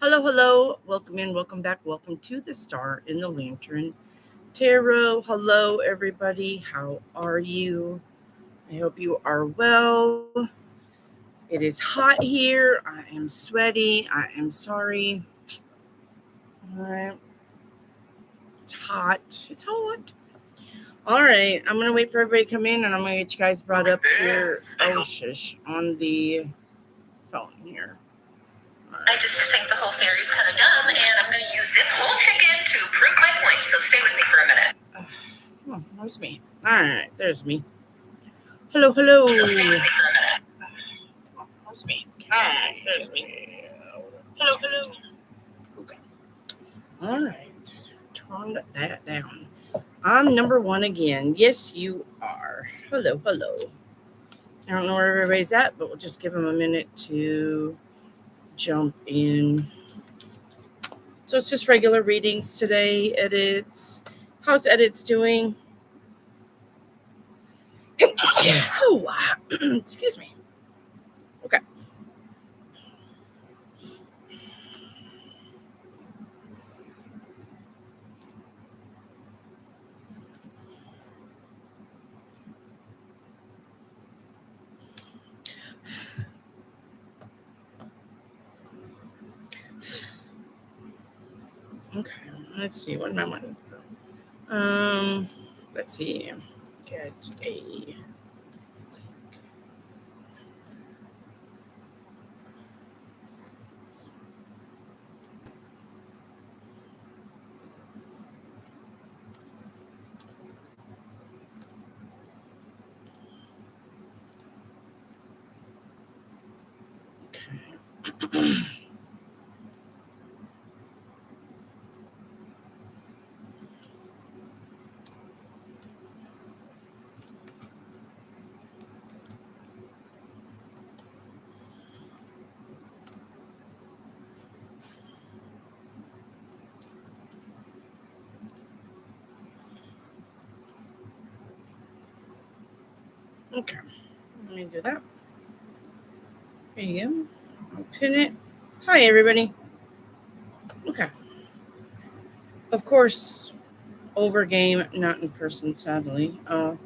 Hello, hello. Welcome in, welcome back. Welcome to the Star in the Lantern Tarot. Hello, everybody. How are you? I hope you are well. It is hot here. I am sweaty. I am sorry. All right. It's hot. It's hot. All right. I'm going to wait for everybody to come in and I'm going to get you guys brought up here. Oh, shush. On the phone here. I just think the whole theory's kind of dumb, and I'm going to use this whole chicken to prove my point, so stay with me for a minute. Come on, where's me? All right, there's me. Hello, hello. So stay with me for a minute. Where's me? All right, there's me. Hello, hello. Okay. All right, turn that down. I'm number one again. Yes, you are. Hello, hello. I don't know where everybody's at, but we'll just give them a minute to jump in. So it's just regular readings today. Edits. How's Edits doing? Oh, excuse me. Okay. Okay. Let's see. What am I wanting? Let's see. Get a. Okay. Okay. Let me do that. There you go. I'll pin it. Hi, everybody. Okay. Of course, over game, not in person, sadly. I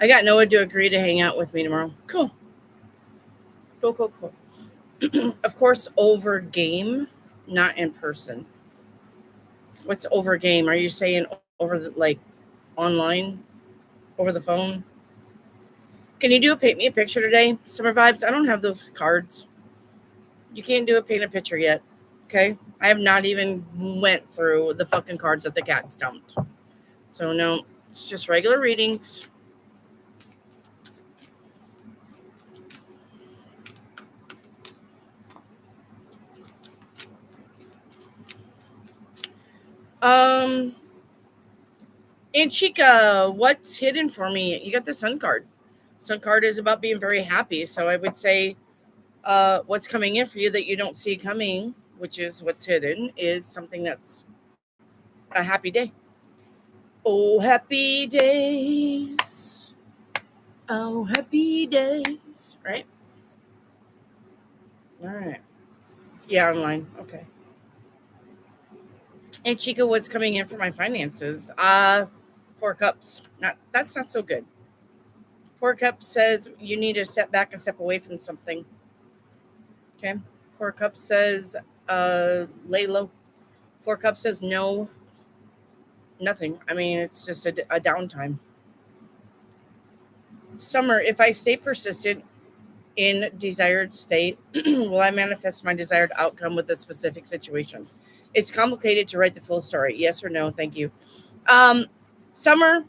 got Noah to agree to hang out with me tomorrow. Cool. Cool, cool, cool. Of course, over game, not in person. What's over game? Are you saying over the, like online, over the phone? Can you do a paint me a picture today? Summer vibes. I don't have those cards. You can't do a paint a picture yet. Okay. I have not even went through the fucking cards that the cats dumped. So no, it's just regular readings. Um, and Chica, what's hidden for me? You got the Sun card. Sun card is about being very happy. So I would say, what's coming in for you that you don't see coming, which is what's hidden, is something that's a happy day. Oh, happy days. Oh, happy days. Right? All right. Yeah, online. Okay. And Chica, what's coming in for my finances? Four cups. Not that's not so good. Four cups says you need to step back and step away from something. Okay. Four cups says lay low. Four cups says no, nothing. I mean, it's just a downtime. Summer, if I stay persistent in desired state, will I manifest my desired outcome with a specific situation? It's complicated to write the full story. Yes or no? Thank you. Um, Summer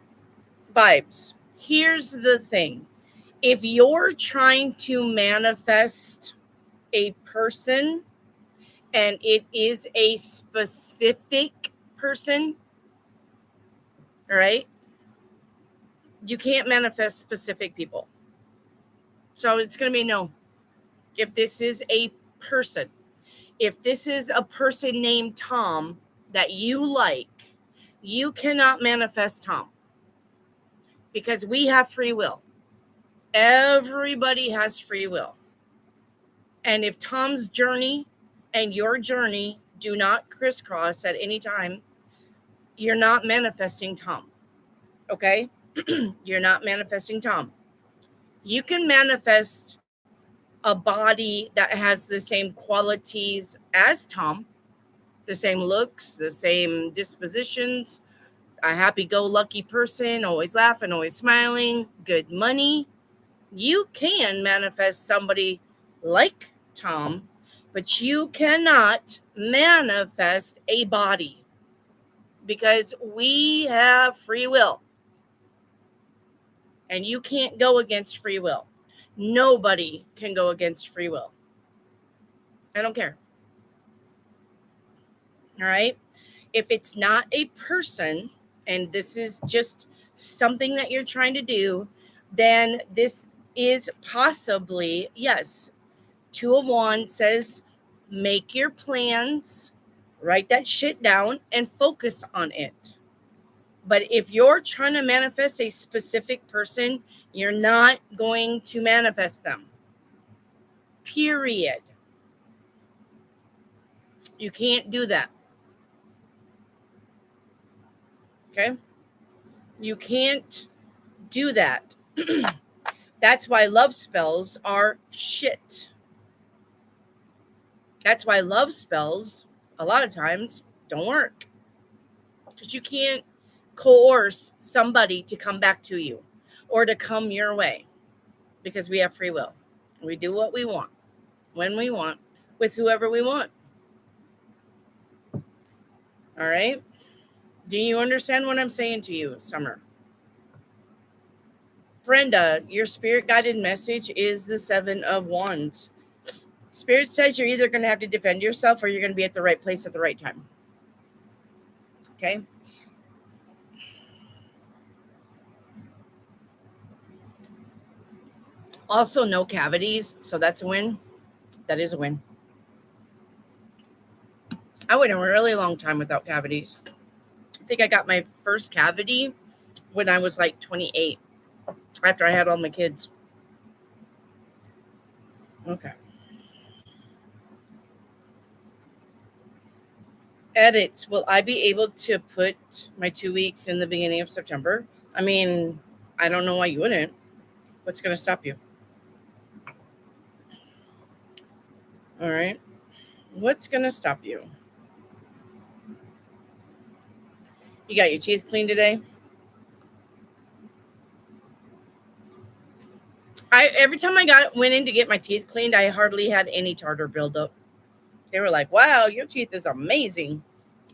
vibes. Here's the thing. If you're trying to manifest a person and it is a specific person, all right, you can't manifest specific people. So it's going to be no. If this is a person, if this is a person named Tom that you like, you cannot manifest Tom because we have free will. Everybody has free will. And if Tom's journey and your journey do not crisscross at any time, you're not manifesting Tom. Okay? You're not manifesting Tom. You can manifest a body that has the same qualities as Tom, the same looks, the same dispositions, a happy-go-lucky person, always laughing, always smiling, good money. You can manifest somebody like Tom, but you cannot manifest a body because we have free will. And you can't go against free will. Nobody can go against free will. I don't care. All right? If it's not a person, and this is just something that you're trying to do, then this is possibly, yes, Two of Wands says, make your plans, write that shit down, and focus on it. But if you're trying to manifest a specific person, you're not going to manifest them. Period. You can't do that. Okay? You can't do that. That's why love spells are shit. That's why love spells, a lot of times, don't work. Because you can't coerce somebody to come back to you or to come your way. Because we have free will. We do what we want, when we want, with whoever we want. All right? Do you understand what I'm saying to you, Summer? Brenda, your spirit guided message is the Seven of Wands. Spirit says you're either going to have to defend yourself or you're going to be at the right place at the right time. Okay? Also, no cavities, so that's a win. That is a win. I went a really long time without cavities. I think I got my first cavity when I was like 28, after I had all my kids. Okay. Edits. Will I be able to put my 2 weeks in the beginning of September? I mean, I don't know why you wouldn't. What's going to stop you? All right. What's going to stop you? You got your teeth cleaned today? Every time I went in to get my teeth cleaned, I hardly had any tartar buildup. They were like, wow, your teeth is amazing.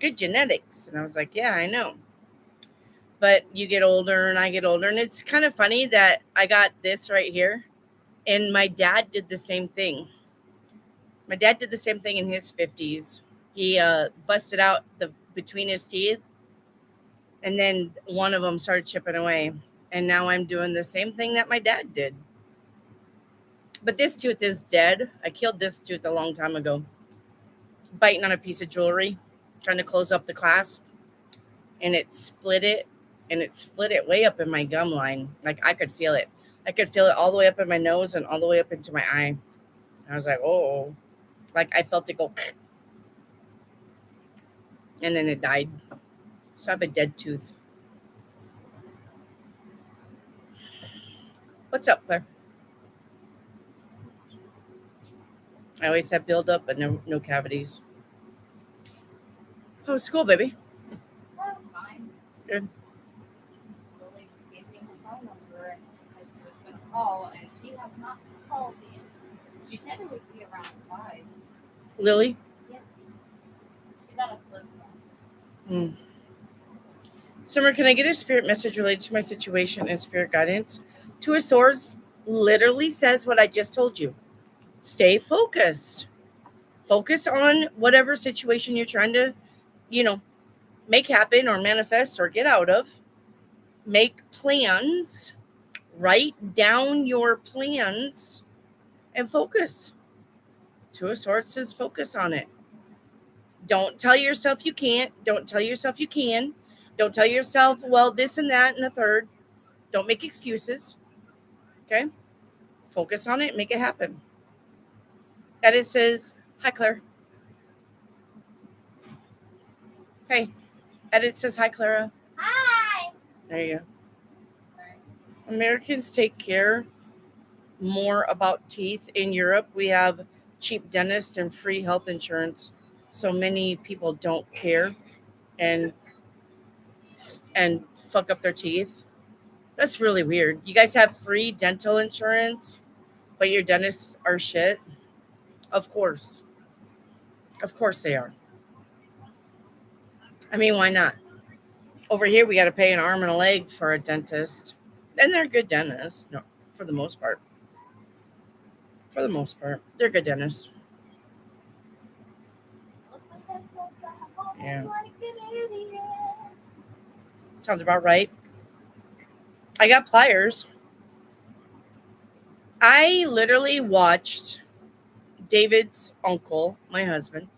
Good genetics. And I was like, yeah, I know. But you get older and I get older. And it's kind of funny that I got this right here. And my dad did the same thing. My dad did the same thing in his 50s. He busted out between his teeth. And then one of them started chipping away. And now I'm doing the same thing that my dad did. But this tooth is dead. I killed this tooth a long time ago. Biting on a piece of jewelry, trying to close up the clasp. And it split it. And it split it way up in my gum line. Like I could feel it. I could feel it all the way up in my nose and all the way up into my eye. And I was like, oh. Like I felt it go. And then it died. So I have a dead tooth. What's up, Claire? I always have buildup, but no cavities. How's school, baby? Oh, fine. Good. Lily gave me her phone number and she said she was going to call, and she has not called yet. She said it would be around 5. Lily? Yeah. She got a flip phone. Hmm. Summer, can I get a spirit message related to my situation and spirit guidance? Two of Swords literally says what I just told you. Stay focused. Focus on whatever situation you're trying to, make happen or manifest or get out of. Make plans. Write down your plans and focus. Two of Swords says focus on it. Don't tell yourself you can't. Don't tell yourself you can. Don't tell yourself, well, this and that and the third. Don't make excuses. Okay? Focus on it. Make it happen. And it says, hi, Claire. Hey, Edit says hi, Clara. Hi. There you go. Americans take care more about teeth. In Europe, we have cheap dentists and free health insurance, so many people don't care and and fuck up their teeth. That's really weird. You guys have free dental insurance, but your dentists are shit. Of course, they are. I mean, why not? Over here, we got to pay an arm and a leg for a dentist, and they're good dentists. No, for the most part. For the most part, they're good dentists. Yeah, sounds about right. I got pliers. I literally watched David's uncle, my husband.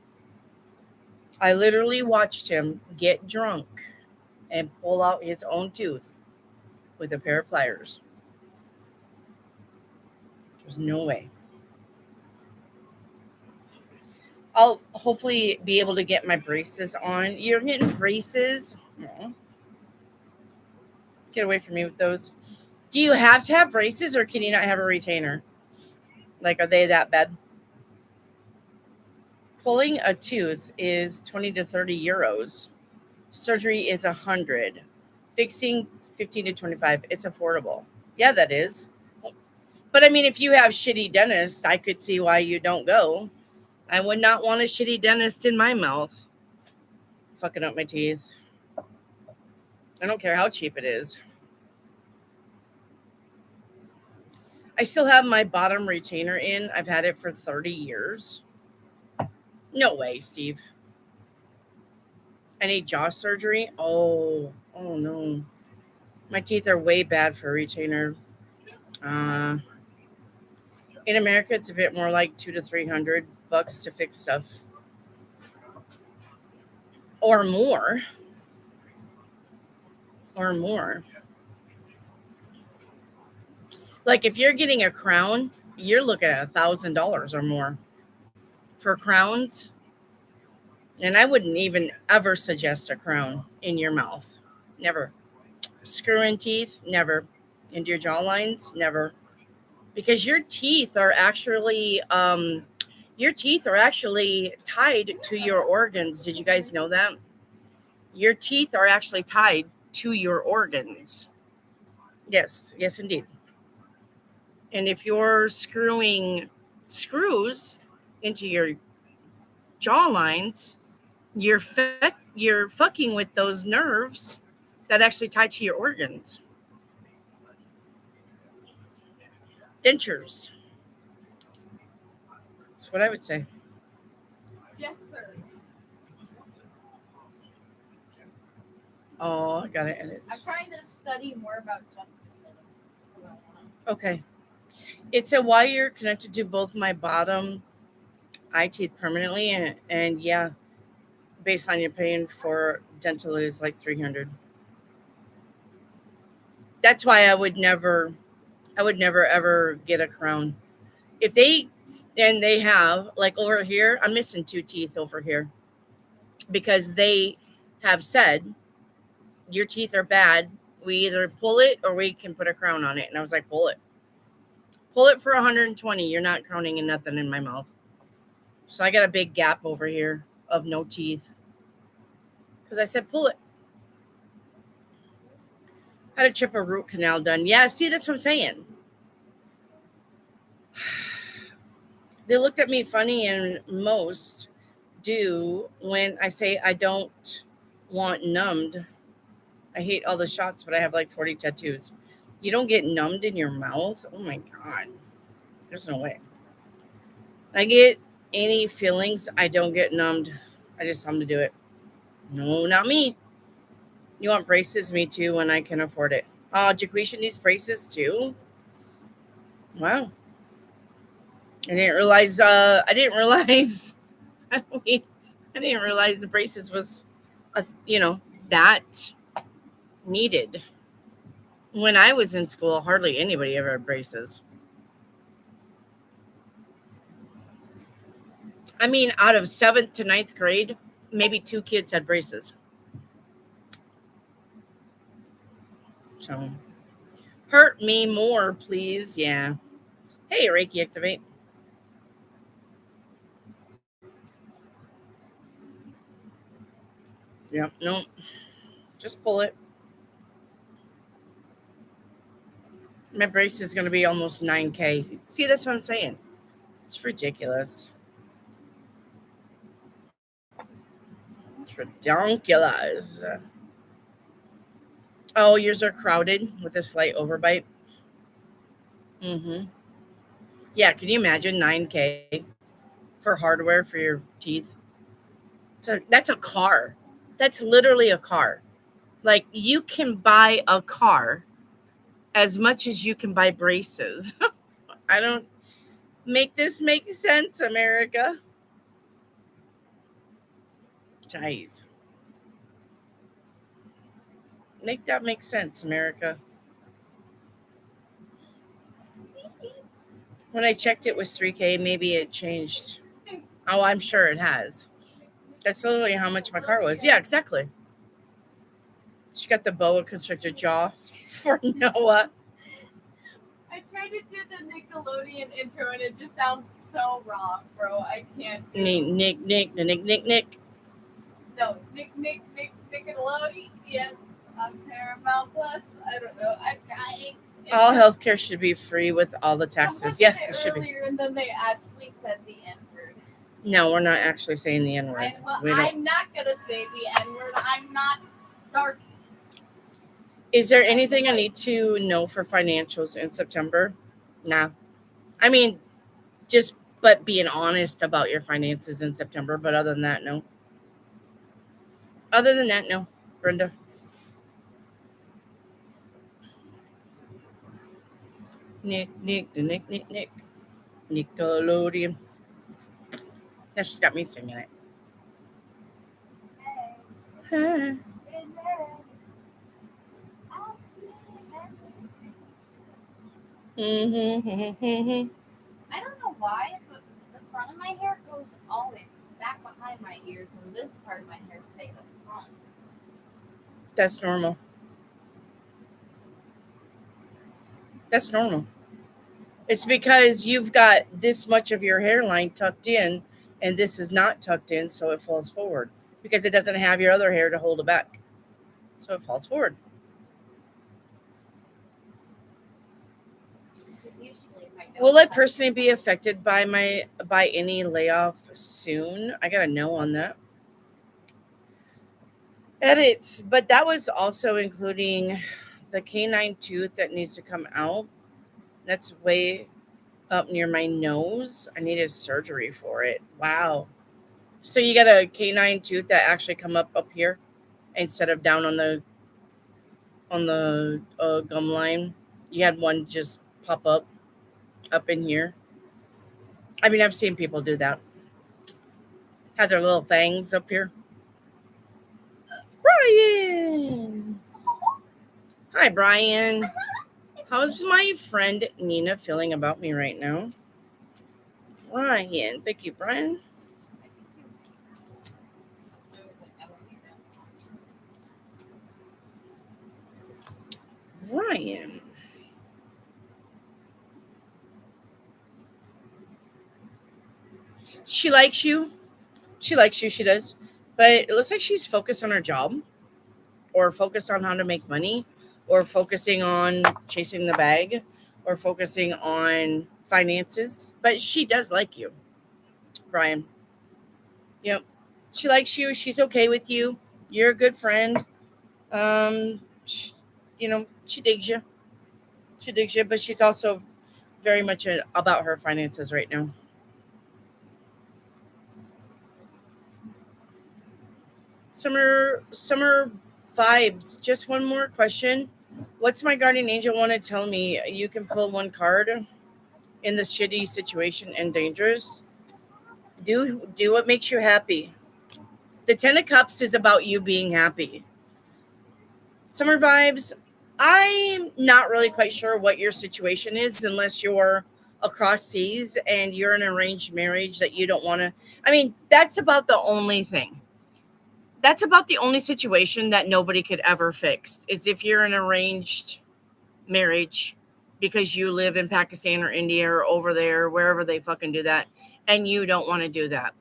I literally watched him get drunk and pull out his own tooth with a pair of pliers. There's no way. I'll hopefully be able to get my braces on. You're getting braces? Aw. Get away from me with those. Do you have to have braces or can you not have a retainer? Like, are they that bad? Pulling a tooth is 20 to 30 euros. Surgery is 100. Fixing 15 to 25. It's affordable. Yeah, that is. But I mean, if you have shitty dentists, I could see why you don't go. I would not want a shitty dentist in my mouth fucking up my teeth. I don't care how cheap it is. I still have my bottom retainer in. I've had it for 30 years. No way, Steve. I need jaw surgery. Oh no. My teeth are way bad for retainer. Uh, in America, it's a bit more like $200 to $300 to fix stuff, or more, or more. Like if you're getting a crown, you're looking at $1,000 or more for crowns. And I wouldn't even ever suggest a crown in your mouth. Never. Screw in teeth, never. Into your jaw lines, never. Because your teeth are actually tied to your organs. Did you guys know that? Your teeth are actually tied to your organs. Yes, yes, indeed. And if you're screwing screws into your jaw lines, you're fucking with those nerves that actually tie to your organs. Dentures. That's what I would say. Yes, sir. Oh, I got to edit. I'm trying to study more about jumping. Okay. It's a wire connected to both my bottom eye teeth permanently, and yeah, based on your paying for dental is like 300. That's why I would never ever get a crown. If they and they have like over here, I'm missing 2 teeth over here because they have said your teeth are bad. We either pull it or we can put a crown on it. And I was like, pull it for 120. You're not crowning in nothing in my mouth. So I got a big gap over here of no teeth because I said pull it. Had to chip a root canal done. Yeah, see, that's what I'm saying. They looked at me funny, and most do when I say I don't want numbed. I hate all the shots, but I have like 40 tattoos. You don't get numbed in your mouth? Oh my God. There's no way. I get any feelings, I don't get numbed. I just tell them to do it. No, not me. You want braces? Me too, when I can afford it. Jaquisha needs braces too? Wow. I didn't realize, I didn't realize the braces was, that needed. When I was in school, hardly anybody ever had braces. I mean, out of 7th to 9th grade, maybe 2 kids had braces. So, hurt me more, please. Yeah. Hey, Reiki activate. Yep. No. Just pull it. My brace is going to be almost 9K. See, that's what I'm saying. It's ridiculous. It's ridiculous. Oh, yours are crowded with a slight overbite. Mm-hmm. Yeah, can you imagine 9K for hardware for your teeth? That's a car. That's literally a car. Like, you can buy a car as much as you can buy braces. I don't make this make sense, America. Jeez. Make that make sense, America. When I checked, it was 3K. Maybe it changed. Oh, I'm sure it has. That's literally how much my car was. Yeah, exactly. She got the boa constrictor jaw for Noah. I tried to do the Nickelodeon intro and it just sounds so wrong, bro. I can't do Nick. No, Nickelodeon. Yes, on Paramount Plus. I don't know. I'm trying. All healthcare should be free with all the taxes. Someone Yeah, did it it should be. earlier, and then they actually said the N word. No, we're not actually saying the N word. I'm not gonna say the N word. I'm not dark. Is there anything I need to know for financials in September? Nah. I mean, but being honest about your finances in September. But other than that, no. Other than that, no. Brenda. Nick. Nickelodeon. Now she's got me singing it. Huh. Mm-hmm. I don't know why, but the front of my hair goes always back behind my ears, and this part of my hair stays up front. That's normal. That's normal. It's because you've got this much of your hairline tucked in, and this is not tucked in, so it falls forward because it doesn't have your other hair to hold it back. So it falls forward. Will I personally be affected by any layoff soon? I got a no on that. Edits, but that was also including the canine tooth that needs to come out. That's way up near my nose. I needed surgery for it. Wow. So you got a canine tooth that actually come up here instead of down on the gum line. You had one just pop up in here. I mean, I've seen people do that. Have their little fangs up here. Brian. Hi, Brian. How's my friend Nina feeling about me right now? Ryan. Thank you, Brian. Ryan. She likes you. She likes you. She does. But it looks like she's focused on her job or focused on how to make money or focusing on chasing the bag or focusing on finances. But she does like you, Brian. Yep. She likes you. She's okay with you. You're a good friend. She, she digs you. She digs you, but she's also very much about her finances right now. Summer vibes. Just one more question. What's my guardian angel want to tell me? You can pull one card in this shitty situation and dangerous. Do what makes you happy. The Ten of Cups is about you being happy. Summer vibes. I'm not really quite sure what your situation is unless you're across seas and you're in an arranged marriage that you don't want to. I mean, that's about the only thing. That's about the only situation that nobody could ever fix, is if you're in an arranged marriage because you live in Pakistan or India or over there, wherever they fucking do that, and you don't want to do that.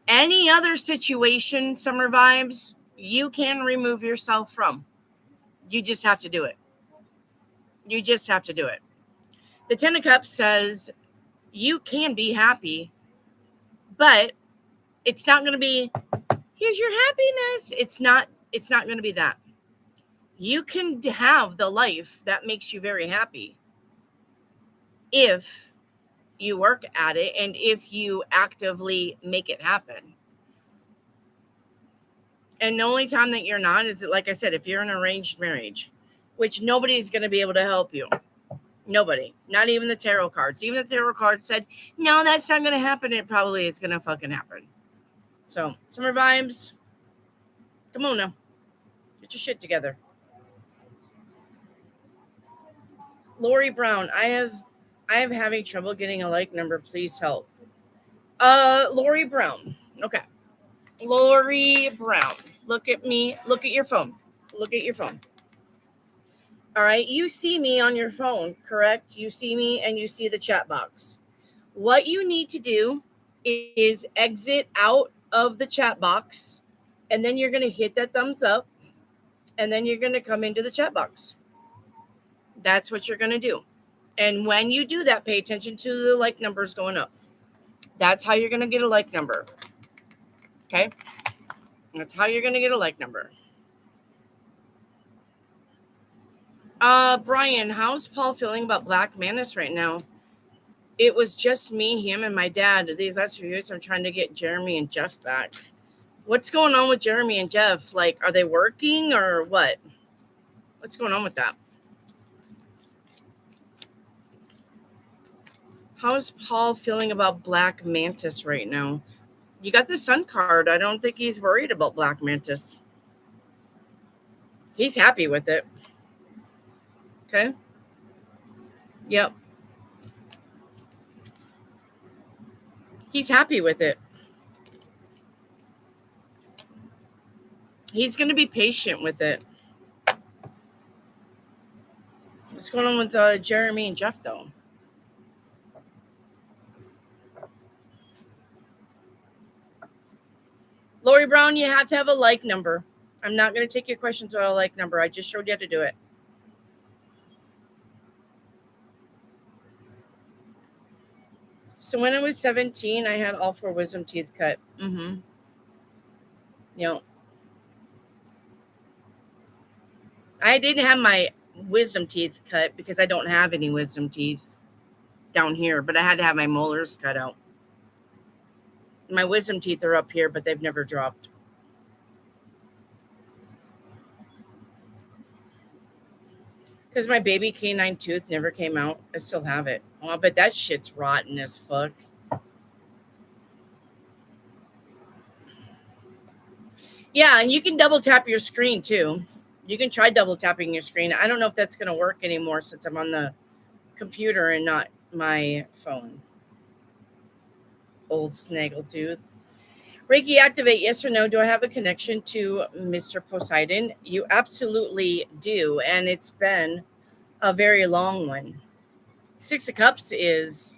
Any other situation, Summer Vibes, you can remove yourself from. You just have to do it. You just have to do it. The Ten of Cups says you can be happy, but it's not going to be, here's your happiness. It's not going to be that. You can have the life that makes you very happy if you work at it and if you actively make it happen. And the only time that you're not is, like I said, if you're in an arranged marriage, which nobody's going to be able to help you. Nobody, not even the tarot cards. Even the tarot cards said, no, that's not going to happen. It probably is going to fucking happen. So, Summer Vibes, come on now. Get your shit together. Lori Brown, I am having trouble getting a like number. Please help. Lori Brown. Okay. Lori Brown. Look at me. Look at your phone. Look at your phone. All right. You see me on your phone, correct? You see me and you see the chat box. What you need to do is exit out of the chat box, and then you're going to hit that thumbs up, and then you're going to come into the chat box. That's what you're going to do. And when you do that, pay attention to the like numbers going up. That's how you're going to get a like number. Okay? That's how you're going to get a like number. Brian, how's Paul feeling about Black Manus right now? It was just me, him, and my dad. These last few years, I'm trying to get Jeremy and Jeff back. What's going on with Jeremy and Jeff? Like, are they working or what? What's going on with that? How's Paul feeling about Black Mantis right now? You got the Sun card. I don't think he's worried about Black Mantis. He's happy with it. Okay? Yep. He's happy with it. He's going to be patient with it. What's going on with Jeremy and Jeff, though? Lori Brown, you have to have a like number. I'm not going to take your questions without a like number. I just showed you how to do it. So when I was 17, I had all 4 wisdom teeth cut. Mm-hmm. Yep. I didn't have my wisdom teeth cut because I don't have any wisdom teeth down here, but I had to have my molars cut out. My wisdom teeth are up here, but they've never dropped. Because my baby canine tooth never came out. I still have it. Oh, but that shit's rotten as fuck. Yeah, and you can double tap your screen too. You can try double tapping your screen. I don't know if that's going to work anymore since I'm on the computer and not my phone. Old snaggletooth. Reiki activate, yes or no? Do I have a connection to Mr. Poseidon? You absolutely do, and it's been a very long one. 6 of Cups is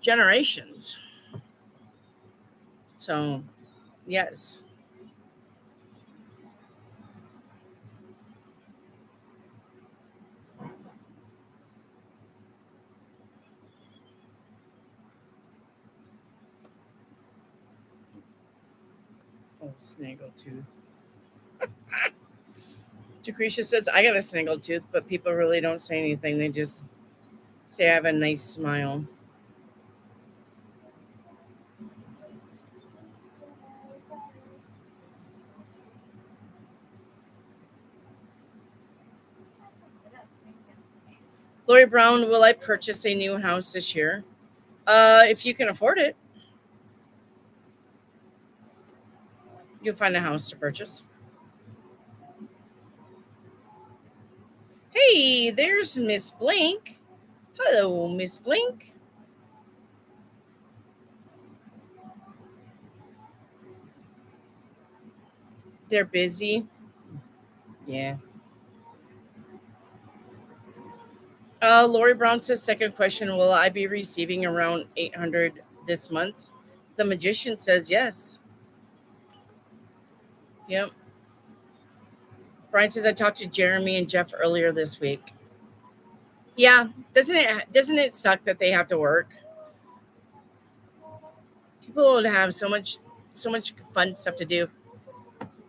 generations. So, yes. Oh, snaggletooth. Lucretia says, I got a snaggletooth, but people really don't say anything. They just say I have a nice smile. Lori Brown, will I purchase a new house this year? If you can afford it, you'll find a house to purchase. Hey, there's Miss Blink. Hello, Miss Blink. They're busy. Yeah. Lori Brown says, second question, will I be receiving around 800 this month? The magician says yes. Yep. Brian says, I talked to Jeremy and Jeff earlier this week. Yeah. Doesn't it suck that they have to work? People would have so much fun stuff to do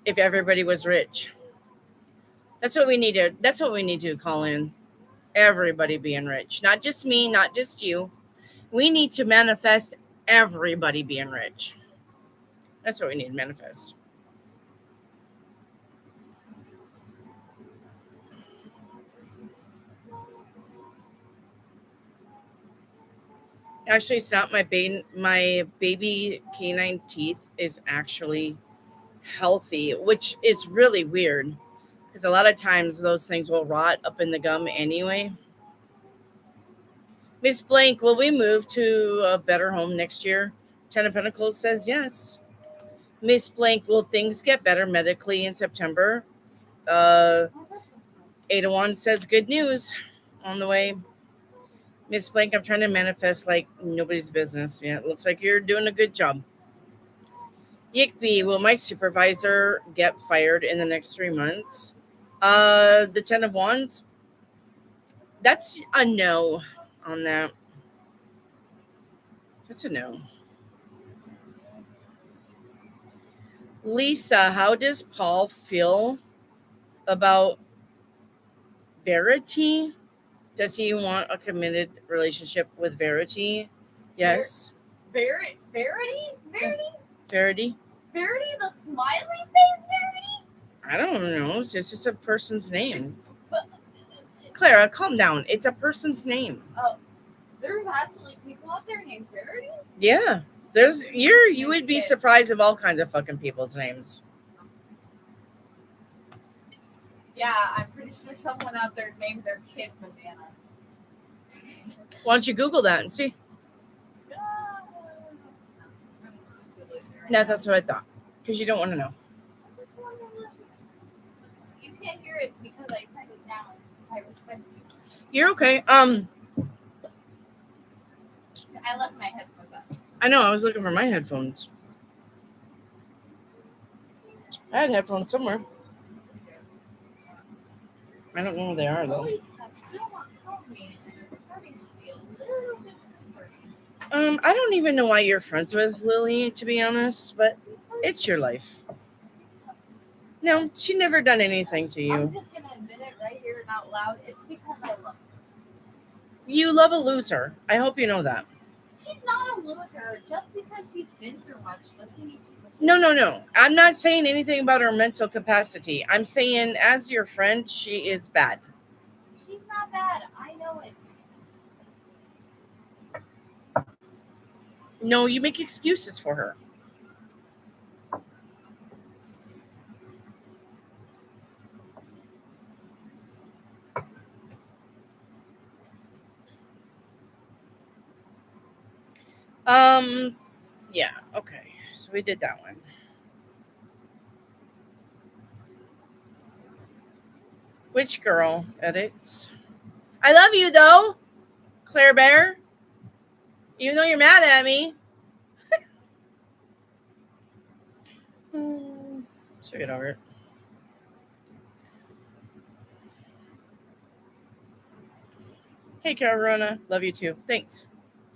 if everybody was rich. That's what we need to call in. Everybody being rich. Not just me, not just you. We need to manifest everybody being rich. That's what we need to manifest. Actually, it's not my baby canine teeth is actually healthy, which is really weird because a lot of times those things will rot up in the gum anyway. Miss Blank, will we move to a better home next year? Ten of Pentacles says yes. Miss Blank, will things get better medically in September? Eight of Wands says good news on the way. Miss Blank, I'm trying to manifest like nobody's business. Yeah, it looks like you're doing a good job. Yickby, will my supervisor get fired in the next 3 months? The Ten of Wands, that's a no on that. That's a no. Lisa, how does Paul feel about Verity? Does he want a committed relationship with Verity? Yes. Verity? Verity? Verity, the smiling face Verity? I don't know. It's just a person's name. But Clara, calm down. It's a person's name. there's actually people out there named Verity? Yeah. You would be surprised of all kinds of fucking people's names. Yeah, I'm pretty sure someone out there named their kid Banana. Why don't you Google that and see? That's what I thought. Because you don't want to know. You can't hear it because I turned it down. I respect you. You're okay. I left my headphones up. I know. I was looking for my headphones. I had headphones somewhere. I don't know where they are though. Lily has still not called me, and it's starting to be a little bit concerning. I don't even know why you're friends with Lily, to be honest, but it's your life. No, she never done anything to you. I'm just gonna admit it right here and out loud. It's because I love her. You love a loser. I hope you know that. She's not a loser. Just because she's been through much doesn't mean she's a No. I'm not saying anything about her mental capacity. I'm saying as your friend, she is bad. She's not bad. I know it. No, you make excuses for her. Yeah, okay. So we did that one. Which girl edits? I love you though, Claire Bear. Even though you're mad at me. So get over it. Hey, Carolina. Love you too. Thanks.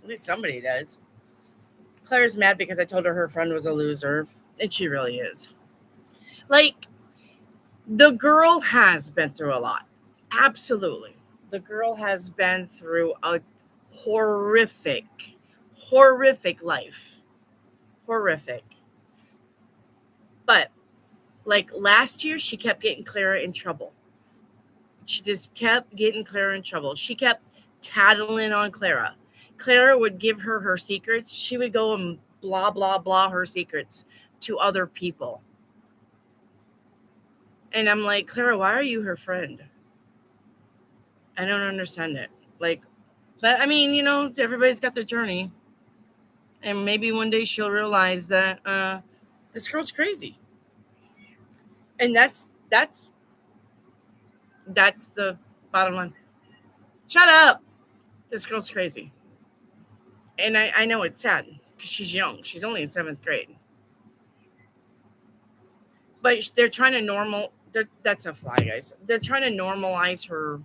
At least somebody does. Claire's mad because I told her her friend was a loser. And she really is. Like, the girl has been through a lot. Absolutely. The girl has been through a horrific life. Horrific. But, like, last year, she kept getting Clara in trouble. She just kept getting Clara in trouble. She kept tattling on Clara. Clara would give her secrets. She would go and blah, blah, blah her secrets to other people. And I'm like, Clara, why are you her friend? I don't understand it. Like, but I mean, you know, everybody's got their journey. And maybe one day she'll realize that this girl's crazy. And that's the bottom line. Shut up. This girl's crazy. And I know it's sad because she's young. She's only in 7th grade. But they're trying to that's a fly, guys. They're trying to normalize her.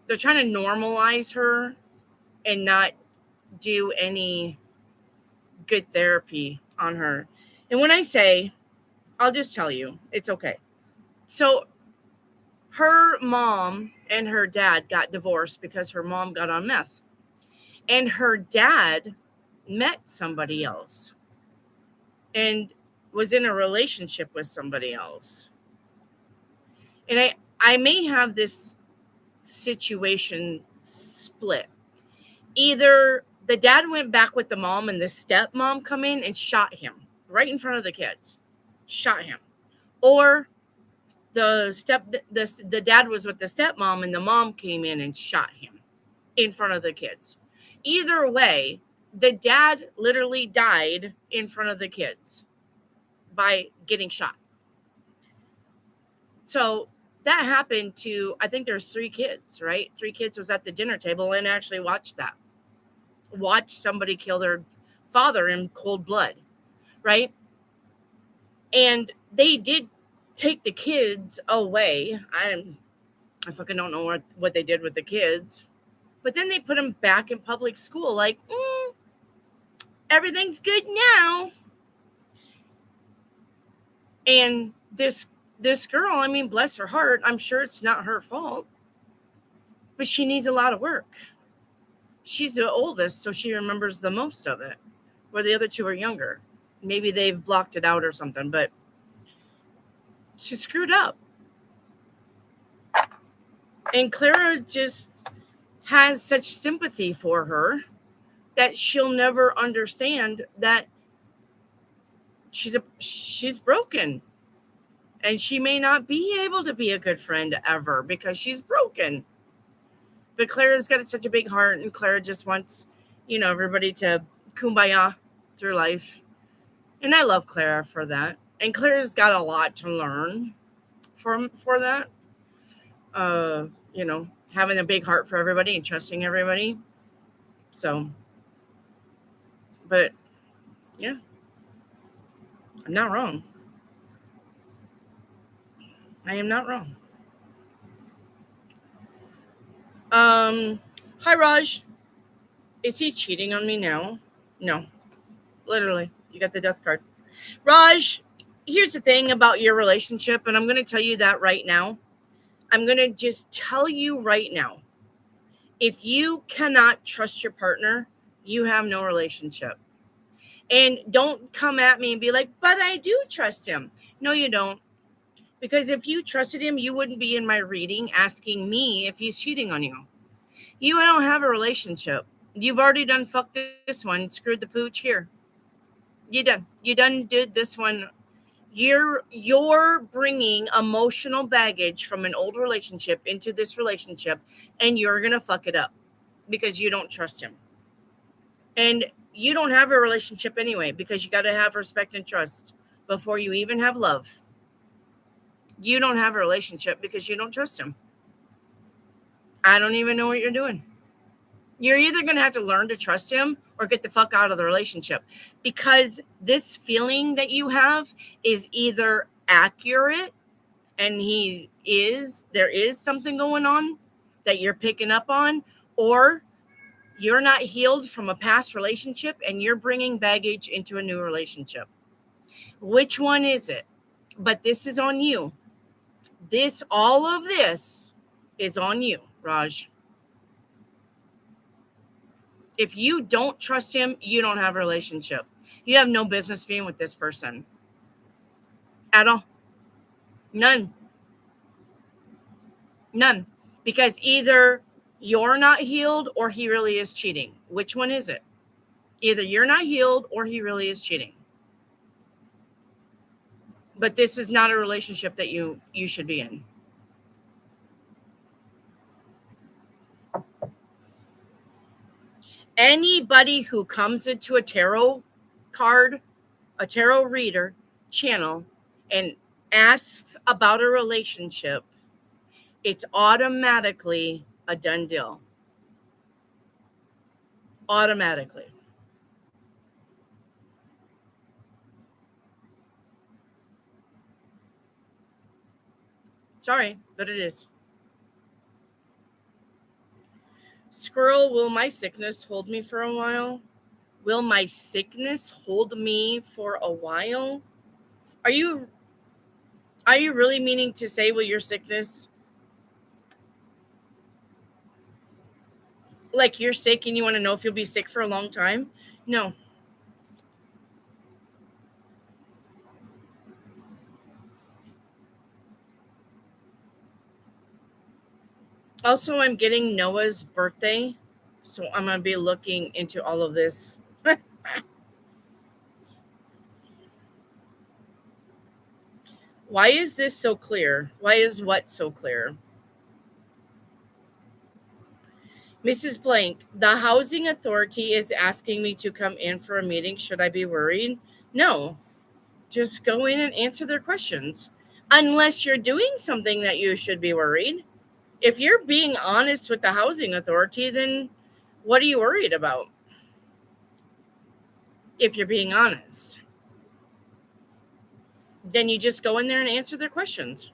They're trying to normalize her and not do any good therapy on her. And when I say, I'll just tell you, it's okay. So her mom and her dad got divorced because her mom got on meth. And her dad met somebody else and was in a relationship with somebody else. And I may have this situation split. Either the dad went back with the mom and the stepmom come in and shot him right in front of the kids. Shot him. Or the dad was with the stepmom and the mom came in and shot him in front of the kids. Either way, the dad literally died in front of the kids by getting shot. So that happened to, I think there's 3 kids, right? 3 kids was at the dinner table and actually watched that. Watched somebody kill their father in cold blood, right? And they did take the kids away. I fucking don't know what they did with the kids. But then they put them back in public school like, everything's good now. And this girl, I mean, bless her heart, I'm sure it's not her fault, but she needs a lot of work. She's the oldest, so she remembers the most of it, where the other 2 are younger. Maybe they've blocked it out or something, but she screwed up. And Clara just has such sympathy for her that she'll never understand that she's broken. And she may not be able to be a good friend ever because she's broken. But Clara's got such a big heart, and Clara just wants, everybody to kumbaya through life. And I love Clara for that. And Clara's got a lot to learn for that. Having a big heart for everybody and trusting everybody. So, but yeah, I'm not wrong. I am not wrong. Hi Raj. Is he cheating on me now? No. Literally. You got the death card. Raj, here's the thing about your relationship, and I'm going to tell you that right now. I'm going to just tell you right now. If you cannot trust your partner, you have no relationship. And don't come at me and be like, but I do trust him. No, you don't. Because if you trusted him, you wouldn't be in my reading asking me if he's cheating on you. You don't have a relationship. You've already done fucked this one, screwed the pooch here. You done did this one. You're bringing emotional baggage from an old relationship into this relationship, and you're going to fuck it up because you don't trust him. And you don't have a relationship anyway because you got to have respect and trust before you even have love. You don't have a relationship because you don't trust him. I don't even know what you're doing. You're either going to have to learn to trust him or get the fuck out of the relationship, because this feeling that you have is either accurate and there is something going on that you're picking up on, or you're not healed from a past relationship and you're bringing baggage into a new relationship. Which one is it? But this is on you. All of this is on you, Raj. If you don't trust him, you don't have a relationship. You have no business being with this person at all. None. Because either you're not healed or he really is cheating. Which one is it? Either you're not healed or he really is cheating. But this is not a relationship that you should be in. Anybody who comes into a tarot reader channel and asks about a relationship, it's automatically a done deal. Automatically. Sorry, but it is. Squirrel, will my sickness hold me for a while? Will my sickness hold me for a while? Are you really meaning to say, will your sickness, like you're sick and you want to know if you'll be sick for a long time? No. Also, I'm getting Noah's birthday, so I'm going to be looking into all of this. Why is this so clear? Why is what so clear? Mrs. Blank, the housing authority is asking me to come in for a meeting. Should I be worried? No. Just go in and answer their questions. Unless you're doing something that you should be worried. If you're being honest with the housing authority, then what are you worried about? If you're being honest, then you just go in there and answer their questions.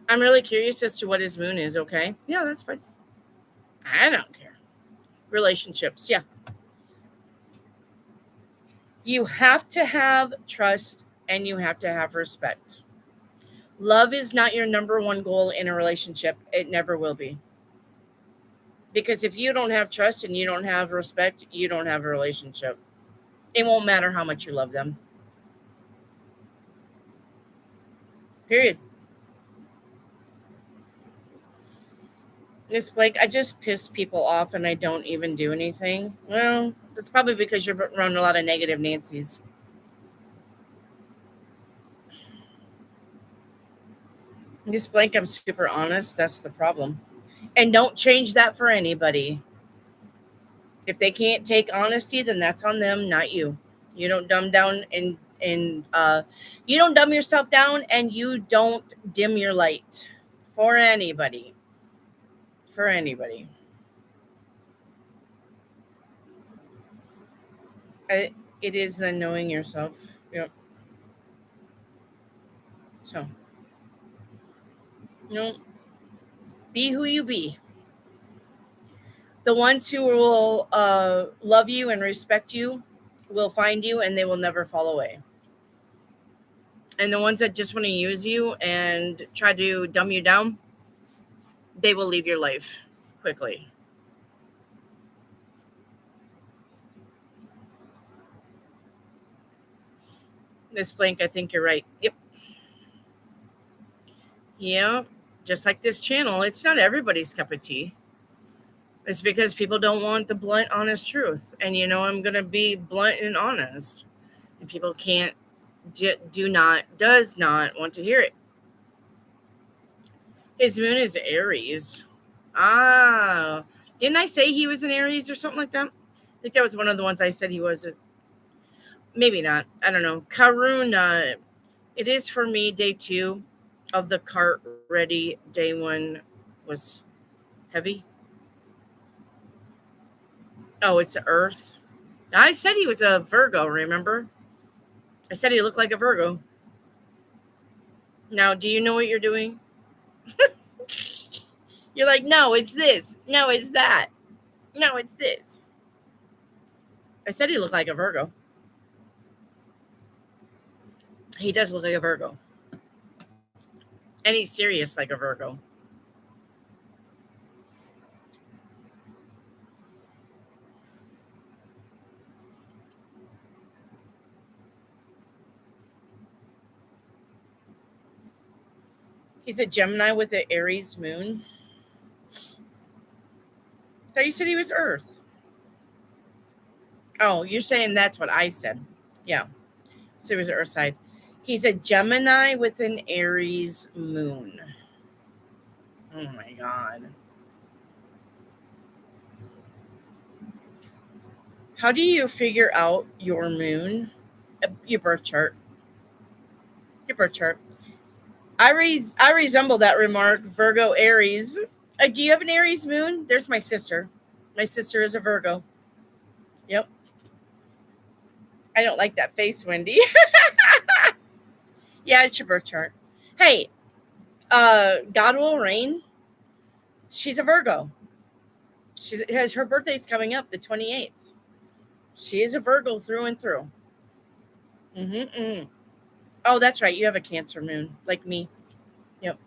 I'm really curious as to what his moon is, okay? Yeah, that's fine. I don't care. Relationships, yeah. You have to have trust and you have to have respect. Love is not your number one goal in a relationship. It never will be. Because if you don't have trust and you don't have respect, you don't have a relationship. It won't matter how much you love them. Period. It's like, I just piss people off and I don't even do anything. Well, that's probably because you're around a lot of negative Nancy's. This blank, I'm super honest. That's the problem. And don't change that for anybody. If they can't take honesty, then that's on them, not you. You don't dumb down and you don't dumb yourself down, and you don't dim your light for anybody. For anybody. It is then knowing yourself. Yep. So, you know, be who you be. The ones who will love you and respect you will find you, and they will never fall away. And the ones that just want to use you and try to dumb you down, they will leave your life quickly. Miss Blank, I think you're right. Yep. Yeah. Just like this channel, it's not everybody's cup of tea. It's because people don't want the blunt, honest truth. And I'm going to be blunt and honest. And people can't, does not want to hear it. His moon is Aries. Ah. Didn't I say he was an Aries or something like that? I think that was one of the ones I said he was. Maybe not. I don't know. Karuna. It is for me day 2 of the cart ready. Day 1 was heavy. Oh, it's Earth. I said he was a Virgo, remember? I said he looked like a Virgo. Now, do you know what you're doing? You're like, no, it's this. No, it's that. No, it's this. I said he looked like a Virgo. He does look like a Virgo. And he's serious like a Virgo. He's a Gemini with an Aries moon. I thought you said he was Earth. Oh, you're saying that's what I said. Yeah. So he was Earth side. He's a Gemini with an Aries moon. Oh my God. How do you figure out your moon? Your birth chart. Your birth chart. I resemble that remark. Virgo, Aries. Do you have an Aries moon? There's my sister. My sister is a Virgo. Yep. I don't like that face, Wendy. Yeah, it's your birth chart. Hey, God will reign. She's a Virgo. She has her birthday's coming up, the 28th. She is a Virgo through and through. Mm-hmm. Oh, that's right. You have a Cancer moon, like me. Yep.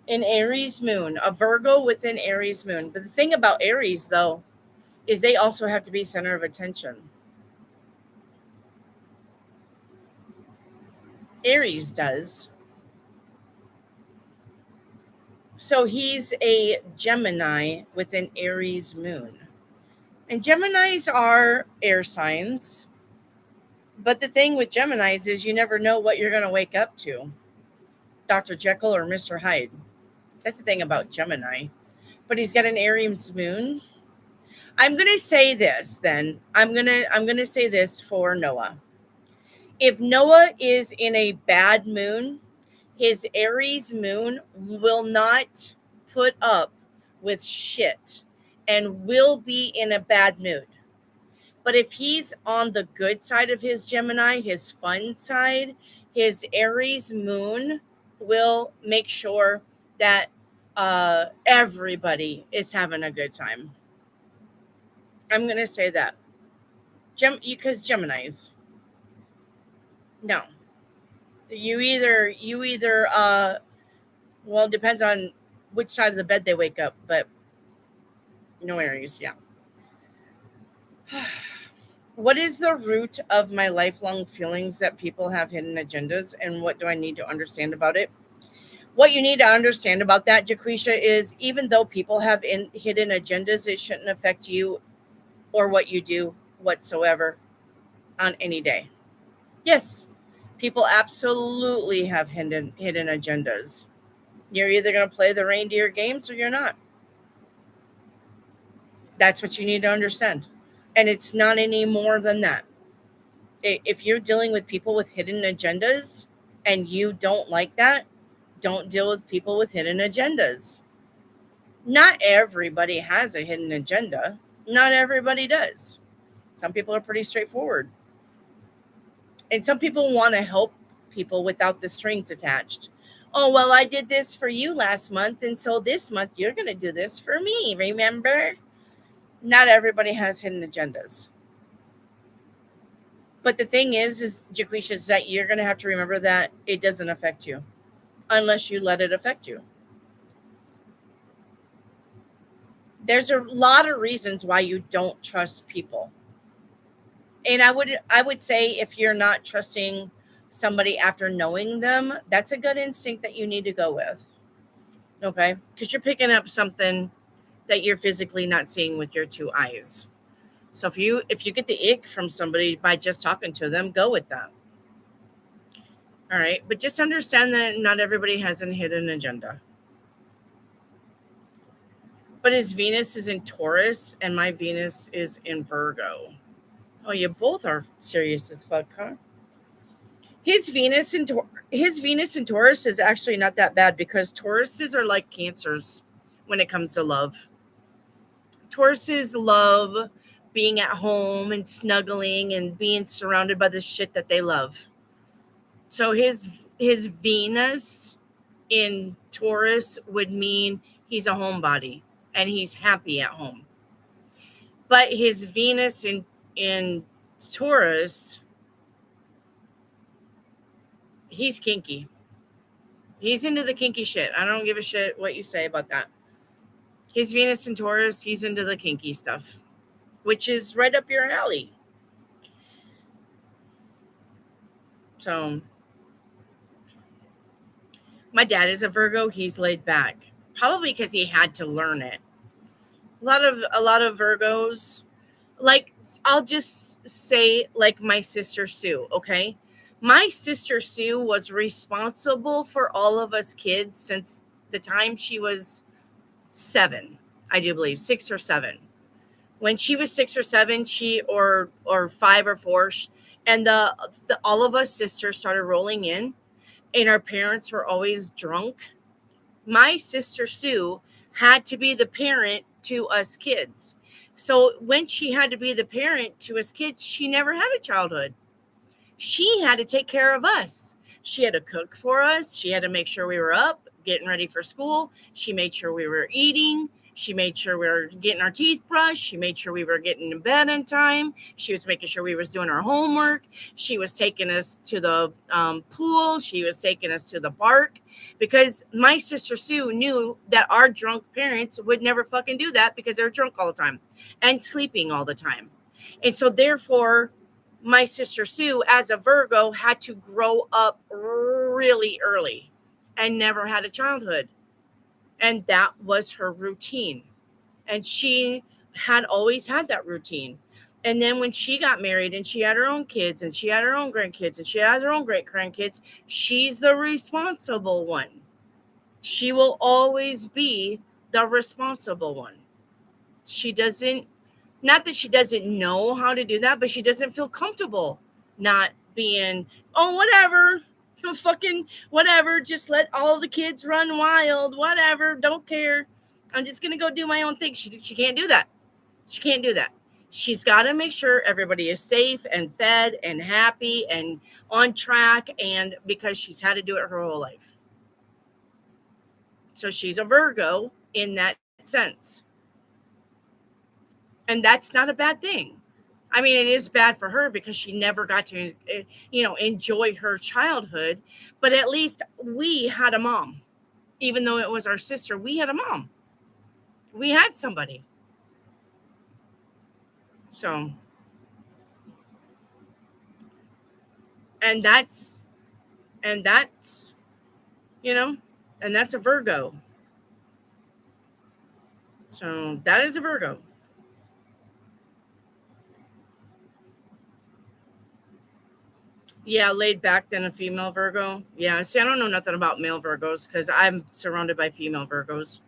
An Aries moon, a Virgo with an Aries moon. But the thing about Aries, though, is they also have to be center of attention. Aries does. So he's a Gemini with an Aries moon. And Geminis are air signs. But the thing with Geminis is you never know what you're going to wake up to. Dr. Jekyll or Mr. Hyde. That's the thing about Gemini. But he's got an Aries moon. I'm going to say this then. I'm going to say this for Noah. If Noah is in a bad moon, his Aries moon will not put up with shit and will be in a bad mood. But if he's on the good side of his Gemini, his fun side, his Aries moon will make sure that everybody is having a good time. I'm going to say that. Because Geminis. No. You either well, it depends on which side of the bed they wake up, but no Aries, yeah. What is the root of my lifelong feelings that people have hidden agendas, and what do I need to understand about it? What you need to understand about that, Jaquisha, is even though people have hidden agendas, it shouldn't affect you or what you do whatsoever on any day. Yes, people absolutely have hidden agendas. You're either going to play the reindeer games or you're not. That's what you need to understand. And it's not any more than that. If you're dealing with people with hidden agendas and you don't like that, don't deal with people with hidden agendas. Not everybody has a hidden agenda. Not everybody does. Some people are pretty straightforward. And some people want to help people without the strings attached. Oh, well, I did this for you last month, and so this month you're going to do this for me, remember? Not everybody has hidden agendas. But the thing is Jaquisha, is that you're going to have to remember that it doesn't affect you unless you let it affect you. There's a lot of reasons why you don't trust people. And I would say if you're not trusting somebody after knowing them, that's a good instinct that you need to go with. Okay? Because you're picking up something that you're physically not seeing with your two eyes. So if you get the ick from somebody by just talking to them, go with that. All right? But just understand that not everybody has a hidden agenda. But his Venus is in Taurus and my Venus is in Virgo. Oh, you both are serious as fuck, huh? His Venus in Taurus is actually not that bad because Tauruses are like Cancers when it comes to love. Tauruses love being at home and snuggling and being surrounded by the shit that they love. So his Venus in Taurus would mean he's a homebody and he's happy at home. But his Venus in Taurus, he's kinky. He's into the kinky shit. I don't give a shit what you say about that. His Venus in Taurus, he's into the kinky stuff, which is right up your alley. So, my dad is a Virgo. He's laid back, probably because he had to learn it. A lot of Virgos, like I'll just say, like my sister Sue. Okay, my sister Sue was responsible for all of us kids since the time she was 7, I do believe 6 or 7. When she was 6 or 7, or 5 or 4, and the all of us sisters started rolling in, and our parents were always drunk. My sister Sue had to be the parent to us kids. So when she had to be the parent to us kids, she never had a childhood. She had to take care of us. She had to cook for us. She had to make sure we were up, getting ready for school. She made sure we were eating. She made sure we were getting our teeth brushed. She made sure we were getting to bed in time. She was making sure we was doing our homework. She was taking us to the pool. She was taking us to the park, because my sister Sue knew that our drunk parents would never fucking do that because they were drunk all the time and sleeping all the time. And so therefore, my sister Sue, as a Virgo, had to grow up really early and never had a childhood. And that was her routine. And she had always had that routine. And then when she got married and she had her own kids and she had her own grandkids and she has her own great grandkids, she's the responsible one. She will always be the responsible one. She doesn't, not that she doesn't know how to do that, but she doesn't feel comfortable not being, oh, whatever, fucking whatever, just let all the kids run wild, whatever, don't care. I'm just going to go do my own thing. She can't do that. She can't do that. She's got to make sure everybody is safe and fed and happy and on track, and because she's had to do it her whole life. So she's a Virgo in that sense. And that's not a bad thing. I mean, it is bad for her because she never got to, enjoy her childhood. But at least we had a mom. Even though it was our sister, we had a mom. We had somebody. So, and that's, and that's a Virgo. So that is a Virgo. Yeah, laid back than a female Virgo. Yeah, see, I don't know nothing about male Virgos because I'm surrounded by female Virgos.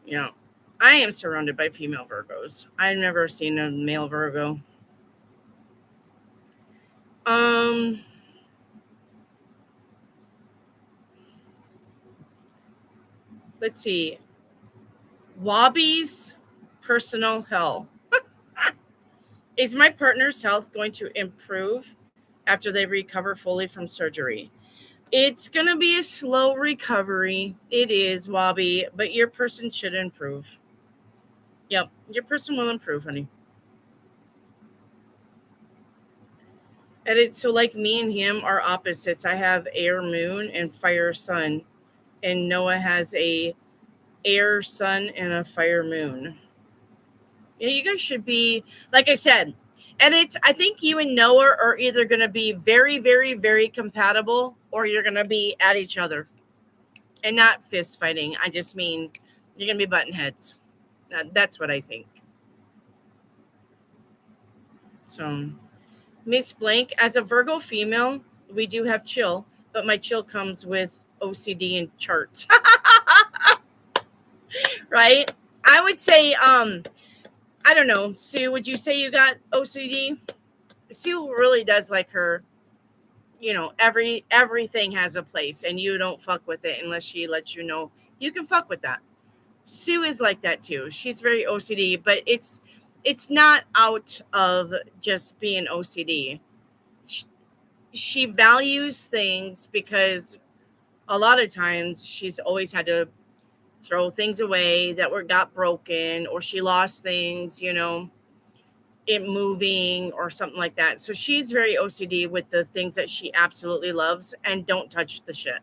You know, I am surrounded by female Virgos. I've never seen a male Virgo. Um, let's see. Wobby's personal hell. Is my partner's health going to improve after they recover fully from surgery? It's going to be a slow recovery. It is, Wobby, but your person should improve. Yep, your person will improve, honey. And it's so like me and him are opposites. I have air moon and fire sun, and Noah has a air sun and a fire moon. Yeah, you guys should be, like I said, and I think you and Noah are either going to be very, very, very compatible, or you're going to be at each other and not fist fighting. I just mean you're going to be button heads. That's what I think. So, Miss Blank, as a Virgo female, we do have chill, but my chill comes with OCD and charts. Right? I would say, I don't know, Sue, would you say you got OCD? Sue really does like her, everything has a place and you don't fuck with it unless she lets you know you can fuck with that. Sue is like that too. She's very OCD, but it's not out of just being OCD. She values things because a lot of times she's always had to throw things away that got broken, or she lost things, it moving or something like that. So she's very OCD with the things that she absolutely loves and don't touch the shit.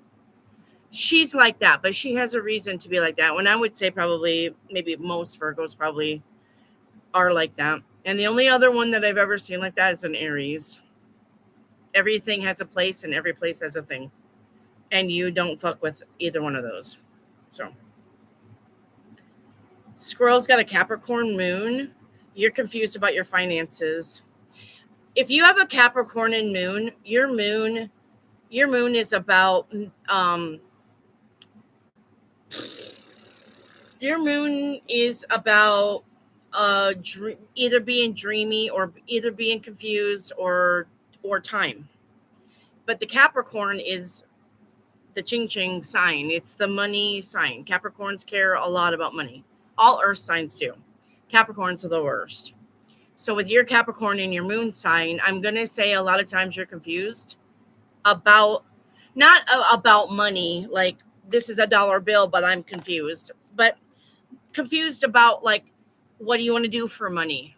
She's like that, but she has a reason to be like that. When I would say probably maybe most Virgos probably are like that. And the only other one that I've ever seen like that is an Aries. Everything has a place and every place has a thing. And you don't fuck with either one of those. So Squirrel's got a Capricorn moon. You're confused about your finances. If you have a Capricorn and moon, your moon is about your moon is about either being dreamy or either being confused or time. But the Capricorn is the ching ching sign. It's the money sign. Capricorns care a lot about money. All earth signs do. Capricorns are the worst. So with your Capricorn and your moon sign, I'm going to say a lot of times you're confused about not about money, like this is a dollar bill, but I'm confused. But confused about like what do you want to do for money?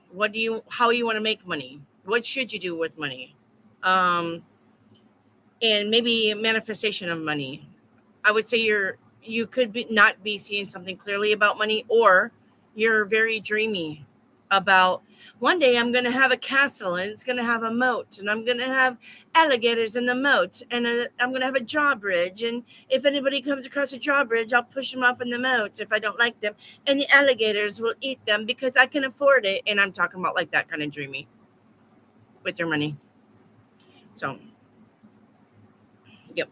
How you want to make money? What should you do with money? Um and maybe manifestation of money. I would say you could be not be seeing something clearly about money, or you're very dreamy about one day I'm going to have a castle and it's going to have a moat and I'm going to have alligators in the moat and I'm going to have a drawbridge, and if anybody comes across a drawbridge I'll push them off in the moat if I don't like them, and the alligators will eat them because I can afford it. And I'm talking about like that kind of dreamy with your money. So yep.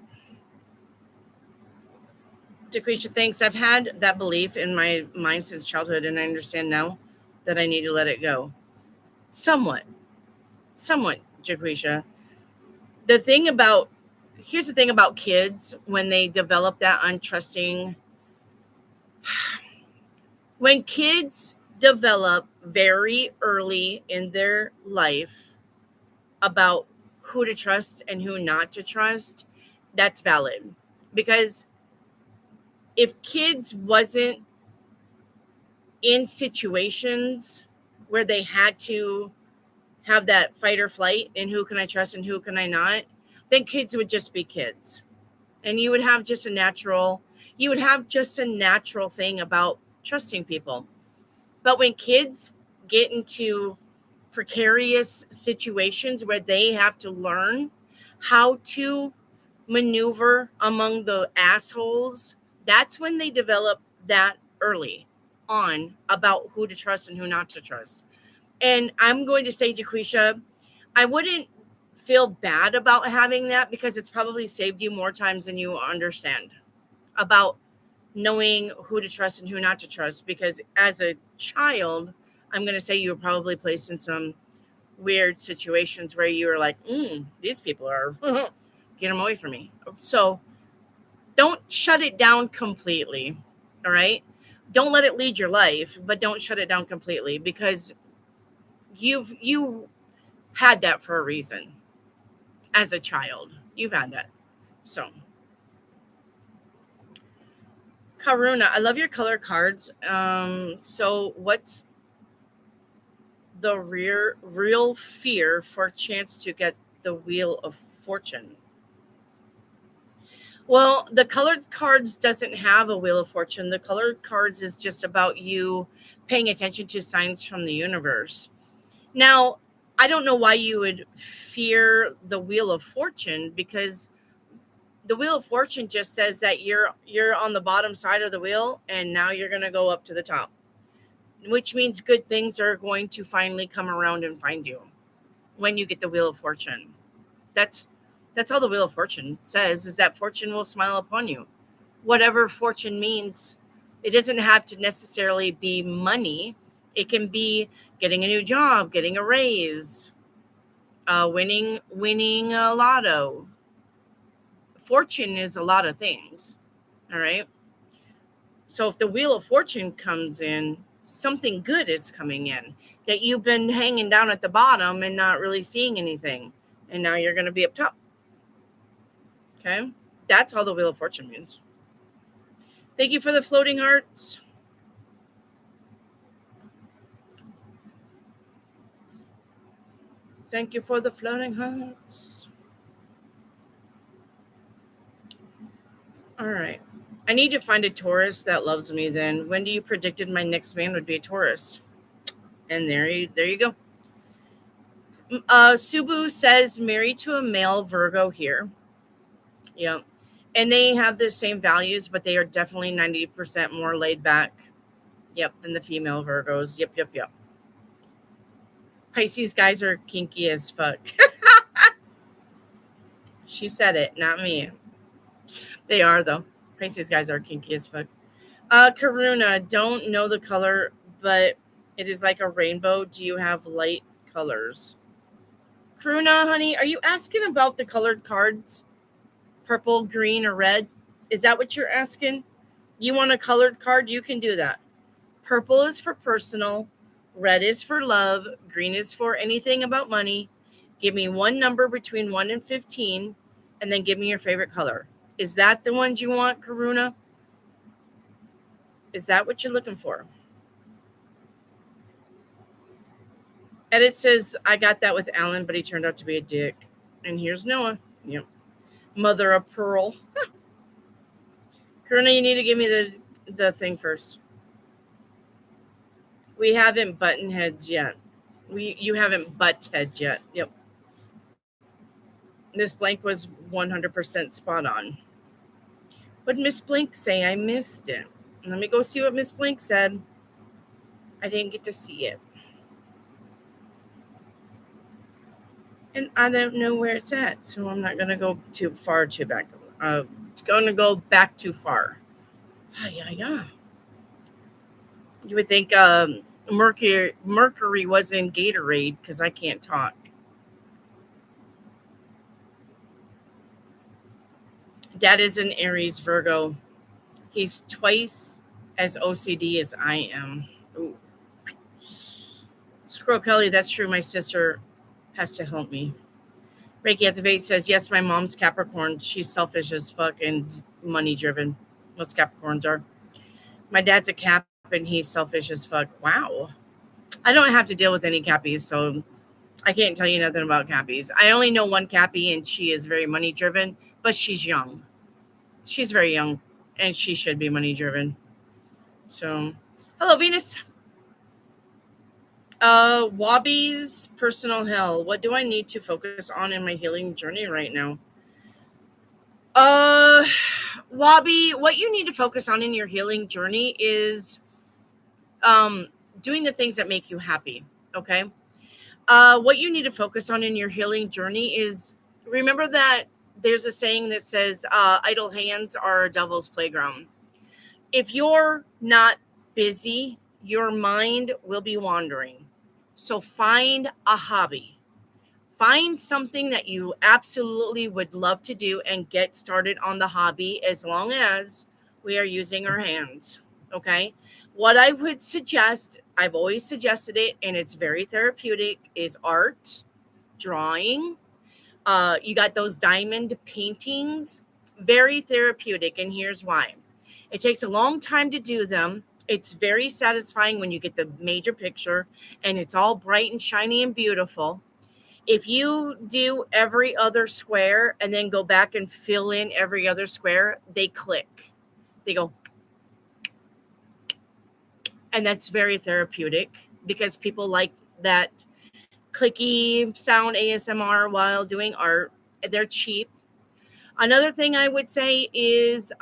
Decretia thinks I've had that belief in my mind since childhood, and I understand now that I need to let it go. Somewhat, Decretia. Here's the thing about kids when they develop that untrusting. When kids develop very early in their life about who to trust and who not to trust, that's valid. Because if kids wasn't in situations where they had to have that fight or flight and who can I trust and who can I not, then kids would just be kids. And you would have just a natural thing about trusting people. But when kids get into precarious situations where they have to learn how to maneuver among the assholes, that's when they develop that early on about who to trust and who not to trust. And I'm going to say, Jaquisha, I wouldn't feel bad about having that because it's probably saved you more times than you understand about knowing who to trust and who not to trust. Because as a child, I'm going to say you were probably placed in some weird situations where you were like, these people are, get them away from me. So don't shut it down completely. All right. Don't let it lead your life, but don't shut it down completely, because you had that for a reason. As a child, you've had that. So Karuna, I love your color cards. So what's the real fear for a chance to get the Wheel of Fortune? Well, the colored cards doesn't have a Wheel of Fortune. The colored cards is just about you paying attention to signs from the universe. Now, I don't know why you would fear the Wheel of Fortune, because the Wheel of Fortune just says that you're on the bottom side of the wheel and now you're going to go up to the top, which means good things are going to finally come around and find you when you get the Wheel of Fortune. That's all the Wheel of Fortune says, is that fortune will smile upon you. Whatever fortune means, it doesn't have to necessarily be money. It can be getting a new job, getting a raise, winning a lotto. Fortune is a lot of things. All right. So if the Wheel of Fortune comes in, something good is coming in that you've been hanging down at the bottom and not really seeing anything. And now you're going to be up top. Okay. That's all the Wheel of Fortune means. Thank you for the floating hearts. Thank you for the floating hearts. All right. I need to find a Taurus that loves me then. Wendy, you predicted my next man would be a Taurus. And there you go. Subu says married to a male Virgo here. Yeah. And they have the same values, but they are definitely 90% more laid back. Yep. Than the female Virgos. Yep. Pisces guys are kinky as fuck. She said it, not me. They are, though. Pisces guys are kinky as fuck. Karuna, don't know the color, but It is like a rainbow. Do you have light colors? Karuna, honey, are you asking about the colored cards? Purple, green, or red? Is that what you're asking? You want a colored card? You can do that. Purple is for personal, red is for love, green is for anything about money. Give me one number between 1 and 15, and then give me your favorite color. Is that the ones you want, Karuna? Is that what you're looking for? Edit says, I got that with Alan, but he turned out to be a dick. And here's Noah. Yep. Mother of pearl. Karuna, you need to give me the thing first. We haven't button heads yet. You haven't butt heads yet. Yep. Miss Blank was 100% spot on. What did Miss Blank say? I missed it. Let me go see what Miss Blank said. I didn't get to see it. And I don't know where it's at, so I'm not going to go too far too back. It's going to go back too far. Yeah. You would think Mercury was in Gatorade because I can't talk. Dad is an Aries Virgo. He's twice as OCD as I am. Ooh. Squirrel Kelly, that's true. My sister has to help me. Reiki Activate says, yes, my mom's Capricorn. She's selfish as fuck and money driven. Most Capricorns are. My dad's a Cap and he's selfish as fuck. Wow. I don't have to deal with any Cappies, so I can't tell you nothing about Cappies. I only know one Cappy and she is very money driven, but she's young. She's very young and she should be money driven. So, hello, Venus. Wobby's personal hell. What do I need to focus on in my healing journey right now? Wobby, what you need to focus on in your healing journey is doing the things that make you happy. Okay. What you need to focus on in your healing journey is remember that there's a saying that says idle hands are a devil's playground. If you're not busy, your mind will be wandering. So find a hobby. Find something that you absolutely would love to do and get started on the hobby as long as we are using our hands. Okay. What I would suggest, I've always suggested it, and it's very therapeutic, is art, drawing. You got those diamond paintings, very therapeutic. And here's why. It takes a long time to do them. It's very satisfying when you get the major picture and it's all bright and shiny and beautiful. If you do every other square and then go back and fill in every other square, they click. They go. And that's very therapeutic because people like that clicky sound ASMR while doing art. They're cheap. Another thing I would say is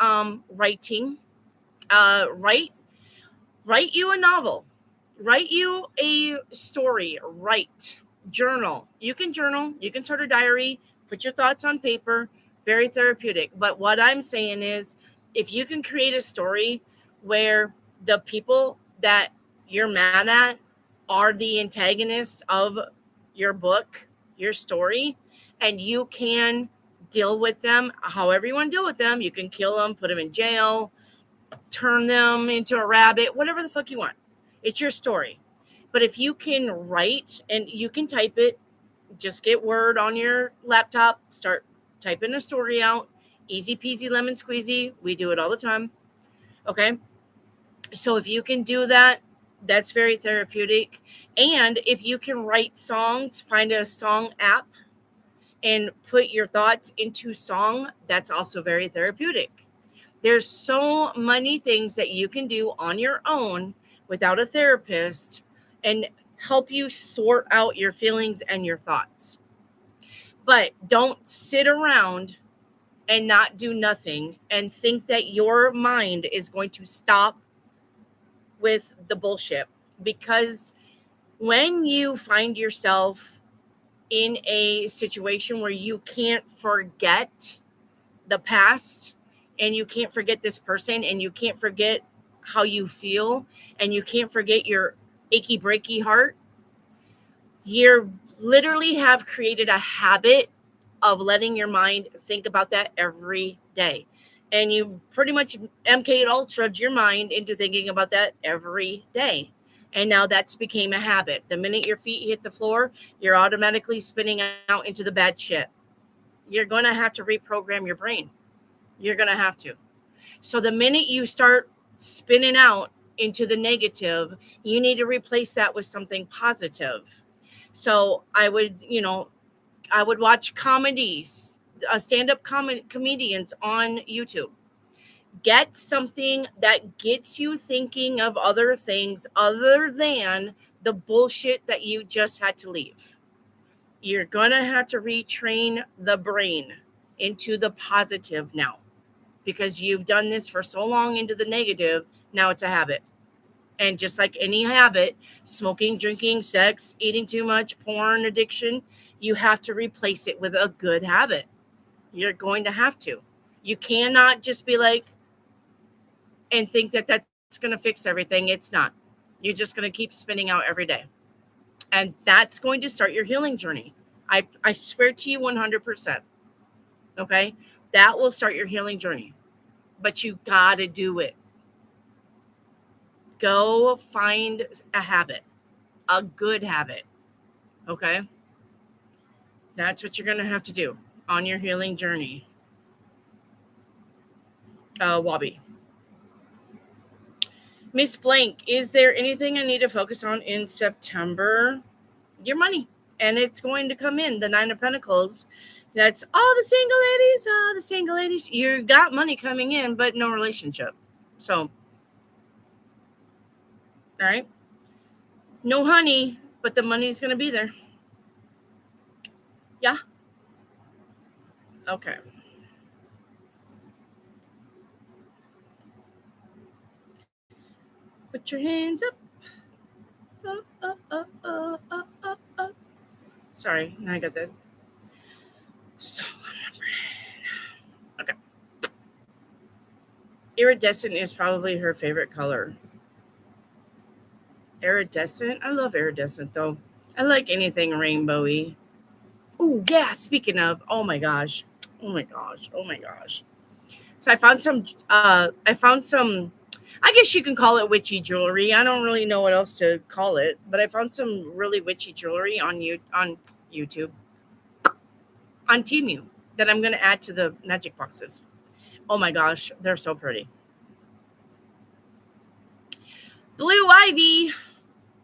writing. Write you a novel. Write you a story. Write. Journal. You can journal. You can start a diary. Put your thoughts on paper. Very therapeutic. But what I'm saying is if you can create a story where the people that you're mad at are the antagonists of your book, your story, and you can deal with them however you want to deal with them. You can kill them, put them in jail, turn them into a rabbit, whatever the fuck you want. It's your story. But if you can write and you can type it, just get Word on your laptop, start typing a story out. Easy peasy lemon squeezy. We do it all the time. Okay. So if you can do that, that's very therapeutic. And if you can write songs, find a song app and put your thoughts into song, that's also very therapeutic. There's so many things that you can do on your own without a therapist and help you sort out your feelings and your thoughts. But don't sit around and not do nothing and think that your mind is going to stop with the bullshit. Because when you find yourself in a situation where you can't forget the past and you can't forget this person and you can't forget how you feel and you can't forget your achy breaky heart, you literally have created a habit of letting your mind think about that every day. And you pretty much MK Ultra'd your mind into thinking about that every day. And now that's became a habit. The minute your feet hit the floor, you're automatically spinning out into the bad shit. You're going to have to reprogram your brain. You're going to have to. So the minute you start spinning out into the negative, you need to replace that with something positive. So I would watch comedies, stand-up comedians on YouTube. Get something that gets you thinking of other things other than the bullshit that you just had to leave. You're going to have to retrain the brain into the positive now because you've done this for so long into the negative. Now it's a habit. And just like any habit, smoking, drinking, sex, eating too much, porn addiction, you have to replace it with a good habit. You're going to have to. You cannot just be like, and think that that's going to fix everything. It's not. You're just going to keep spinning out every day. And that's going to start your healing journey. I swear to you 100%. Okay? That will start your healing journey. But you got to do it. Go find a habit, a good habit. Okay? That's what you're going to have to do on your healing journey. Wabi. Miss Blank, is there anything I need to focus on in September? Your money. And it's going to come in. The Nine of Pentacles. That's all the single ladies. You got money coming in, but no relationship. So, all right. No honey, but the money's going to be there. Yeah. Okay. Put your hands up. Sorry, now I got that. So, okay. Iridescent is probably her favorite color. Iridescent? I love iridescent, though. I like anything rainbowy. Oh, yeah, speaking of, oh my gosh. So I found some, I guess you can call it witchy jewelry. I don't really know what else to call it, but I found some really witchy jewelry on YouTube, on Temu, that I'm going to add to the magic boxes. Oh my gosh, they're so pretty. Blue Ivy,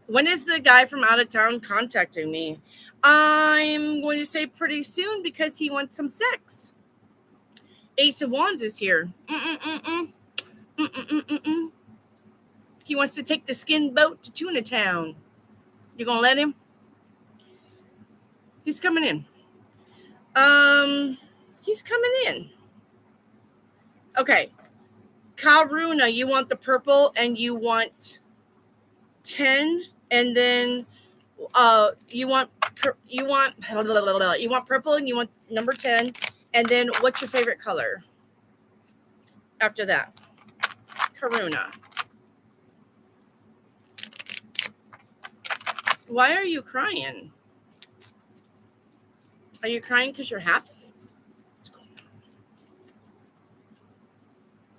when is the guy from out of town contacting me? I'm going to say pretty soon because he wants some sex. Ace of Wands is here. He wants to take the skin boat to Tuna Town. You gonna let him? He's coming in. He's coming in. Okay. Karuna, you want the purple and you want 10, and then you want purple and you want number 10, and then what's your favorite color after that? Karuna. Why are you crying? Are you crying because you're happy?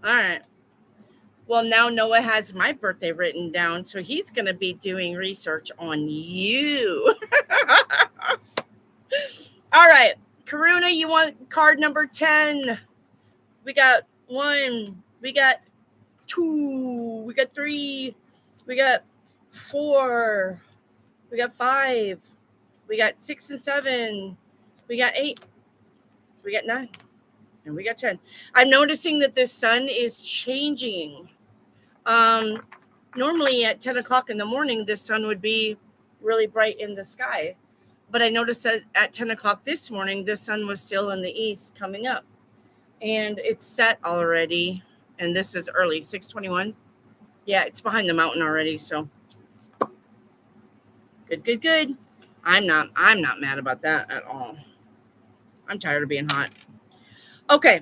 All right. Well, now Noah has my birthday written down, so he's going to be doing research on you. All right. Karuna, you want card number 10. We got 1. We got 2. We got 3. We got 4. We got 5. We got 6 and 7. We got 8. We got 9. And we got 10. I'm noticing that this sun is changing. Normally at 10 o'clock in the morning, this sun would be really bright in the sky. But I noticed that at 10 o'clock this morning, the sun was still in the east coming up. And it's set already. And this is early, 6:21. Yeah, it's behind the mountain already. So good. I'm not mad about that at all. I'm tired of being hot. Okay.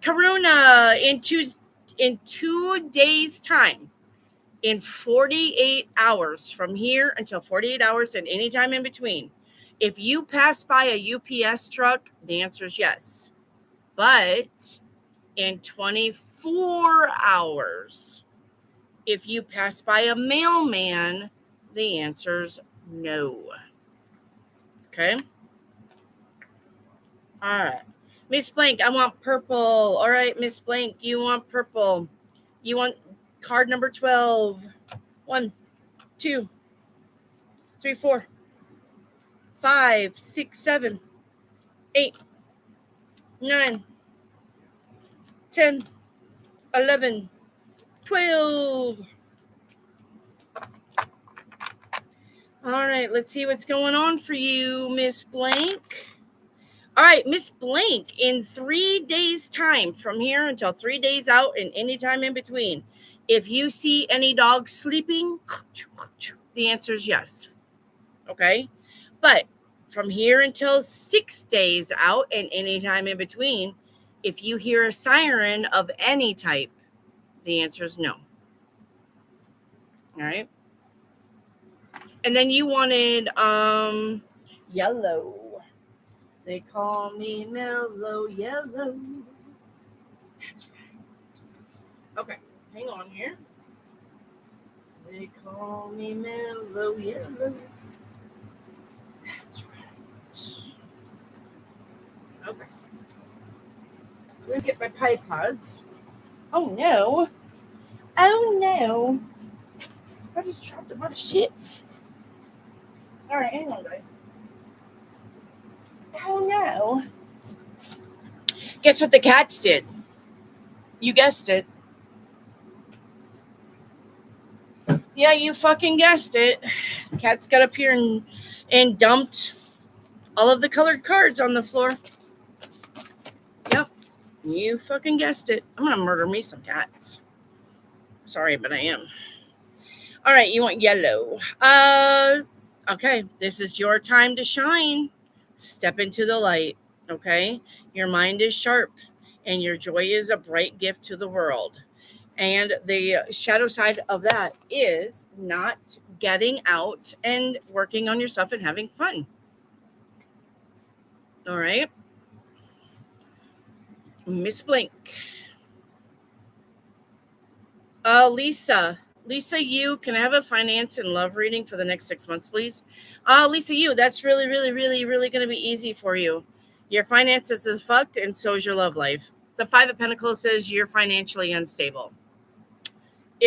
Karuna, in 2 days' time, in 48 hours, from here until 48 hours and any time in between, if you pass by a UPS truck, the answer is yes. But in 24 hours, if you pass by a mailman, the answer's no. Okay? All right. Miss Blank, I want purple. All right, Miss Blank, you want purple. You want card number 12. 1, 2, 3, 4, 5, 6, 7, 8, 9, 10, 11, 12. All right, let's see what's going on for you, Miss Blank. All right, Miss Blank, in 3 days' time, from here until 3 days out and any time in between, if you see any dogs sleeping, the answer is yes. Okay? But from here until 6 days out and any time in between, if you hear a siren of any type, the answer is no. All right? And then you wanted yellow. They call me Mellow Yellow. That's right. Okay, hang on here. They call me Mellow Yellow. That's right. Okay. I'm gonna get my Tide Pods. Oh no. Oh no. I just dropped a bunch of shit. Alright, hang on, guys. Oh no. Guess what the cats did? You guessed it. Yeah, you fucking guessed it. Cats got up here and dumped all of the colored cards on the floor. Yep. You fucking guessed it. I'm gonna murder me some cats. Sorry, but I am. All right, you want yellow. Okay, this is your time to shine. Step into the light, okay? Your mind is sharp and your joy is a bright gift to the world. And the shadow side of that is not getting out and working on yourself and having fun. All right? Miss Blink. Lisa, you can I have a finance and love reading for the next 6 months, please? Lisa, you, that's really, really, really, really going to be easy for you. Your finances is fucked, and so is your love life. The 5 of Pentacles says you're financially unstable.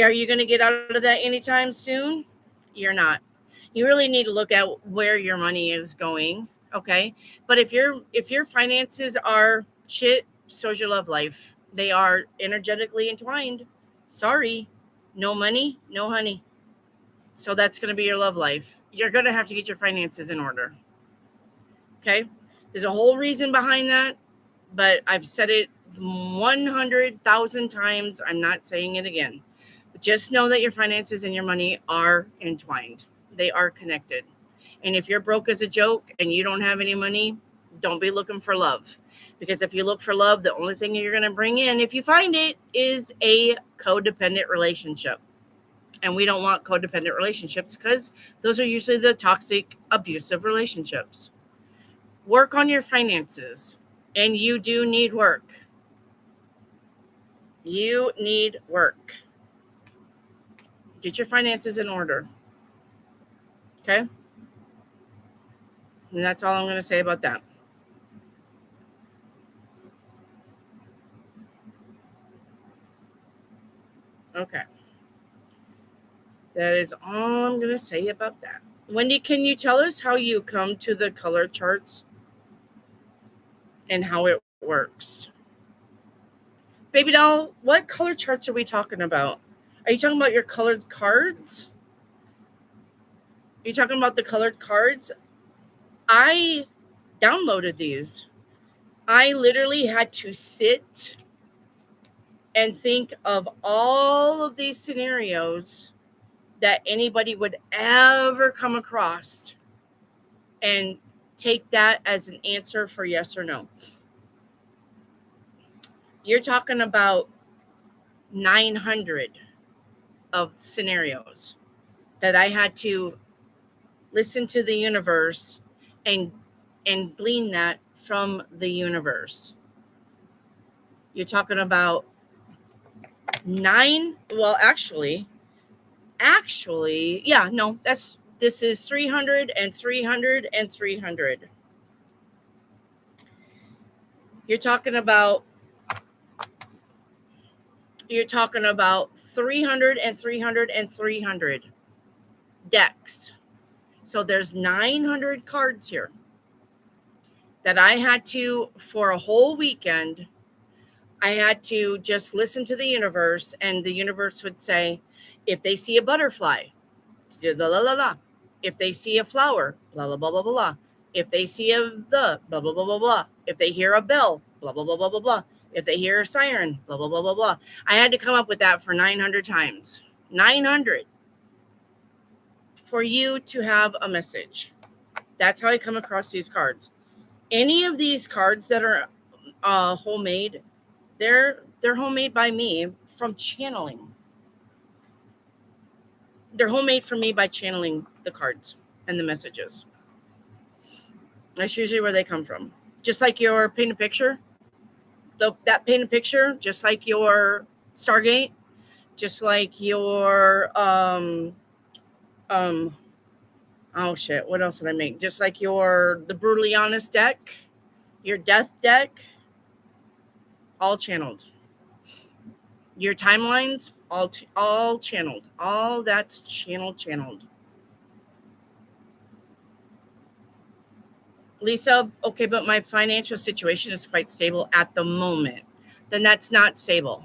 Are you going to get out of that anytime soon? You're not. You really need to look at where your money is going, okay? But if your finances are shit, so is your love life. They are energetically entwined. Sorry. No money, no honey. So that's going to be your love life. You're going to have to get your finances in order. Okay? There's a whole reason behind that, but I've said it 100,000 times. I'm not saying it again. But just know that your finances and your money are entwined. They are connected. And if you're broke as a joke and you don't have any money, don't be looking for love. Because if you look for love, the only thing you're going to bring in, if you find it, is a codependent relationship. And we don't want codependent relationships because those are usually the toxic, abusive relationships. Work on your finances. And you do need work. You need work. Get your finances in order. Okay? And that's all I'm going to say about that. Okay. That is all I'm going to say about that. Wendy, can you tell us how you come to the color charts and how it works? Baby doll, what color charts are we talking about? Are you talking about your colored cards? Are you talking about the colored cards? I downloaded these. I literally had to sit and think of all of these scenarios that anybody would ever come across and take that as an answer for yes or no. You're talking about 900 of scenarios that I had to listen to the universe and glean that from the universe. You're talking about 9, well, actually, yeah, no, this is 300 and 300 and 300. You're talking about 300 and 300 and 300 decks. So there's 900 cards here that I had to, for a whole weekend, I had to just listen to the universe, and the universe would say, if they see a butterfly, la la la la. If they see a flower, blah blah blah blah blah. If they see blah blah blah blah blah. If they hear a bell, blah blah blah blah blah blah. If they hear a siren, blah blah blah blah blah. I had to come up with that for 900 times. 900 for you to have a message. That's how I come across these cards. Any of these cards that are homemade, they're homemade by me from channeling. They're homemade for me by channeling the cards and the messages. That's usually where they come from. Just like your paint a picture, that paint a picture, just like your Stargate, just like your oh shit, what else did I make? Just like the Brutally Honest deck, your Death deck, all channeled. Your timelines, all channeled. All that's channeled. Lisa, okay, but my financial situation is quite stable at the moment. Then that's not stable.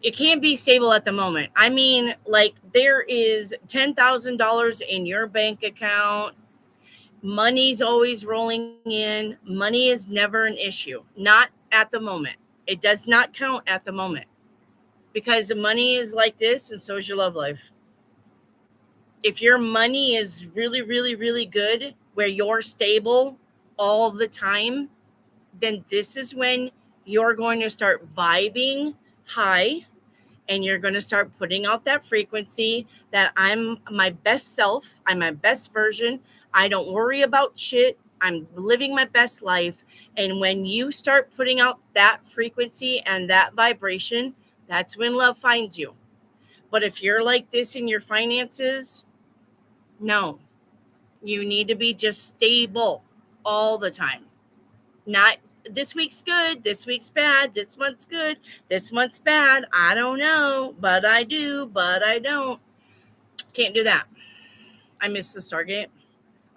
It can't be stable at the moment. I mean, like, there is $10,000 in your bank account. Money's always rolling in. Money is never an issue. Not at the moment. It does not count at the moment. Because the money is like this, and so is your love life. If your money is really, really, really good, where you're stable all the time, then this is when you're going to start vibing high, and you're going to start putting out that frequency that I'm my best self, I'm my best version, I don't worry about shit, I'm living my best life. And when you start putting out that frequency and that vibration, that's when love finds you. But if you're like this in your finances, no, you need to be just stable all the time. Not this week's good, this week's bad, this month's good, this month's bad. I don't know, but I do, but I don't. Can't do that. I miss the Stargate.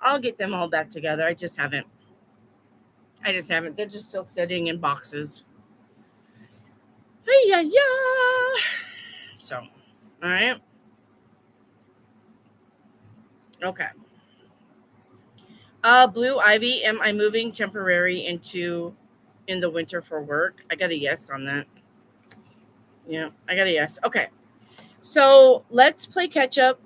I'll get them all back together. I just haven't. They're just still sitting in boxes. Hey, yeah. So, all right. Okay. Blue Ivy, am I moving temporary in the winter for work? I got a yes on that. Yeah, I got a yes. Okay. So let's play catch up.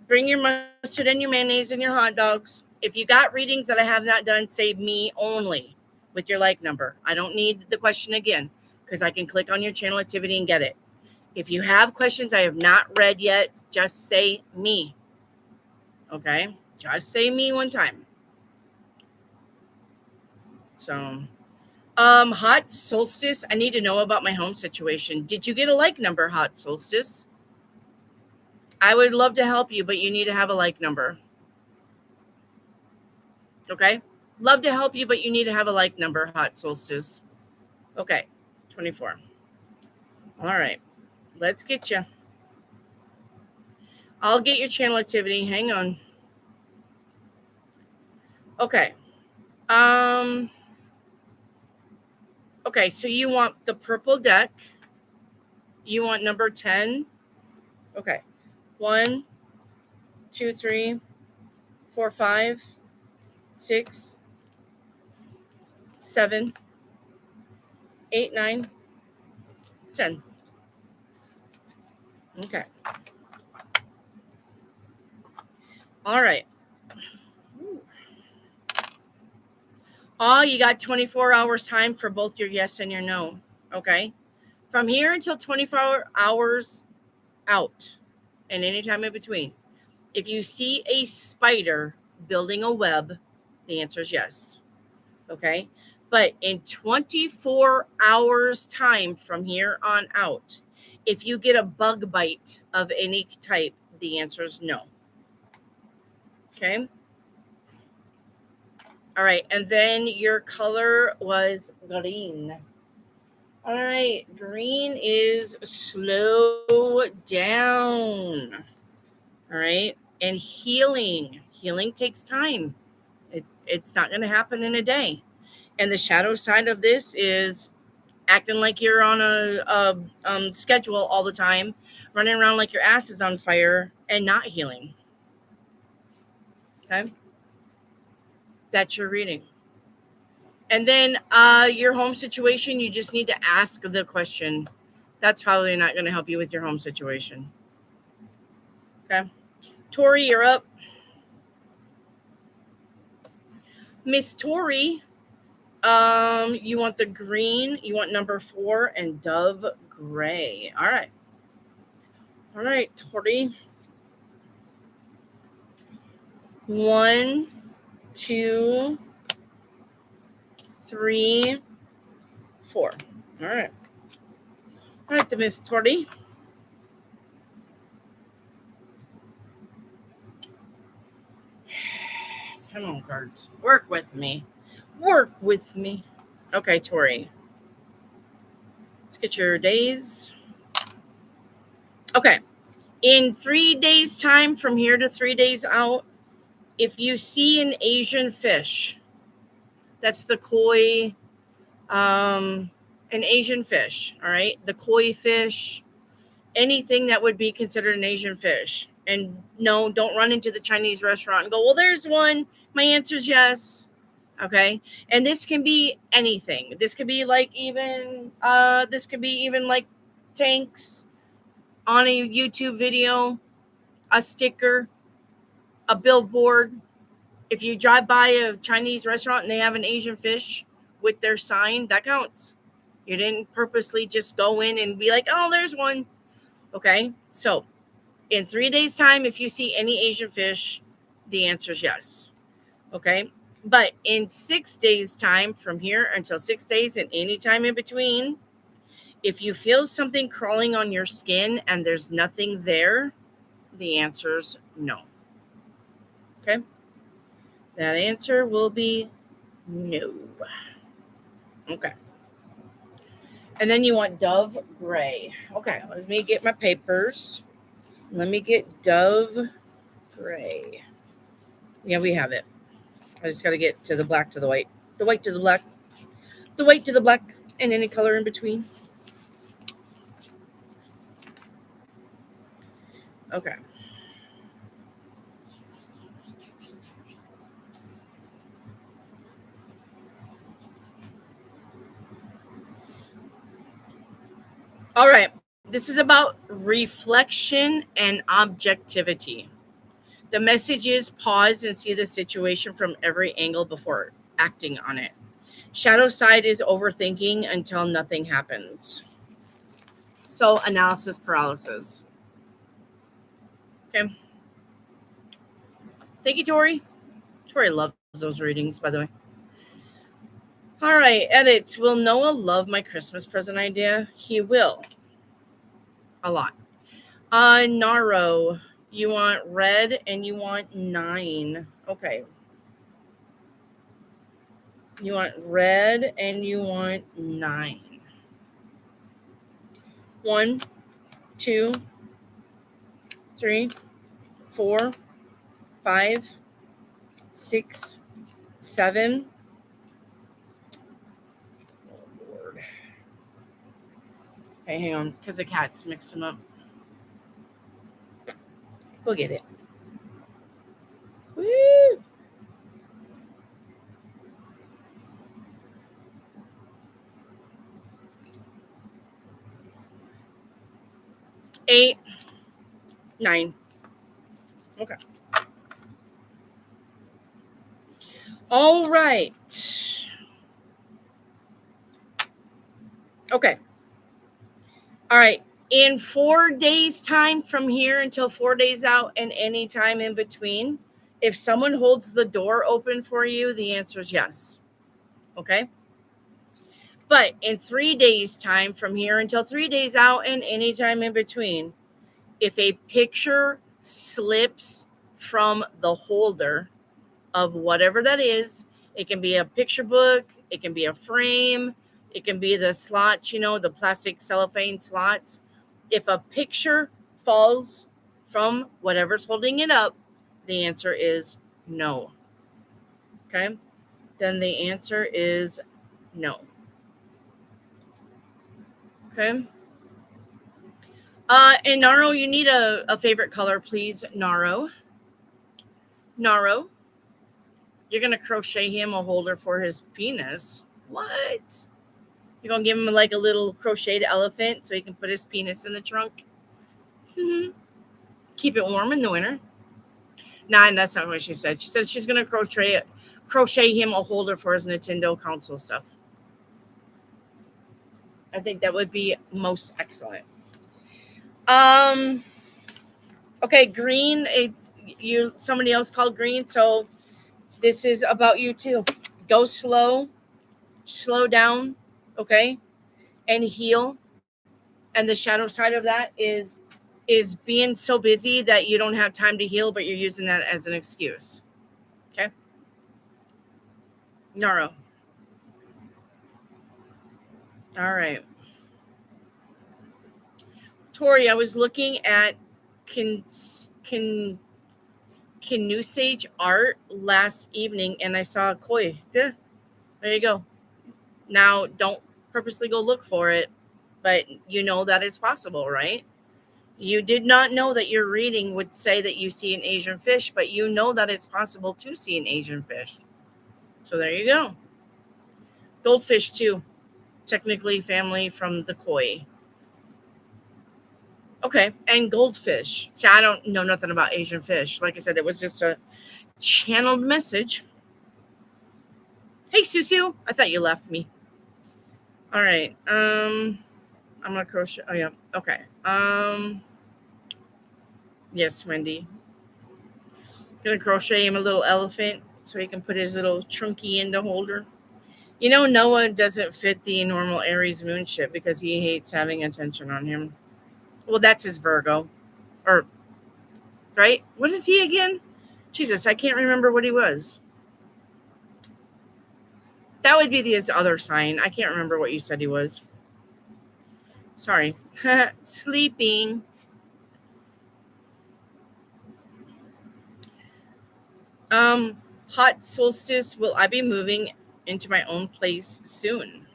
Bring your mustard and your mayonnaise and your hot dogs. If you got readings that I have not done, say me only with your like number. I don't need the question again because I can click on your channel activity and get it. If you have questions I have not read yet, just say me. Okay? Just say me one time. So, Hot Solstice, I need to know about my home situation. Did you get a like number, Hot Solstice? I would love to help you, but you need to have a like number. Okay? Love to help you, but you need to have a like number, Hot Solstice. Okay, 24. All right, let's get you. I'll get your channel activity. Hang on. Okay. Okay, so you want the purple deck. You want number 10. Okay. 1, 2, 3, 4, 5, 6, 7, 8, 9, 10. Okay. All right. Oh, you got 24 hours time for both your yes and your no. Okay. From here until 24 hours, out and anytime in between, if you see a spider building a web, the answer is yes. Okay. But in 24 hours time from here on out, if you get a bug bite of any type, the answer is no. Okay. All right. And then your color was green. All right. Green is slow down. All right. And healing. Healing takes time. It's not going to happen in a day. And the shadow side of this is acting like you're on a schedule all the time, running around like your ass is on fire and not healing. Okay. That's your reading. And then your home situation, you just need to ask the question. That's probably not going to help you with your home situation. Okay. Tori, you're up. Miss Tori, you want the green, you want number 4 and Dove Gray. All right. All right, Tori. 1, 2, 3, 4. All right. All right, the Miss Tori. Come on, cards. Work with me. Work with me. Okay, Tori. Let's get your days. Okay. In 3 days' time, from here to 3 days out, if you see an Asian fish, that's the koi, an Asian fish, all right? The koi fish, anything that would be considered an Asian fish. And no, don't run into the Chinese restaurant and go, well, there's one. My answer is yes. Okay. And this can be anything. This could be like even like tanks on a YouTube video, a sticker, a billboard. If you drive by a Chinese restaurant and they have an Asian fish with their sign, that counts. You didn't purposely just go in and be like, oh, there's one. Okay. So in 3 days' time, if you see any Asian fish, the answer is yes. Okay. But in 6 days' time, from here until 6 days and any time in between, if you feel something crawling on your skin and there's nothing there, the answer's no. Okay. That answer will be no. Okay. And then you want Dove Gray. Okay. Let me get my papers. Let me get Dove Gray. Yeah, we have it. I just got to get to the black to the white. The white to the black. The white to the black. And any color in between. Okay. All right. This is about reflection and objectivity. The message is pause and see the situation from every angle before acting on it. Shadow side is overthinking until nothing happens. So analysis paralysis. Okay. Thank you, Tori. Tori loves those readings, by the way. All right, edits. Will Noah love my Christmas present idea? He will. A lot. Naro, you want red and you want 9. Okay. You want red and you want 9. 1, 2, 3, 4, 5, 6, 7. Oh, Lord. Okay, hang on, because the cats mixed them up. We'll get it. Woo! Eight, 9. Okay. All right. Okay. All right. In 4 days time from here until 4 days out and any time in between, if someone holds the door open for you, the answer is yes. Okay. But in 3 days time from here until 3 days out and any time in between, if a picture slips from the holder of whatever that is, it can be a picture book, it can be a frame, it can be the slots, the plastic cellophane slots. If a picture falls from whatever's holding it up, the answer is no. Okay? Then the answer is no. Okay? And Naro, you need a favorite color, please. Naro, you're going to crochet him a holder for his penis. What? You're going to give him like a little crocheted elephant so he can put his penis in the trunk? Mm-hmm. Keep it warm in the winter. Nah, that's not what she said. She said she's going to crochet him a holder for his Nintendo console stuff. I think that would be most excellent. Okay, green. Somebody else called green, so this is about you too. Go slow down, okay, and heal. And the shadow side of that is being so busy that you don't have time to heal, but you're using that as an excuse. Okay, Naro. All right, Tori. I was looking at Canoe Sage art last evening, and I saw a koi. There you go. Now, don't purposely go look for it, but you know that it's possible, right? You did not know that your reading would say that you see an Asian fish, but you know that it's possible to see an Asian fish. So there you go. Goldfish, too. Technically family from the koi. Okay, and goldfish. See, I don't know nothing about Asian fish. Like I said, it was just a channeled message. Hey, Susu. I thought you left me. All right. I'm gonna crochet. Oh yeah. Okay. Yes, Wendy. Gonna crochet him a little elephant so he can put his little trunky in the holder. Noah doesn't fit the normal Aries moonship because he hates having attention on him. Well, that's his Virgo. Or, right? What is he again? Jesus, I can't remember what he was. That would be his other sign. I can't remember what you said he was. Sorry. Sleeping. Hot solstice. Will I be moving into my own place soon?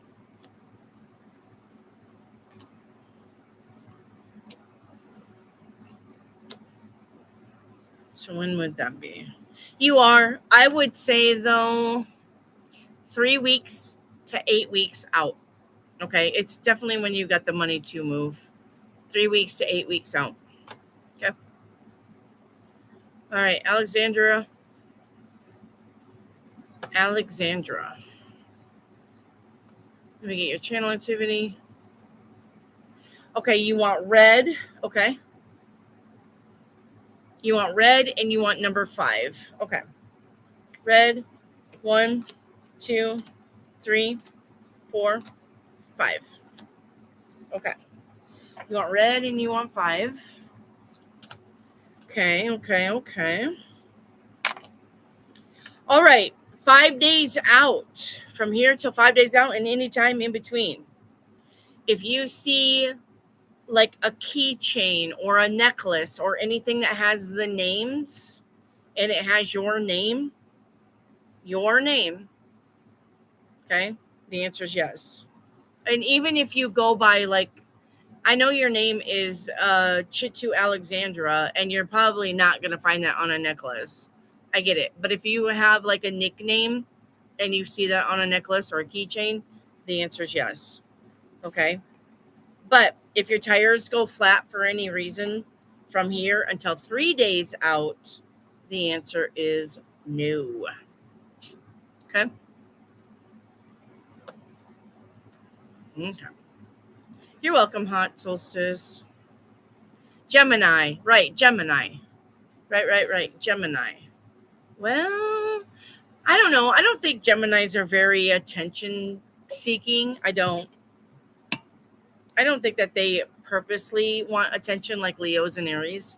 So when would that be? You are, I would say though, 3 weeks to 8 weeks out. Okay. It's definitely when you got the money to move. 3 weeks to 8 weeks out. Okay. All right. Alexandra. Let me get your channel activity. Okay. You want red. Okay. You want red and you want number 5. Okay. Red. 1, 2, 3, 4, 5. Okay. You want red and you want 5. Okay. All right. 5 days out from here till 5 days out and any time in between. If you see like a keychain or a necklace or anything that has the names and it has your name, okay, the answer is yes. And even if you go by like, I know your name is Chitu Alexandra, and you're probably not going to find that on a necklace. I get it. But if you have like a nickname and you see that on a necklace or a keychain, the answer is yes. Okay. But if your tires go flat for any reason from here until 3 days out, the answer is no. Okay. You're welcome, Hot Solstice. Gemini. Right, Gemini. Right. Gemini. Well, I don't know. I don't think Geminis are very attention seeking. I don't. I don't think that they purposely want attention like Leos and Aries.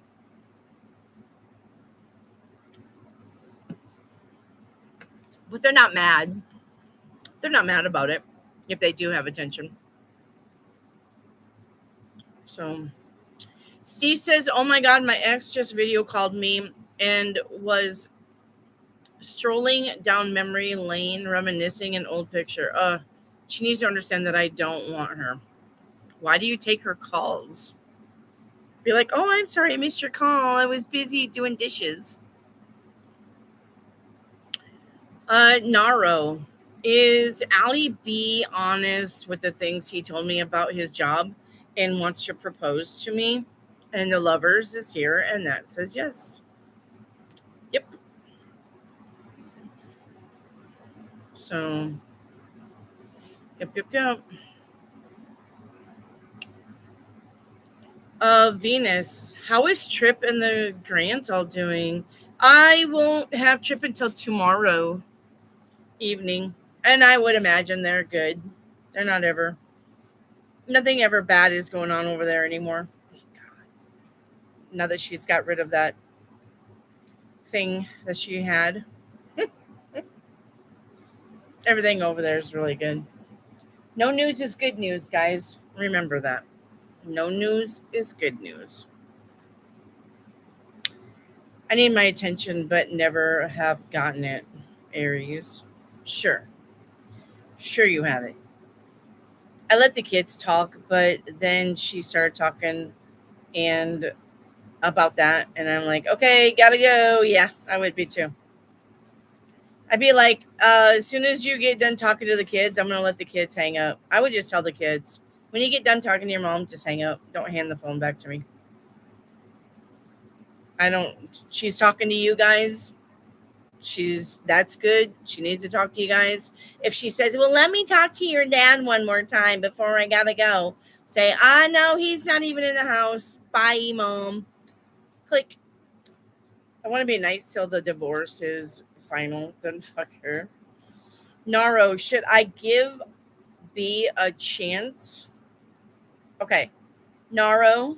But they're not mad. They're not mad about it if they do have attention. So Steve says, "Oh my God, my ex just video called me and was strolling down memory lane, reminiscing an old picture. She needs to understand that I don't want her. Why do you take her calls? Be like, oh, I'm sorry, I missed your call. I was busy doing dishes." Naro, is Ali B honest with the things he told me about his job and wants to propose to me? And the lovers is here, and that says yes. Yep. So, yep. Venus, how is Trip and the Grants all doing? I won't have Trip until tomorrow evening, and I would imagine they're good. They're not ever, nothing ever bad is going on over there anymore. Now that she's got rid of that thing that she had, everything over there is really good. No news is good news, guys. Remember that. No news is good news. I need my attention, but never have gotten it, Aries. Sure. Sure, you have it. I let the kids talk, but then she started talking and about that, and I'm like, okay, gotta go. Yeah, I would be too. I'd be like, as soon as you get done talking to the kids, I'm gonna let the kids hang up. I would just tell the kids, when you get done talking to your mom, just hang up. Don't hand the phone back to me. I don't. She's talking to you guys. That's good. She needs to talk to you guys. If she says, well, let me talk to your dad one more time before I gotta go, say, no, he's not even in the house. Bye, mom. Click. I want to be nice till the divorce is final. Then fuck her. Naro, should I give B a chance? Okay. Naro.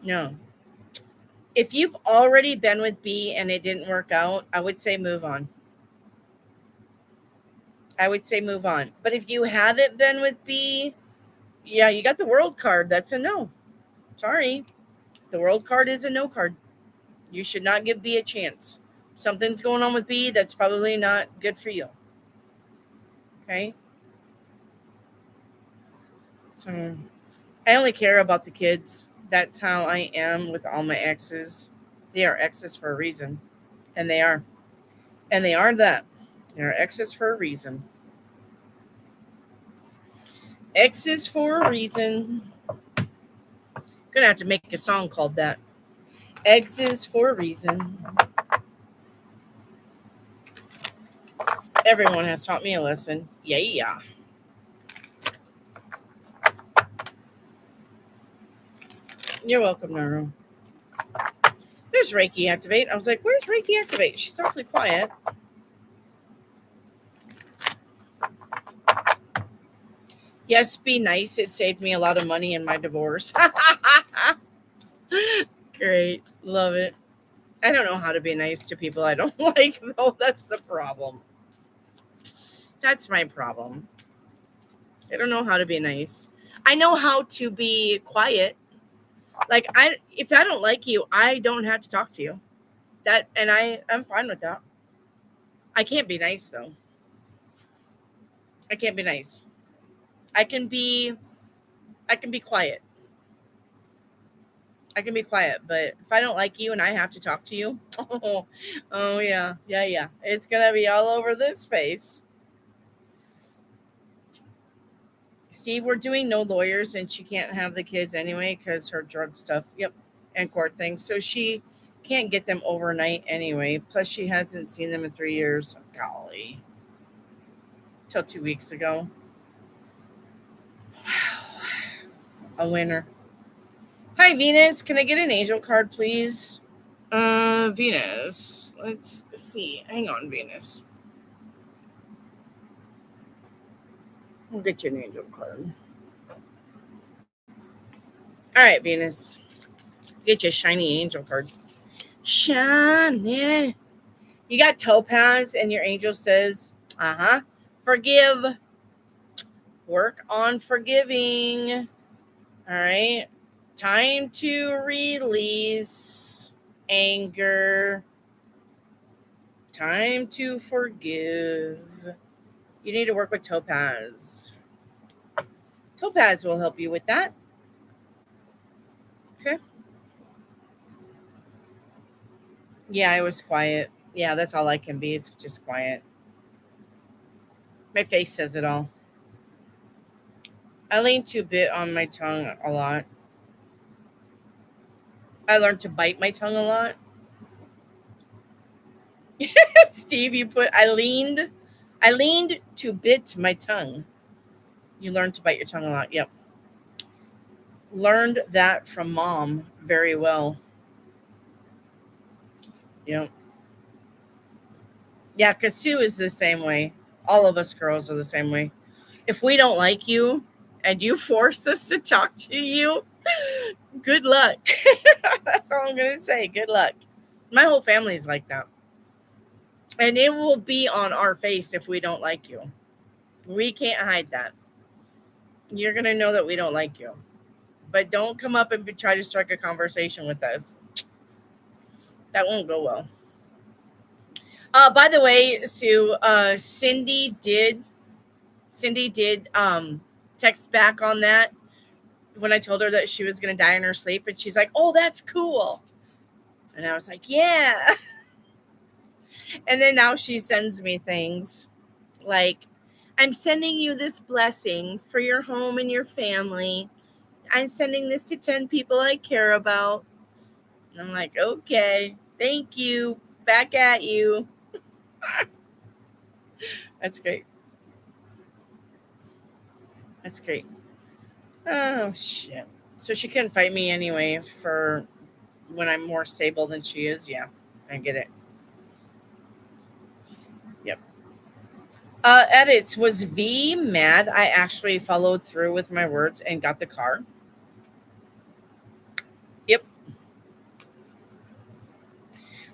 No. If you've already been with B and it didn't work out, I would say move on. I would say move on. But if you haven't been with B, yeah, you got the world card. That's a no. Sorry. The world card is a no card. You should not give B a chance. Something's going on with B that's probably not good for you. Okay? So I only care about the kids. That's how I am with all my exes. They are exes for a reason. And they are. And they are that. They are exes for a reason. Exes for a reason. Gonna have to make a song called that. Exes for a reason. Everyone has taught me a lesson. Yeah. You're welcome, Naru. There's Reiki Activate. I was like, where's Reiki Activate? She's awfully quiet. Yes, be nice. It saved me a lot of money in my divorce. Great. Love it. I don't know how to be nice to people I don't like, though. That's the problem. That's my problem. I don't know how to be nice. I know how to be quiet. Like, if I don't like you, I don't have to talk to you. I'm fine with that. I can't be nice, though. I can't be nice. I can be quiet. I can be quiet, but if I don't like you and I have to talk to you, oh yeah. It's gonna be all over this face. Steve, we're doing no lawyers, and she can't have the kids anyway because her drug stuff. Yep, and court things. So she can't get them overnight anyway. Plus, she hasn't seen them in 3 years. Golly, till 2 weeks ago. a winner. Hi, Venus. Can I get an angel card, please? Venus. Let's see. Hang on, Venus. We'll get you an angel card. All right, Venus. Get you a shiny angel card. Shiny. You got topaz, and your angel says, forgive. Work on forgiving. All right. Time to release anger. Time to forgive. You need to work with topaz. Topaz will help you with that. Okay. Yeah, I was quiet. Yeah, that's all I can be. It's just quiet. My face says it all. I lean too bit on my tongue a lot. I learned to bite my tongue a lot. Steve, you put I leaned to bit my tongue. You learned to bite your tongue a lot. Yep. Learned that from mom very well. Yep. Yeah, because Sue is the same way. All of us girls are the same way. If we don't like you and you force us to talk to you, good luck. That's all I'm going to say. Good luck. My whole family's like that. And it will be on our face if we don't like you. We can't hide that. You're going to know that we don't like you. But don't come up and try to strike a conversation with us. That won't go well. By the way, Sue, Cindy did text back on that when I told her that she was going to die in her sleep. And she's like, oh, that's cool. And I was like, yeah. And then now she sends me things like, I'm sending you this blessing for your home and your family. I'm sending this to 10 people I care about. And I'm like, okay, thank you. Back at you. That's great. That's great. Oh, shit. So she couldn't fight me anyway for when I'm more stable than she is. Yeah, I get it. Yep. Edits. Was V mad I actually followed through with my words and got the car? Yep.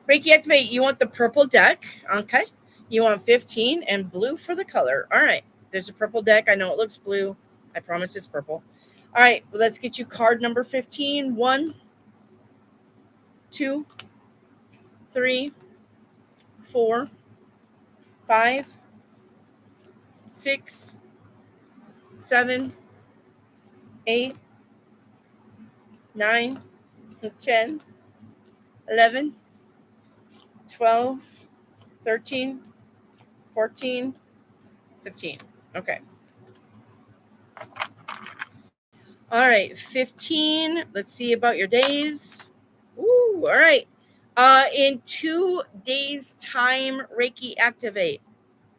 Reiki activate. You want the purple deck. Okay. You want 15 and blue for the color. All right. There's a purple deck. I know it looks blue. I promise it's purple. All right. Well, let's get you card number 15. 1, 2, 3, 4, 5, 6, 7, 8, 9, 10, 11, 12, 13, 14, 15. Okay. All right, 15. Let's see about your days. Ooh, all right. In 2 days' time, Reiki activate.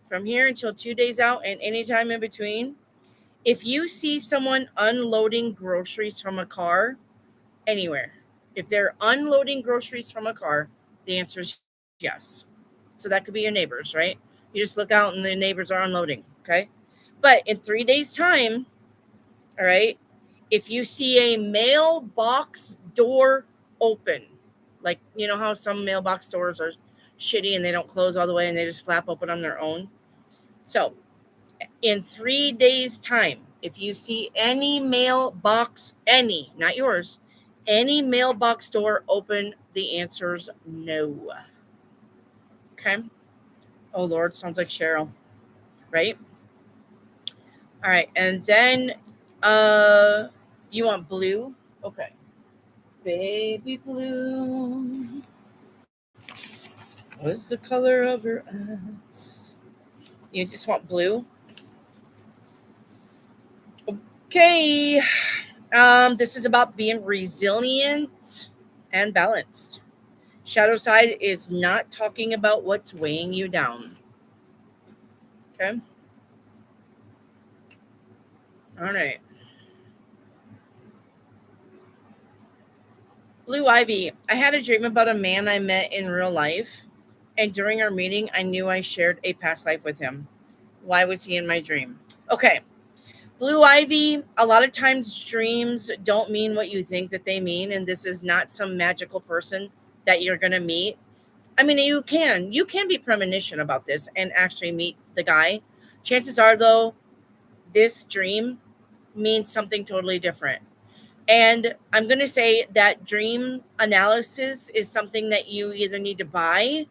From here until 2 days out and anytime in between. If you see someone unloading groceries from a car, anywhere, if they're unloading groceries from a car, the answer is yes. So that could be your neighbors, right? You just look out and the neighbors are unloading, okay? But in 3 days' time, all right, if you see a mailbox door open, like, you know how some mailbox doors are shitty and they don't close all the way and they just flap open on their own? So in 3 days' time, if you see any mailbox, any, not yours, any mailbox door open, the answer's no. Okay. Oh, Lord, sounds like Cheryl, right? All right. And then you want blue? Okay. Baby blue. What's the color of her eyes? You just want blue? Okay. This is about being resilient and balanced. Shadow side is not talking about what's weighing you down. Okay. All right. Blue Ivy, I had a dream about a man I met in real life, and during our meeting, I knew I shared a past life with him. Why was he in my dream? Okay, Blue Ivy, a lot of times dreams don't mean what you think that they mean, and this is not some magical person that you're going to meet. I mean, you can be premonition about this and actually meet the guy. Chances are, though, this dream means something totally different. And I'm going to say that dream analysis is something that you either need to buy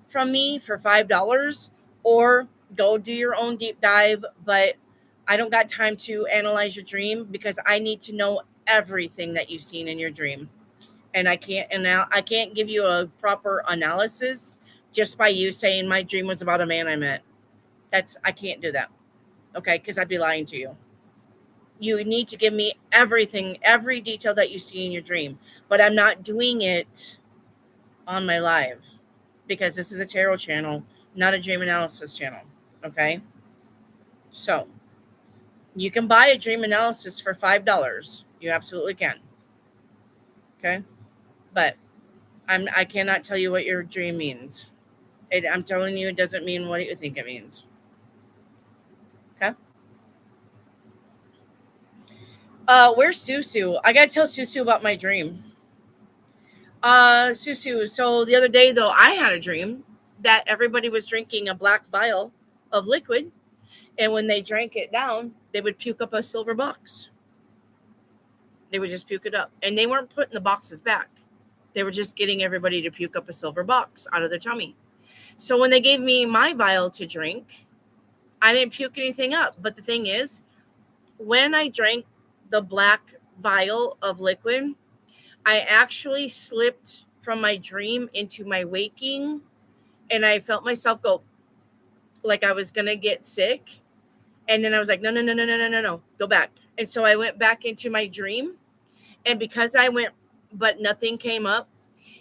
from me for $5 or go do your own deep dive. But I don't got time to analyze your dream because I need to know everything that you've seen in your dream. And I can't give you a proper analysis just by you saying my dream was about a man I met. I can't do that. Okay, because I'd be lying to you. You need to give me everything, every detail that you see in your dream. But I'm not doing it on my live because this is a tarot channel, not a dream analysis channel. Okay. So you can buy a dream analysis for $5. You absolutely can. Okay. But I cannot tell you what your dream means. I'm telling you, it doesn't mean what you think it means. Okay. Where's Susu? I gotta tell Susu about my dream. Susu. So the other day, though, I had a dream that everybody was drinking a black vial of liquid, and when they drank it down, they would puke up a silver box. They would just puke it up, and they weren't putting the boxes back. They were just getting everybody to puke up a silver box out of their tummy. So when they gave me my vial to drink, I didn't puke anything up. But the thing is, when I drank the black vial of liquid, I actually slipped from my dream into my waking, and I felt myself go like I was going to get sick. And then I was like, no, no, no, no, no, no, no, no, go back. And so I went back into my dream. And because I went, but nothing came up,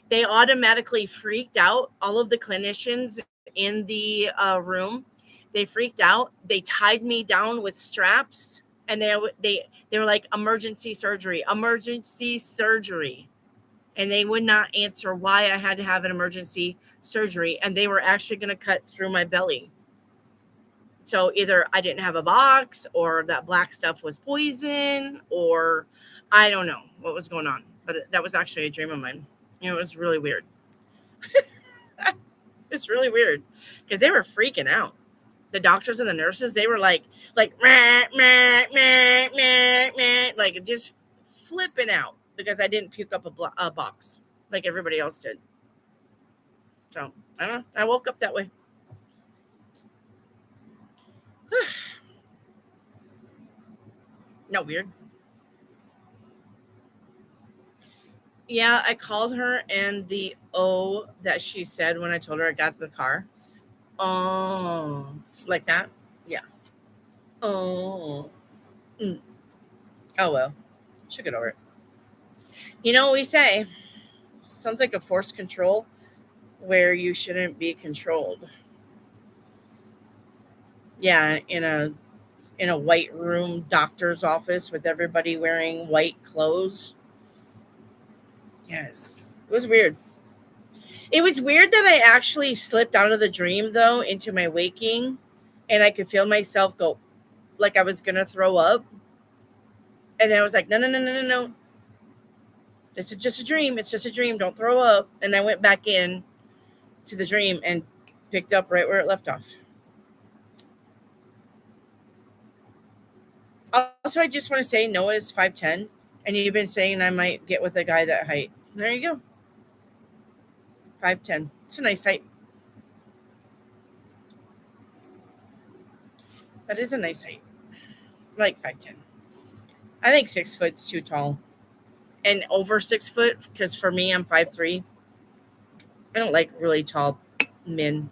they automatically freaked out. All of the clinicians in the room, they freaked out. They tied me down with straps, and they were like, emergency surgery. And they would not answer why I had to have an emergency surgery. And they were actually going to cut through my belly. So either I didn't have a box, or that black stuff was poison, or I don't know what was going on. But that was actually a dream of mine. It was really weird. It's really weird because they were freaking out. The doctors and the nurses, they were like meh, meh, meh, meh, meh, like just flipping out because I didn't puke up a box like everybody else did. So I don't know. I woke up that way. Not weird. Yeah, I called her, and the O that she said when I told her I got the car. Oh, like that? Yeah. Oh. Mm. Oh, well. She'll get over it. You know what we say? Sounds like a forced control where you shouldn't be controlled. Yeah, in a white room doctor's office with everybody wearing white clothes. Yes. It was weird. It was weird that I actually slipped out of the dream, though, into my waking, and I could feel myself go like I was going to throw up. And then I was like, no, no, no, no, no, no. This is just a dream. It's just a dream. Don't throw up. And I went back in to the dream and picked up right where it left off. Also, I just want to say Noah is 5'10", and you've been saying I might get with a guy that height. There you go. 5'10". It's a nice height. That is a nice height. I like 5'10". I think 6 foot's too tall. And over 6 foot, because for me, I'm 5'3". I don't like really tall men.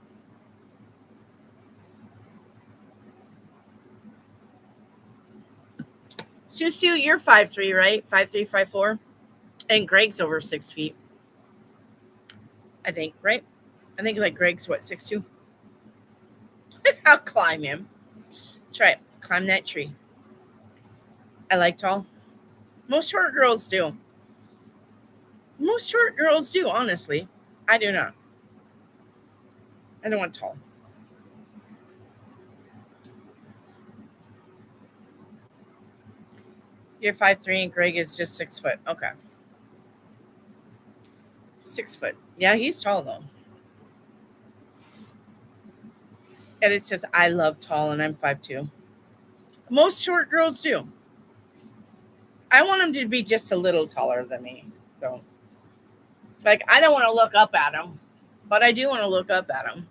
Susu, you're 5'3", right? 5'3", 5'4". And Greg's over 6 feet. I think, right? I think like Greg's what, 6'2"? I'll climb him. Try it. Climb that tree. I like tall. Most short girls do. Most short girls do, honestly. I do not. I don't want tall. You're 5'3" and Greg is just 6 foot. Okay. 6 foot. Yeah, he's tall though. And it says I love tall and I'm 5'2". Most short girls do. I want him to be just a little taller than me, though. Like I don't want to look up at him, but I do want to look up at him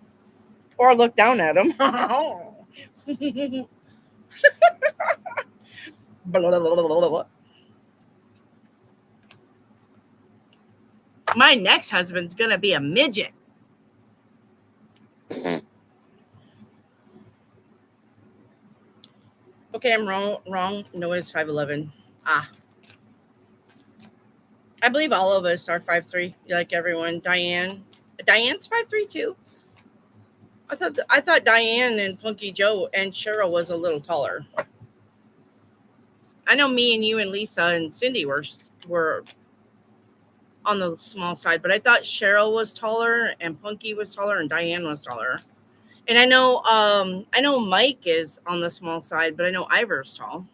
or look down at him. My next husband's gonna be a midget. Okay, I'm wrong. Wrong. Noah's 5'11". Ah, I believe all of us are 5'3", like everyone. Diane's 5'3" too. I thought Diane and Punky Joe and Cheryl was a little taller. I know me and you and Lisa and Cindy were on the small side, but I thought Cheryl was taller and Punky was taller and Diane was taller. And I know Mike is on the small side, but I know Ivor's tall.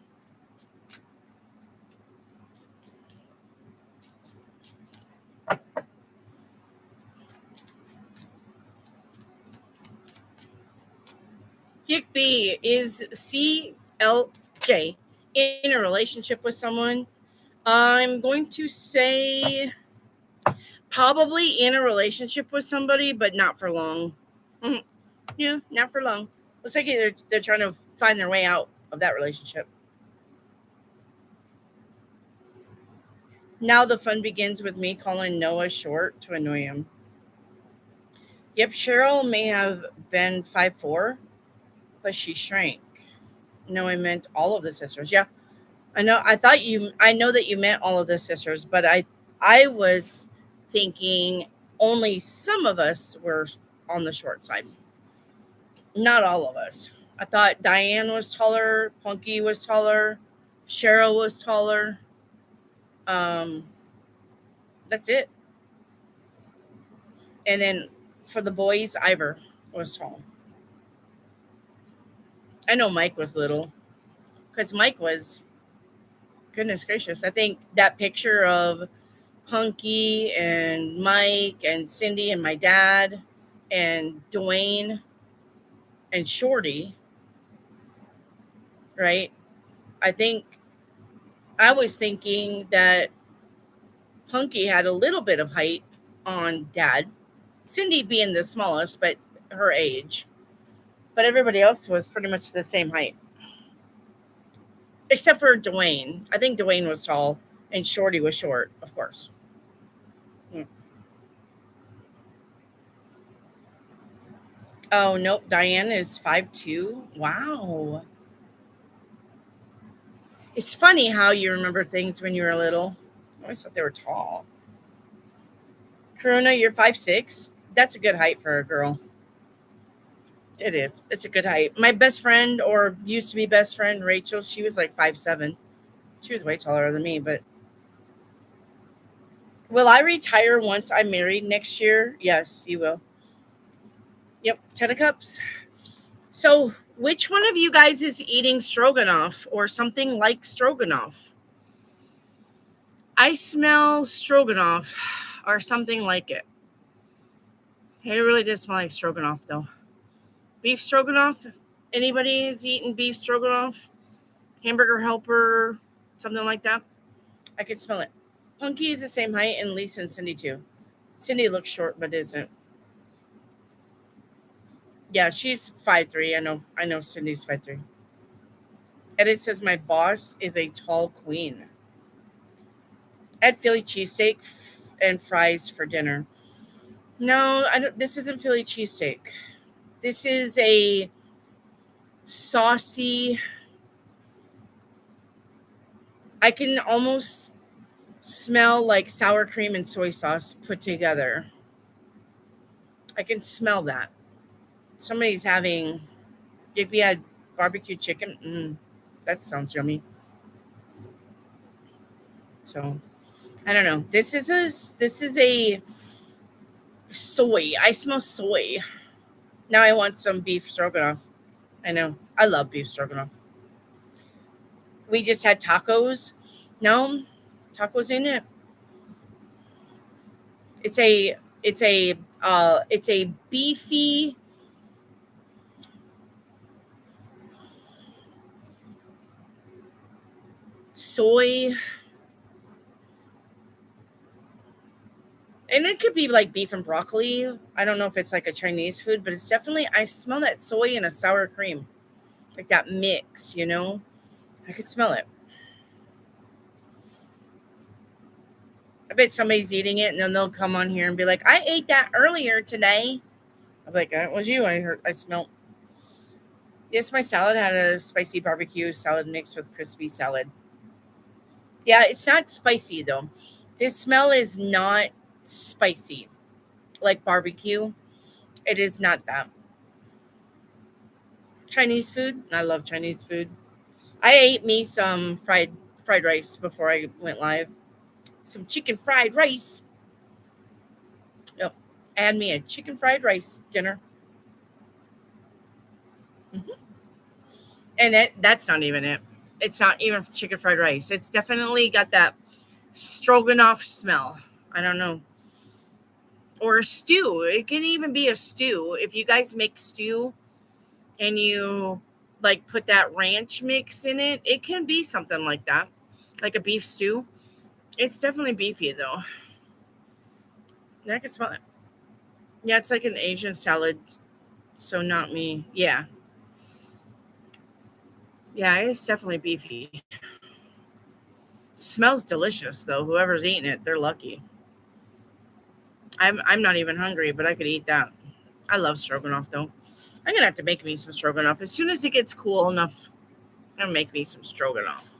Gick B is CLJ in a relationship with someone. I'm going to say probably in a relationship with somebody, but not for long. Mhm. Yeah, not for long. Looks like they're trying to find their way out of that relationship. Now the fun begins with me calling Noah short to annoy him. Yep, Cheryl may have been 5'4", but she shrank. No, I meant all of the sisters. Yeah, I know. I know that you meant all of the sisters, but I was thinking only some of us were on the short side. Not all of us. I thought Diane was taller, Punky was taller, Cheryl was taller. Um, that's it. And then for the boys, Ivor was tall. I know Mike was little because Mike was, goodness gracious. I think that picture of Punky and Mike and Cindy and my dad and Dwayne and Shorty, right? I think I was thinking that Punky had a little bit of height on dad. Cindy being the smallest, but her age. But everybody else was pretty much the same height. Except for Dwayne. I think Dwayne was tall and Shorty was short, of course. Hmm. Oh, nope. Diane is 5'2". Wow. It's funny how you remember things when you were little. I always thought they were tall. Karuna, you're 5'6". That's a good height for a girl. It is. It's a good height. My best friend, or used to be best friend, Rachel, she was like 5'7". She was way taller than me, but will I retire once I'm married next year? Yes, you will. Yep, 10 of cups. So, which one of you guys is eating stroganoff or something like stroganoff? I smell stroganoff or something like it. It really does smell like stroganoff, though. Beef stroganoff? Anybody is eating beef stroganoff? Hamburger helper? Something like that? I can smell it. Punky is the same height, and Lisa and Cindy, too. Cindy looks short, but isn't. Yeah, she's 5'3". I know Cindy's 5'3". And it says my boss is a tall queen. I had Philly cheesesteak and fries for dinner. No, I don't. This isn't Philly cheesesteak. This is a saucy. I can almost smell like sour cream and soy sauce put together. I can smell that. Somebody's having. If we had barbecue chicken, that sounds yummy. So I don't know. This is a soy. I smell soy. Now I want some beef stroganoff. I know. I love beef stroganoff. We just had tacos. No, tacos in it. It's a beefy soy, and it could be like beef and broccoli. I don't know if it's like a Chinese food, but it's definitely, I smell that soy and a sour cream, like that mix, you know? I could smell it. I bet somebody's eating it and then they'll come on here and be like, I ate that earlier today. I'm like, it was you. I smelled. Yes, my salad had a spicy barbecue salad mixed with crispy salad. Yeah, it's not spicy though. This smell is not spicy like barbecue. It is not that. Chinese food. I love Chinese food. I ate me some fried rice before I went live. Some chicken fried rice. Yep. Add me a chicken fried rice dinner. Hmm. And that's not even it. It's not even chicken fried rice. It's definitely got that stroganoff smell. I don't know. Or a stew. It can even be a stew. If you guys make stew and you like put that ranch mix in it, it can be something like that. Like a beef stew. It's definitely beefy though. Yeah, I can smell it. Yeah, it's like an Asian salad. So not me. Yeah. Yeah, it's definitely beefy. Smells delicious though. Whoever's eating it, they're lucky. I'm not even hungry, but I could eat that. I love stroganoff though. I'm gonna have to make me some stroganoff as soon as it gets cool enough. I'm gonna make me some stroganoff.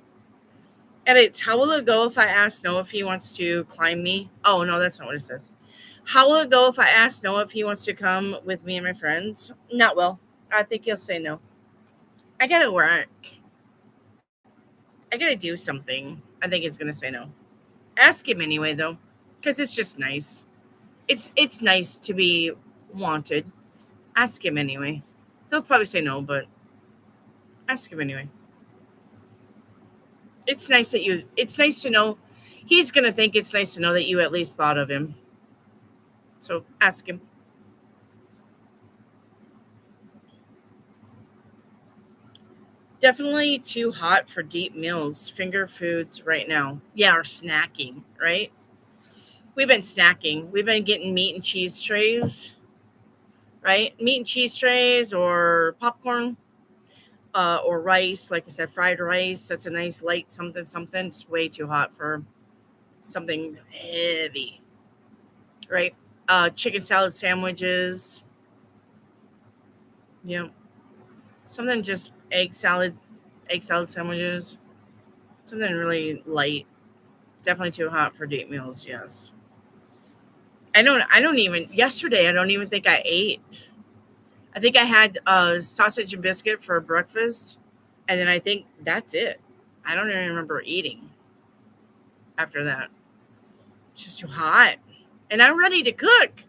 And it's how will it go if I ask Noah if he wants to climb me? Oh no, that's not what it says. How will it go if I ask Noah if he wants to come with me and my friends? Not well. I think he'll say no. I gotta work. I gotta do something. I think it's gonna say no. Ask him anyway though, because it's just nice. It's nice to be wanted. Ask him anyway. He'll probably say no, but ask him anyway. It's nice that you. It's nice to know. He's gonna think it's nice to know that you at least thought of him. So ask him. Definitely too hot for deep meals. Finger foods right now. Yeah, or snacking, right? We've been snacking. We've been getting meat and cheese trays, right? Meat and cheese trays or popcorn, or rice. Like I said, fried rice. That's a nice light something something. It's way too hot for something heavy, right? Chicken salad sandwiches. Yeah. Something just egg salad sandwiches. Something really light. Definitely too hot for date meals, yes. I don't even yesterday I don't even think I ate. I think I had sausage and biscuit for breakfast, and then I think that's it. I don't even remember eating after that. It's just too hot. And I'm ready to cook.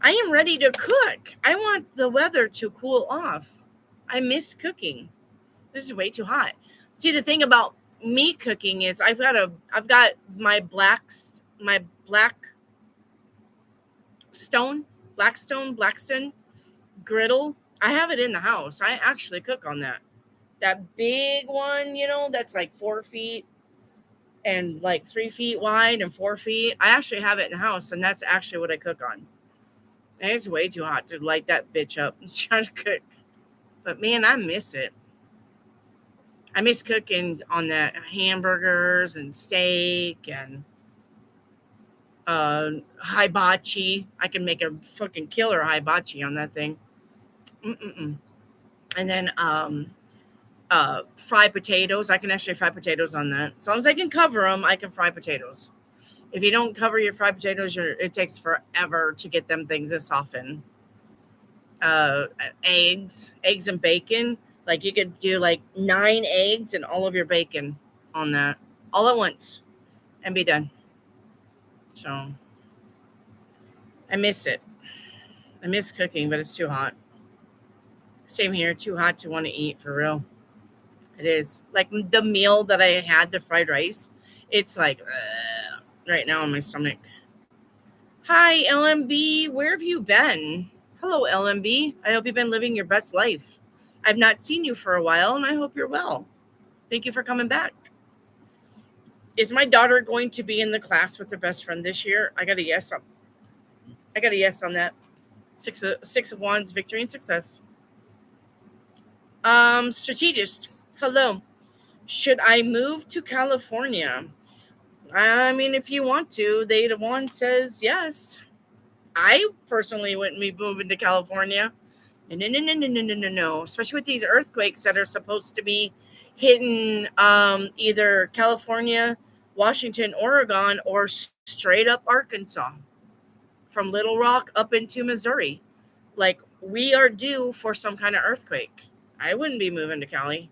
I am ready to cook. I want the weather to cool off. I miss cooking. This is way too hot. See, the thing about me cooking is I've got my stone, Blackstone griddle. I have it in the house. I actually cook on that. That big one, that's like 4 feet and like 3 feet wide and 4 feet. I actually have it in the house, and that's actually what I cook on. And it's way too hot to light that bitch up and try to cook. But man, I miss it. I miss cooking on that hamburgers and steak and hibachi. I can make a fucking killer hibachi on that thing. Mm-mm-mm. And then fried potatoes. I can actually fry potatoes on that. As long as I can cover them, I can fry potatoes. If you don't cover your fried potatoes, it takes forever to get them things to soften. Uh, eggs and bacon. Like you could do like 9 eggs and all of your bacon on that all at once and be done. So I miss it. I miss cooking, but it's too hot. Same here, too hot to want to eat for real. It is. Like the meal that I had, the fried rice, it's like right now in my stomach. Hi, LMB. Where have you been? Hello, LMB. I hope you've been living your best life. I've not seen you for a while, and I hope you're well. Thank you for coming back. Is my daughter going to be in the class with her best friend this year? I got a yes on. I got a yes on that. Six of wands, victory and success. Strategist. Hello. Should I move to California? I mean, if you want to, the 8 of Wands says yes. I personally wouldn't be moving to California. No. Especially with these earthquakes that are supposed to be hitting either California, Washington, Oregon, or straight up Arkansas from Little Rock up into Missouri. Like, we are due for some kind of earthquake. I wouldn't be moving to Cali.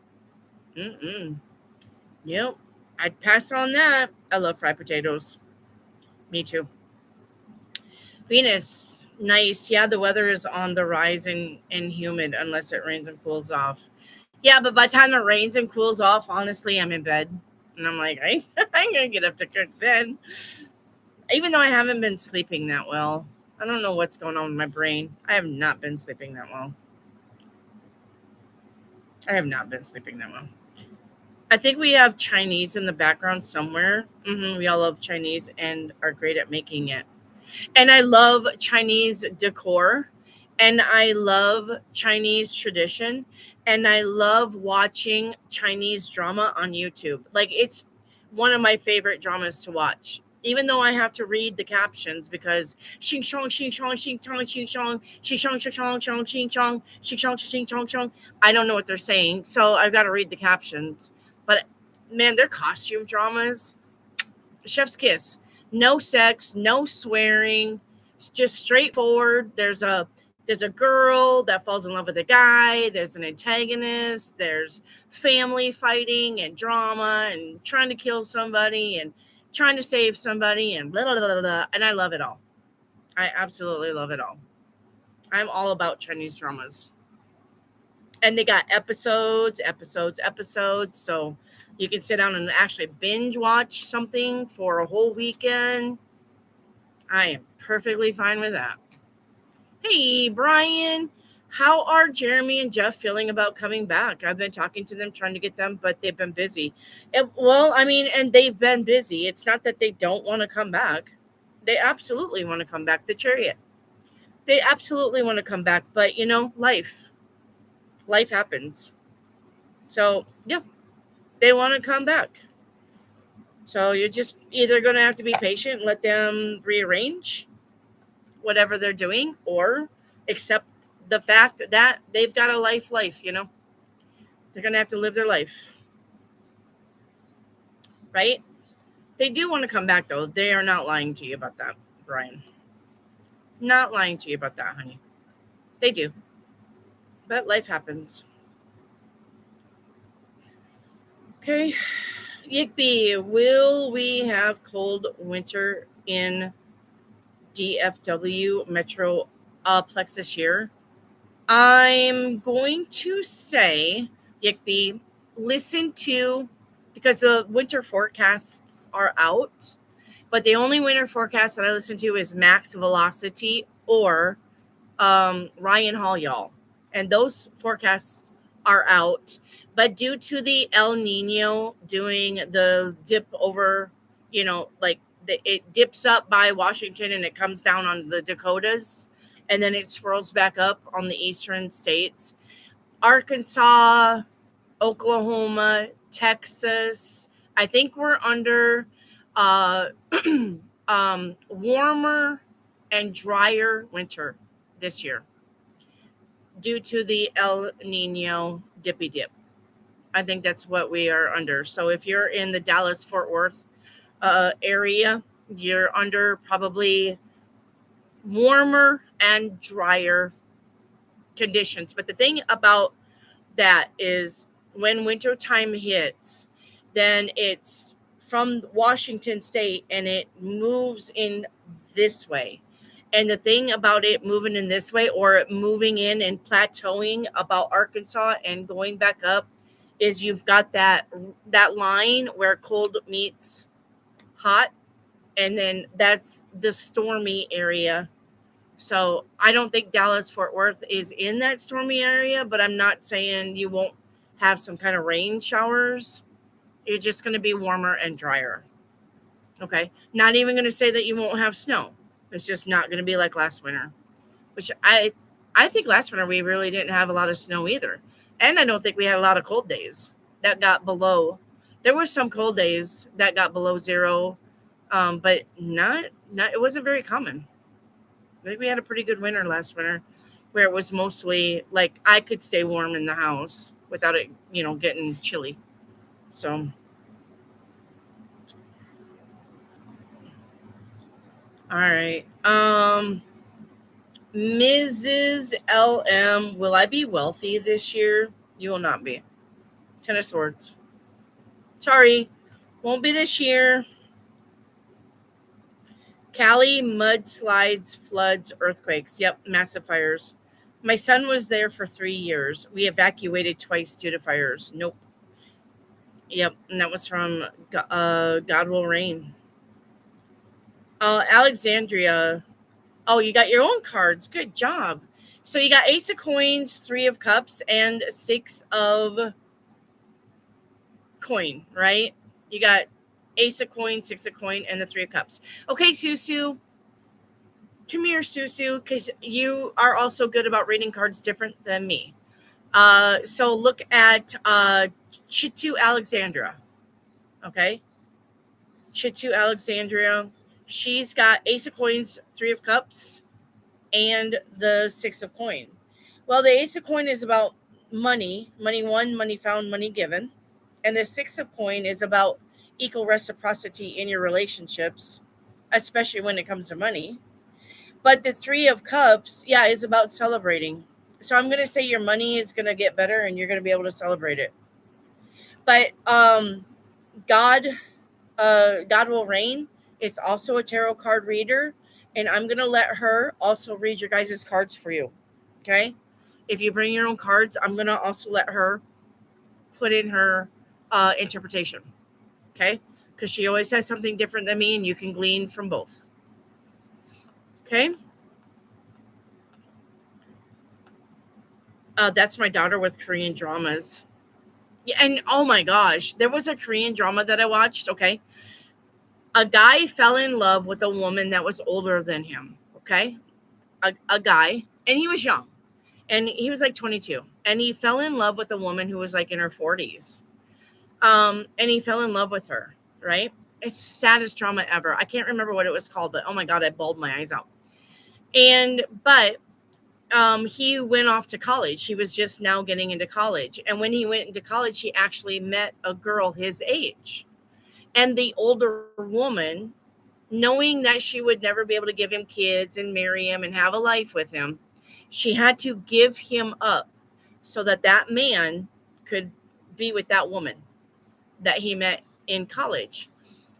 Yep. I'd pass on that. I love fried potatoes. Me too. Venus, nice. Yeah, the weather is on the rise and humid unless it rains and cools off. Yeah, but by the time it rains and cools off, honestly, I'm in bed. And I'm like, I'm going to get up to cook then. Even though I haven't been sleeping that well. I don't know what's going on with my brain. I have not been sleeping that well. I think we have Chinese in the background somewhere. We all love Chinese and are great at making it. And I love Chinese decor, and I love Chinese tradition, and I love watching Chinese drama on YouTube. Like, it's one of my favorite dramas to watch. Even though I have to read the captions because xing shong xing shong xing tong xing shong xing shong xing shong shong xing chong xing shong xing chong chong. I don't know what they're saying, so I've got to read the captions. But man, their costume dramas, chef's kiss. No sex, no swearing. It's just straightforward. There's a girl that falls in love with a guy. There's an antagonist. There's family fighting and drama and trying to kill somebody and trying to save somebody and blah, blah, blah, blah, blah. And I love it all. I absolutely love it all. I'm all about Chinese dramas. And they got episodes. So you can sit down and actually binge watch something for a whole weekend. I am perfectly fine with that. Hey, Brian, how are Jeremy and Jeff feeling about coming back? I've been talking to them, trying to get them, but they've been busy. And they've been busy. It's not that they don't want to come back. They absolutely want to come back. The Chariot. They absolutely want to come back, but life happens. So, yeah, they want to come back. So you're just either going to have to be patient and let them rearrange whatever they're doing, or accept the fact that they've got a life. They're going to have to live their life. Right? They do want to come back, though. They are not lying to you about that, Brian. Not lying to you about that, honey. They do. But life happens. Okay. Yigbee, will we have cold winter in DFW Metro Plex this year? I'm going to say, Yigbee, listen to, because the winter forecasts are out, but the only winter forecast that I listen to is Max Velocity or Ryan Hall, y'all. And those forecasts are out. But due to the El Nino doing the dip over, it dips up by Washington and it comes down on the Dakotas, and then it swirls back up on the eastern states. Arkansas, Oklahoma, Texas, I think we're under warmer and drier winter this year due to the El Nino dippy dip. I think that's what we are under. So if you're in the Dallas-Fort Worth area, you're under probably warmer and drier conditions. But the thing about that is when winter time hits, then it's from Washington State, and it moves in this way. And the thing about it moving in this way, or moving in and plateauing about Arkansas and going back up, is you've got that line where cold meets hot, and then that's the stormy area. So I don't think Dallas Fort Worth is in that stormy area, but I'm not saying you won't have some kind of rain showers. It's just going to be warmer and drier. Okay. Not even going to say that you won't have snow. It's just not going to be like last winter, which I think last winter we really didn't have a lot of snow either. And I don't think we had a lot of cold days that got below. There were some cold days that got below zero, but not it wasn't very common. I think we had a pretty good winter last winter where it was mostly like I could stay warm in the house without it, getting chilly. So, all right. Mrs. LM, will I be wealthy this year? You will not be. Ten of Swords. Sorry, won't be this year. Cali, mudslides, floods, earthquakes. Yep, massive fires. My son was there for 3 years. We evacuated twice due to fires. Nope. Yep, and that was from God Will Rain. Alexandria. Oh, you got your own cards. Good job. So you got Ace of Coins, 3 of Cups, and 6 of Coin, right? You got Ace of Coin, 6 of Coin, and the 3 of Cups. Okay, Susu. Come here, Susu, because you are also good about reading cards different than me. So look at Chitu Alexandra. Okay? Chitu Alexandria. She's got Ace of Coins, 3 of Cups, and the 6 of Coin. Well, the Ace of Coin is about money won, money found, money given. And the 6 of Coin is about equal reciprocity in your relationships, especially when it comes to money. But the 3 of Cups, yeah, is about celebrating. So I'm going to say your money is going to get better and you're going to be able to celebrate it. But God Will Reign is also a tarot card reader, and I'm going to let her also read your guys' cards for you. Okay? If you bring your own cards, I'm going to also let her put in her interpretation. Okay? Because she always has something different than me, and you can glean from both. Okay? That's my daughter with Korean dramas. Yeah, and oh my gosh, there was a Korean drama that I watched. Okay. A guy fell in love with a woman that was older than him. Okay. A guy, and he was young, and he was like 22, and he fell in love with a woman who was like in her 40s. And he fell in love with her, right? It's the saddest drama ever. I can't remember what it was called, but oh my God, I bawled my eyes out. But he went off to college. He was just now getting into college. And when he went into college, he actually met a girl his age. And the older woman, knowing that she would never be able to give him kids and marry him and have a life with him, she had to give him up so that that man could be with that woman that he met in college.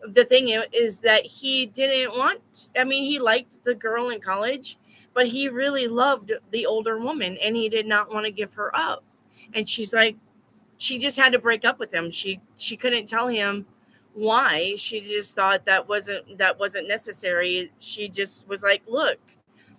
The thing is that he didn't want, he liked the girl in college, but he really loved the older woman and he did not want to give her up. And she's like, she just had to break up with him. She couldn't tell him why. She just thought that wasn't necessary. She just was like, look,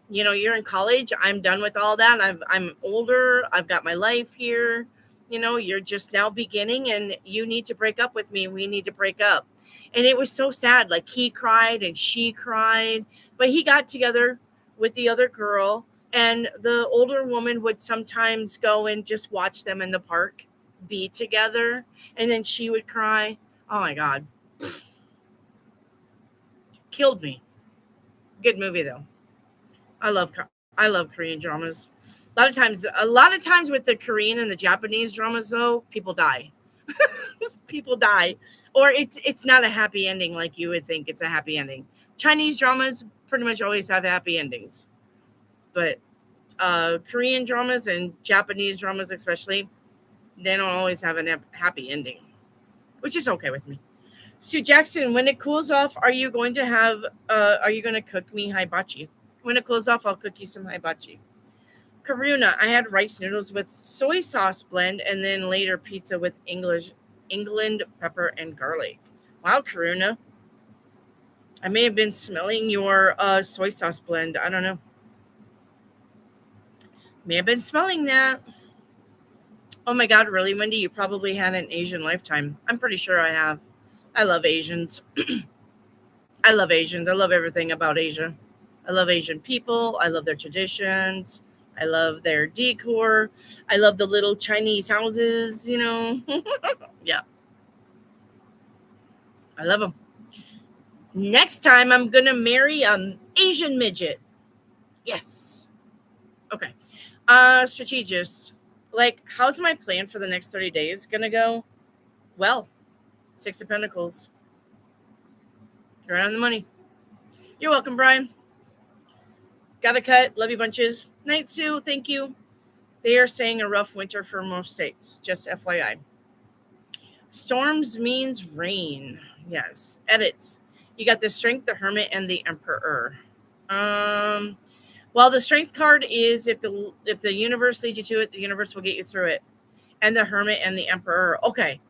you're in college. I'm done with all that. I'm older. I've got my life here. You're just now beginning and you need to break up with me. We need to break up. And it was so sad. Like he cried and she cried, but he got together with the other girl, and the older woman would sometimes go and just watch them in the park be together, and then she would cry. Oh my God. Killed me. Good movie though. I love Korean dramas. A lot of times with the Korean and the Japanese dramas though, people die. People die, or it's not a happy ending like you would think it's a happy ending. Chinese dramas pretty much always have happy endings, but Korean dramas and Japanese dramas especially, they don't always have a happy ending, which is okay with me. Sue Jackson, when it cools off, are you going to cook me hibachi? When it cools off, I'll cook you some hibachi. Karuna, I had rice noodles with soy sauce blend and then later pizza with England pepper and garlic. Wow, Karuna. I may have been smelling your soy sauce blend. I don't know. May have been smelling that. Oh my God, really, Wendy? You probably had an Asian lifetime. I'm pretty sure I have. I love Asians. I love Asians. I love everything about Asia. I love Asian people. I love their traditions. I love their decor. I love the little Chinese houses, Yeah, I love them. Next time I'm going to marry an Asian midget. Yes. Okay. Strategist. Like, how's my plan for the next 30 days going to go? Well, Six of Pentacles. Right on the money. You're welcome, Brian. Got a cut. Love you bunches. Night, Sue. Thank you. They are saying a rough winter for most states. Just FYI. Storms means rain. Yes. Edits. You got the Strength, the Hermit, and the Emperor. Well, the Strength card is if the universe leads you to it, the universe will get you through it. And the Hermit and the Emperor. Okay.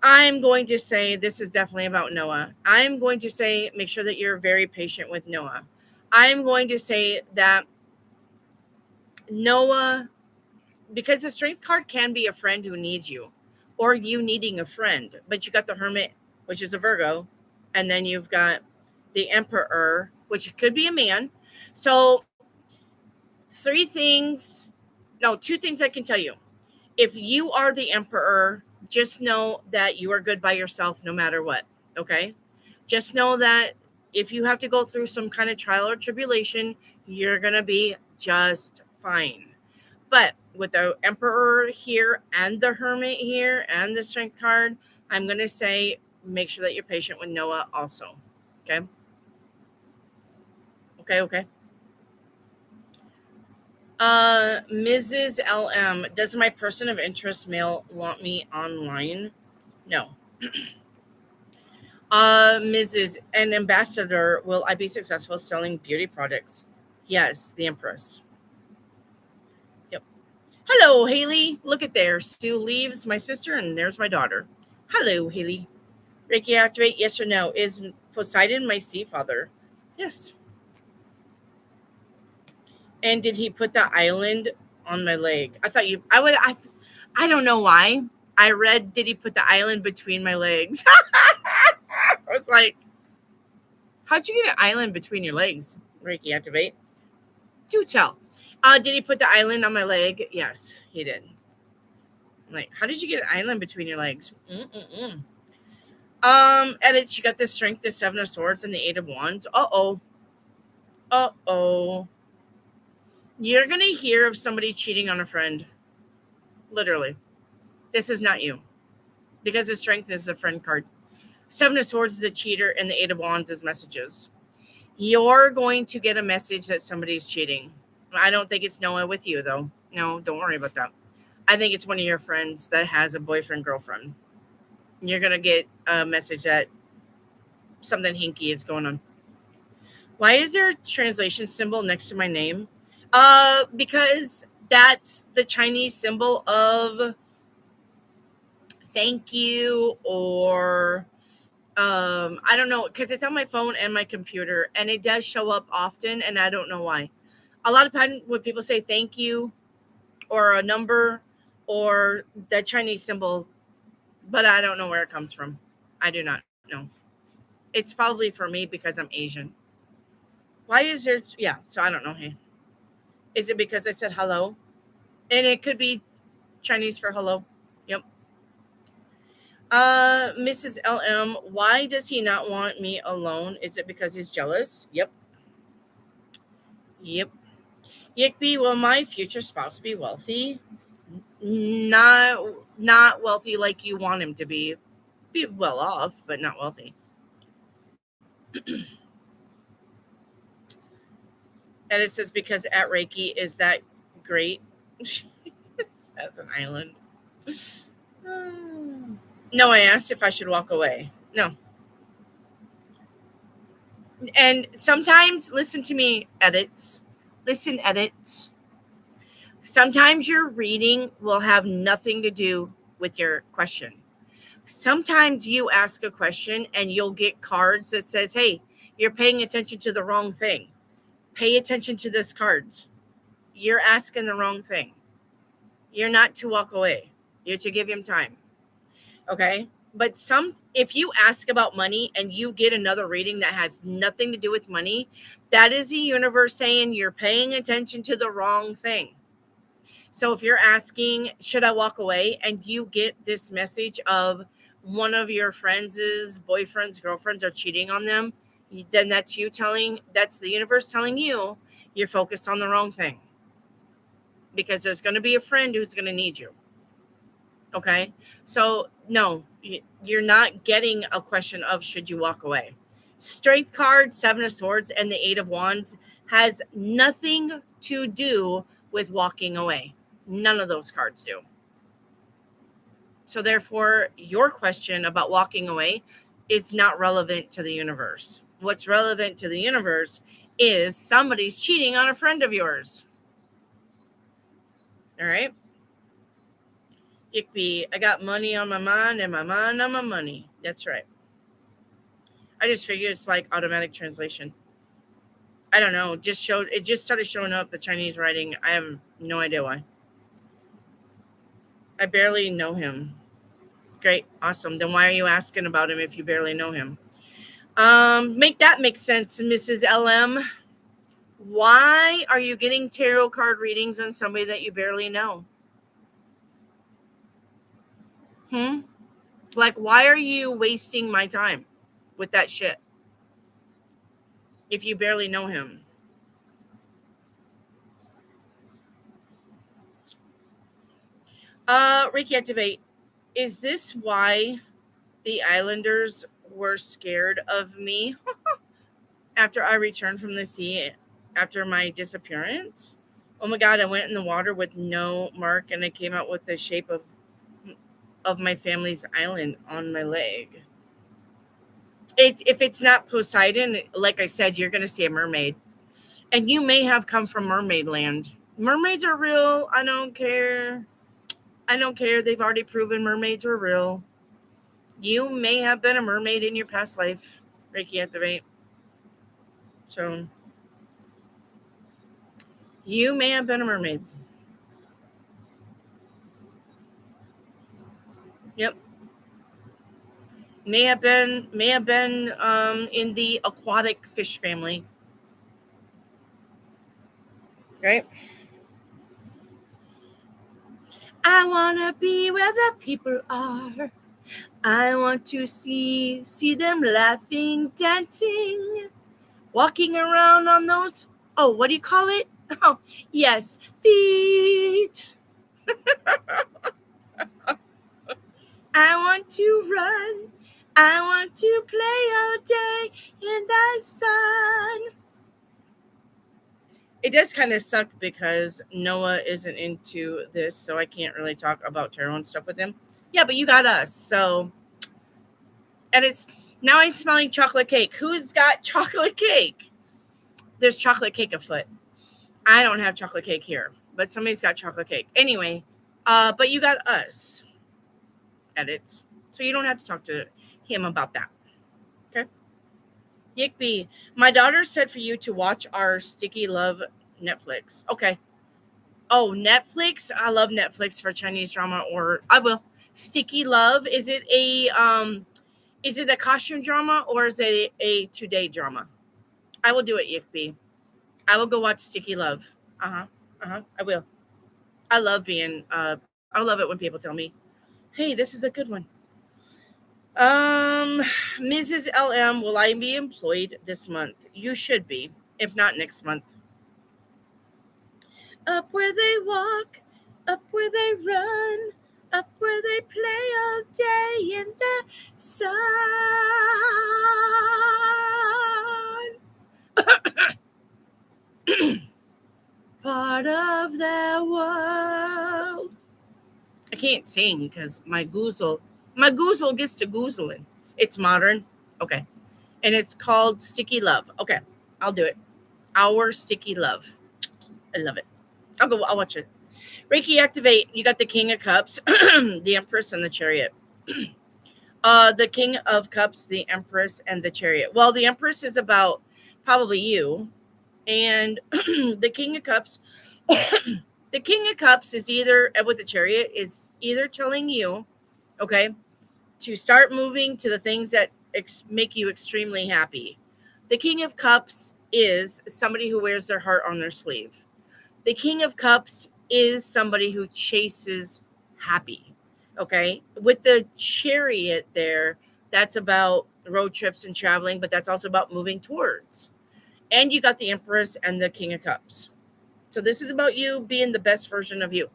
I'm going to say this is definitely about Noah. I'm going to say make sure that you're very patient with Noah. I'm going to say that Noah, because the Strength card can be a friend who needs you or you needing a friend, but you got the Hermit, which is a Virgo, and then you've got the Emperor, which could be a man. So two things I can tell you. If you are the Emperor, just know that you are good by yourself no matter what, okay? Just know that if you have to go through some kind of trial or tribulation, you're going to be just fine. But with the Emperor here and the Hermit here and the Strength card, I'm going to say make sure that you're patient with Noah also, okay? Okay. Mrs. LM, does my person of interest male want me online? No. Mrs. An ambassador, will I be successful selling beauty products? Yes, the Empress. Yep. Hello, Haley. Look at there. Sue leaves my sister, and there's my daughter. Hello, Haley. Reiki activate, yes or no? Is Poseidon my sea father? Yes. And did he put the island on my leg? I don't know why. I read, did he put the island between my legs? I was like, how'd you get an island between your legs? Reiki activate. Do tell. Did he put the island on my leg? Yes, he did. I'm like, how did you get an island between your legs? Edits, you got the Strength, the Seven of Swords, and the Eight of Wands. Uh-oh. You're going to hear of somebody cheating on a friend. Literally. This is not you. Because the Strength is the friend card. Seven of Swords is a cheater, and the Eight of Wands is messages. You're going to get a message that somebody's cheating. I don't think it's Noah with you, though. No, don't worry about that. I think it's one of your friends that has a boyfriend, girlfriend. You're going to get a message that something hinky is going on. Why is there a translation symbol next to my name? Because that's the Chinese symbol of thank you, or I don't know, because it's on my phone and my computer, and it does show up often, and I don't know why. A lot of times when people say thank you or a number or that Chinese symbol, but I don't know where it comes from. I do not know. It's probably for me because I'm Asian. Why is there? Yeah, so I don't know. Hey, is it because I said hello? And it could be Chinese for hello. Yep. Mrs. LM, why does he not want me alone? Is it because he's jealous? Yep. Yickby, will my future spouse be wealthy? Not wealthy like you want him to be. Be well off, but not wealthy. And it says because at Reiki is that great. As an island. No, I asked if I should walk away. No. And sometimes, listen to me, edits. Listen, edits. Sometimes your reading will have nothing to do with your question. Sometimes you ask a question and you'll get cards that says, hey, you're paying attention to the wrong thing. Pay attention to this cards. You're asking the wrong thing. You're not to walk away. You're to give him time. Okay? But if you ask about money and you get another reading that has nothing to do with money, that is the universe saying you're paying attention to the wrong thing. So if you're asking, should I walk away? And you get this message of one of your friends' boyfriends, girlfriends are cheating on them, then that's the universe telling you you're focused on the wrong thing. Because there's going to be a friend who's going to need you. Okay? So, no, you're not getting a question of should you walk away. Strength card, 7 of Swords, and the 8 of Wands has nothing to do with walking away. None of those cards do. So therefore, your question about walking away is not relevant to the universe. What's relevant to the universe is somebody's cheating on a friend of yours. All right? It be, I got money on my mind and my mind on my money. That's right. I just figured it's like automatic translation. I don't know. It just started showing up, the Chinese writing. I have no idea why. I barely know him. Great. Awesome. Then why are you asking about him if you barely know him? Make that make sense, Mrs. LM. Why are you getting tarot card readings on somebody that you barely know? Like, why are you wasting my time with that shit if you barely know him? Reiki activate. Is this why the Islanders were scared of me after I returned from the sea after my disappearance? Oh my God, I went in the water with no mark and I came out with the shape of my family's island on my leg. If it's not Poseidon, like I said, you're going to see a mermaid. And you may have come from mermaid land. Mermaids are real. I don't care. They've already proven mermaids are real. You may have been a mermaid in your past life. Reiki activate. So you may have been a mermaid. Yep. May have been in the aquatic fish family. Right? I wanna be where the people are. I want to see them laughing, dancing, walking around on those, oh, what do you call it? Oh, yes, feet. I want to run. I want to play all day in the sun. It does kind of suck because Noah isn't into this, so I can't really talk about tarot and stuff with him. Yeah, but you got us, so. And it's, now I'm smelling chocolate cake. Who's got chocolate cake? There's chocolate cake afoot. I don't have chocolate cake here, but somebody's got chocolate cake. Anyway, but you got us. Edits. So you don't have to talk to him about that. Okay? Yickby, my daughter said for you to watch our Sticky Love Netflix. Okay. Oh, Netflix? I love Netflix for Chinese drama, or I will. Sticky Love, is it a costume drama or is it a today drama? I will do it, Yickby. I will go watch Sticky Love. I will. I love I love it when people tell me, hey, this is a good one. Mrs. LM, will I be employed this month? You should be, if not next month. Up where they walk, up where they run, up where they play all day in the sun. Part of the world. I can't sing because my goozle gets to goozling. It's modern. Okay. And it's called Sticky Love. Okay, I'll do it. Our Sticky Love. I love it. I'll watch it. Reiki activate. You got the King of Cups, the Empress, and the Chariot. The King of Cups, the Empress, and the Chariot. Well, the Empress is about probably you, and the King of Cups. The King of Cups is either with the Chariot is either telling you, okay, to start moving to the things that make you extremely happy. The King of Cups is somebody who wears their heart on their sleeve. The King of Cups is somebody who chases happy. Okay. With the Chariot there, that's about road trips and traveling, but that's also about moving towards. And you got the Empress and the King of Cups. So this is about you being the best version of you.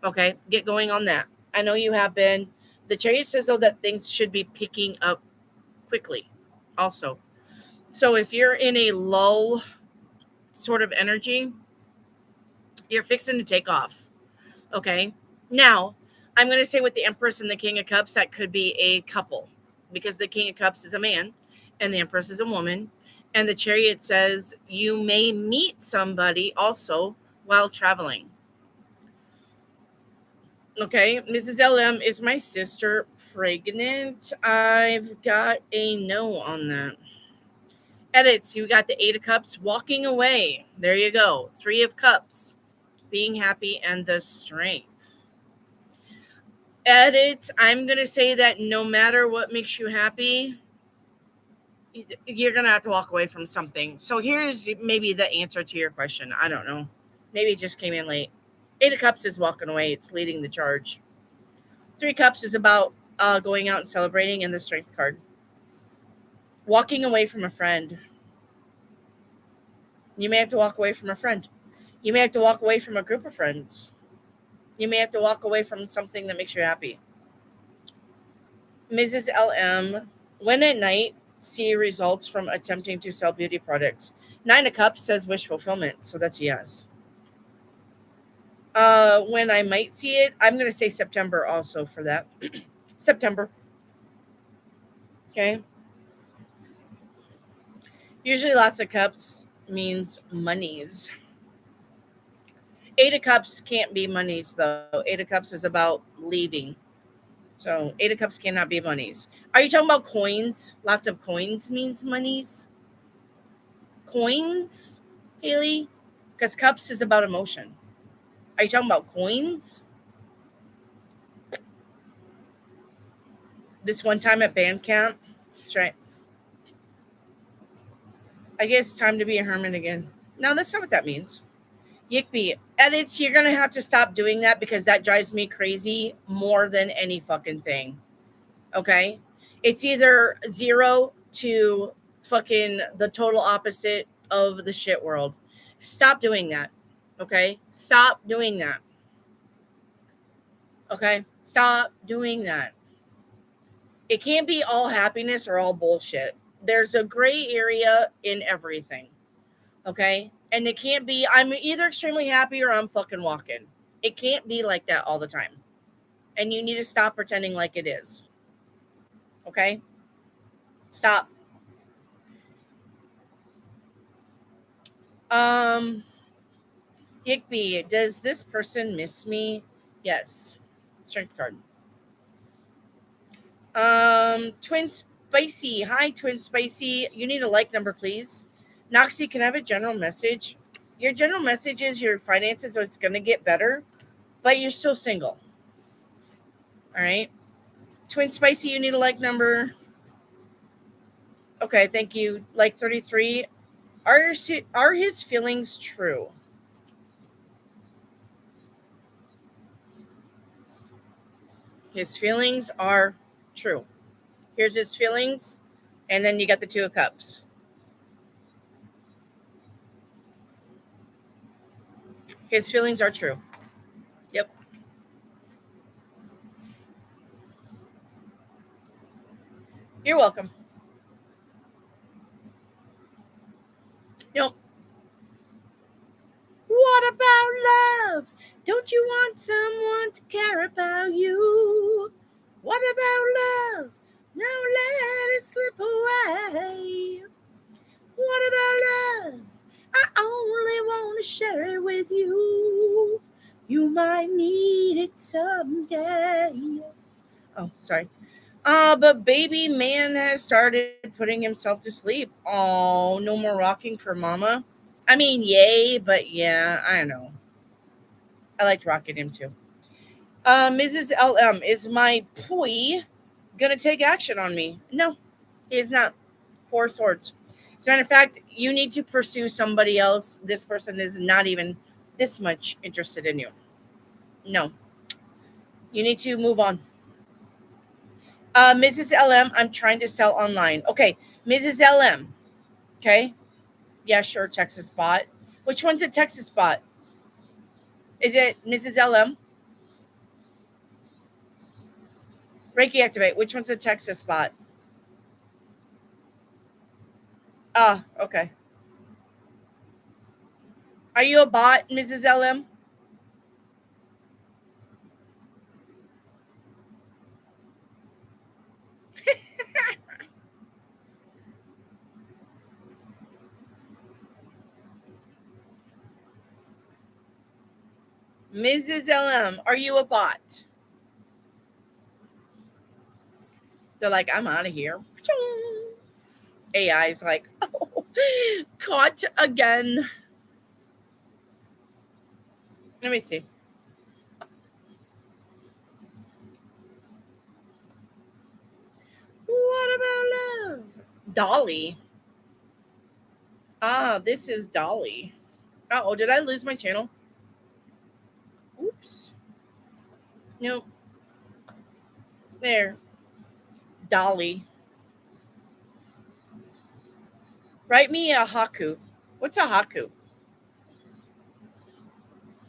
Okay. Get going on that. I know you have been. The Chariot says, though, that things should be picking up quickly also. So if you're in a low sort of energy, you're fixing to take off. Okay. Now, I'm going to say with the Empress and the King of Cups, that could be a couple because the King of Cups is a man and the Empress is a woman. And the Chariot says you may meet somebody also while traveling. Okay. Mrs. LM, is my sister pregnant? I've got a no on that. Edits, you got the Eight of Cups walking away. There you go. Three of Cups, being happy, and the Strength. Edits, I'm going to say that no matter what makes you happy, you're going to have to walk away from something. So here's maybe the answer to your question. I don't know. Maybe it just came in late. Eight of Cups is walking away. It's leading the charge. Three Cups is about going out and celebrating, and the Strength card. Walking away from a friend. You may have to walk away from a friend. You may have to walk away from a group of friends. You may have to walk away from something that makes you happy. Mrs. LM, when at night, see results from attempting to sell beauty products. Nine of Cups says wish fulfillment, so that's a yes. When I might see it, I'm going to say September also for that. September. Okay. Usually lots of cups means monies. Eight of Cups can't be monies, though. Eight of Cups is about leaving. So, Eight of Cups cannot be monies. Are you talking about coins? Lots of coins means monies? Coins, Haley? Because Cups is about emotion. Are you talking about coins? This one time at band camp? That's right. I guess time to be a hermit again. No, that's not what that means. Yickby. Edits, you're going to have to stop doing that because that drives me crazy more than any fucking thing. Okay? It's either 0 to fucking the total opposite of the shit world. Stop doing that. Okay? Stop doing that. Okay? Stop doing that. It can't be all happiness or all bullshit. There's a gray area in everything. Okay? And it can't be, I'm either extremely happy or I'm fucking walking. It can't be like that all the time. And you need to stop pretending like it is. Okay? Stop. Yickby, does this person miss me? Yes. Strength card. Twin Spicy. Hi, Twin Spicy. You need a like number, please. Noxie, can I have a general message? Your general message is your finances, so it's going to get better, but you're still single. All right. Twin Spicy, you need a like number. Okay, thank you. Like 33. Are his feelings true? His feelings are true. Here's his feelings, and then you got the Two of Cups. His feelings are true. Yep. You're welcome. Yep. What about love? Don't you want someone to care about you? What about love? Don't let it slip away. What about love? I only want to share it with you. You might need it someday. Oh, sorry. But baby man has started putting himself to sleep. Oh, no more rocking for mama. I mean, yay, but yeah, I know. I liked rocking him too. Mrs. LM, is my poi gonna take action on me? No, he is not. Four swords. As a matter of fact, you need to pursue somebody else. This person is not even this much interested in you. No, you need to move on. Mrs. LM, I'm trying to sell online. Okay, Mrs. LM. Okay, yeah, sure, Texas bot. Which one's a Texas bot? Is it Mrs. LM? Reiki activate. Which one's a Texas bot? Ah, okay. Are you a bot, Mrs. LM? Mrs. LM, are you a bot? They're like, I'm out of here. AI is like, oh, caught again. Let me see. What about love? Dolly. Ah, this is Dolly. Oh, did I lose my channel? Oops. Nope. There. Dolly. Write me a haku. What's a haku?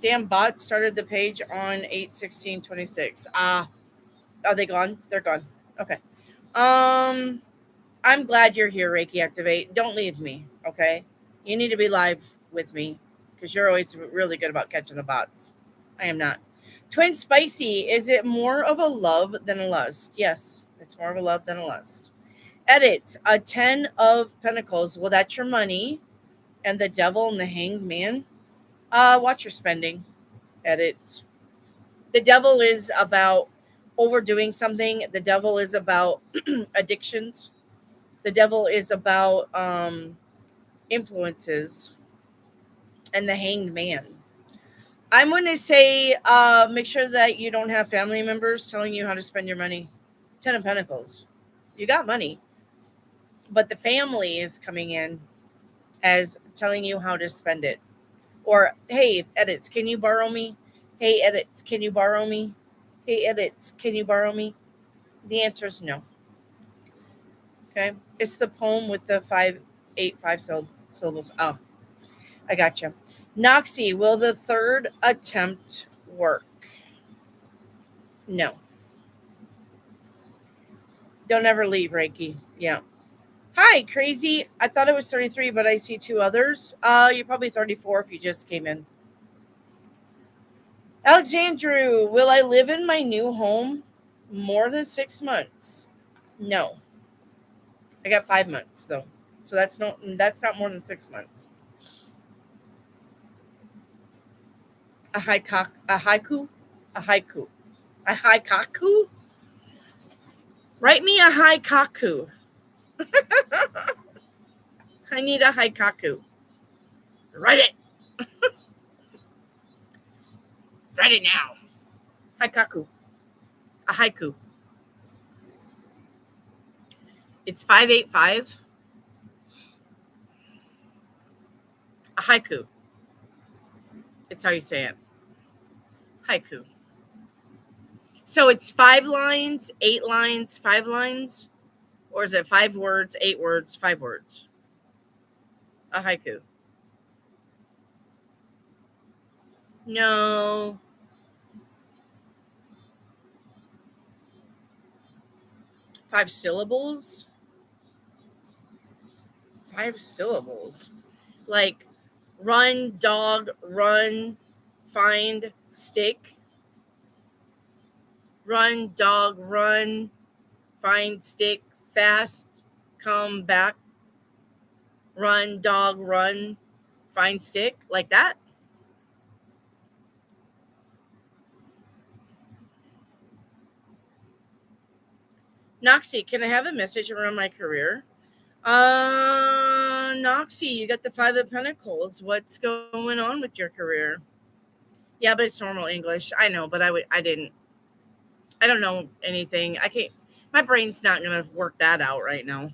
Damn bot started the page on 8/16/26. Ah, are they gone? They're gone. Okay. Um, I'm glad you're here, Reiki Activate. Don't leave me, okay? You need to be live with me because you're always really good about catching the bots. I am not. Twin Spicy, is it more of a love than a lust? Yes, it's more of a love than a lust. Edit, a 10 of Pentacles. Well, that's your money. And the devil and the hanged man. Watch your spending. Edit. The devil is about overdoing something. The devil is about addictions. The devil is about influences. And the hanged man. I'm going to say make sure that you don't have family members telling you how to spend your money. 10 of Pentacles. You got money, but the family is coming in as telling you how to spend it. Or, hey, edits, can you borrow me? Hey, edits, can you borrow me? Hey, edits, can you borrow me? The answer is no. Okay. It's the poem with the 5 syllables. Oh, I gotcha. Noxie, will the third attempt work? No. Don't ever leave, Reiki. Yeah. Hi, crazy. I thought it was 33, but I see two others. You're probably 34 if you just came in. Alexandru, will I live in my new home more than 6 months? No. I got 5 months though. So that's not more than 6 months. A haiku? A haiku? A haiku. A haikaku? Write me a haikaku. I need a haikaku. Write it. Write it now. Haikaku. A haiku. It's 585. A haiku. It's how you say it. Haiku. So it's 5 lines, 8 lines, 5 lines? Or is it 5 words, 8 words, 5 words? A haiku. No. 5 syllables? 5 syllables. Like run, dog, run, find, stick. Run, dog, run, find, stick, fast, come back, run, dog, run, find, stick, like that. Noxie, can I have a message around my career? Noxie, you got the Five of Pentacles. What's going on with your career? Yeah, but it's normal English. I know, but I didn't. I don't know anything. I can't. My brain's not gonna work that out right now.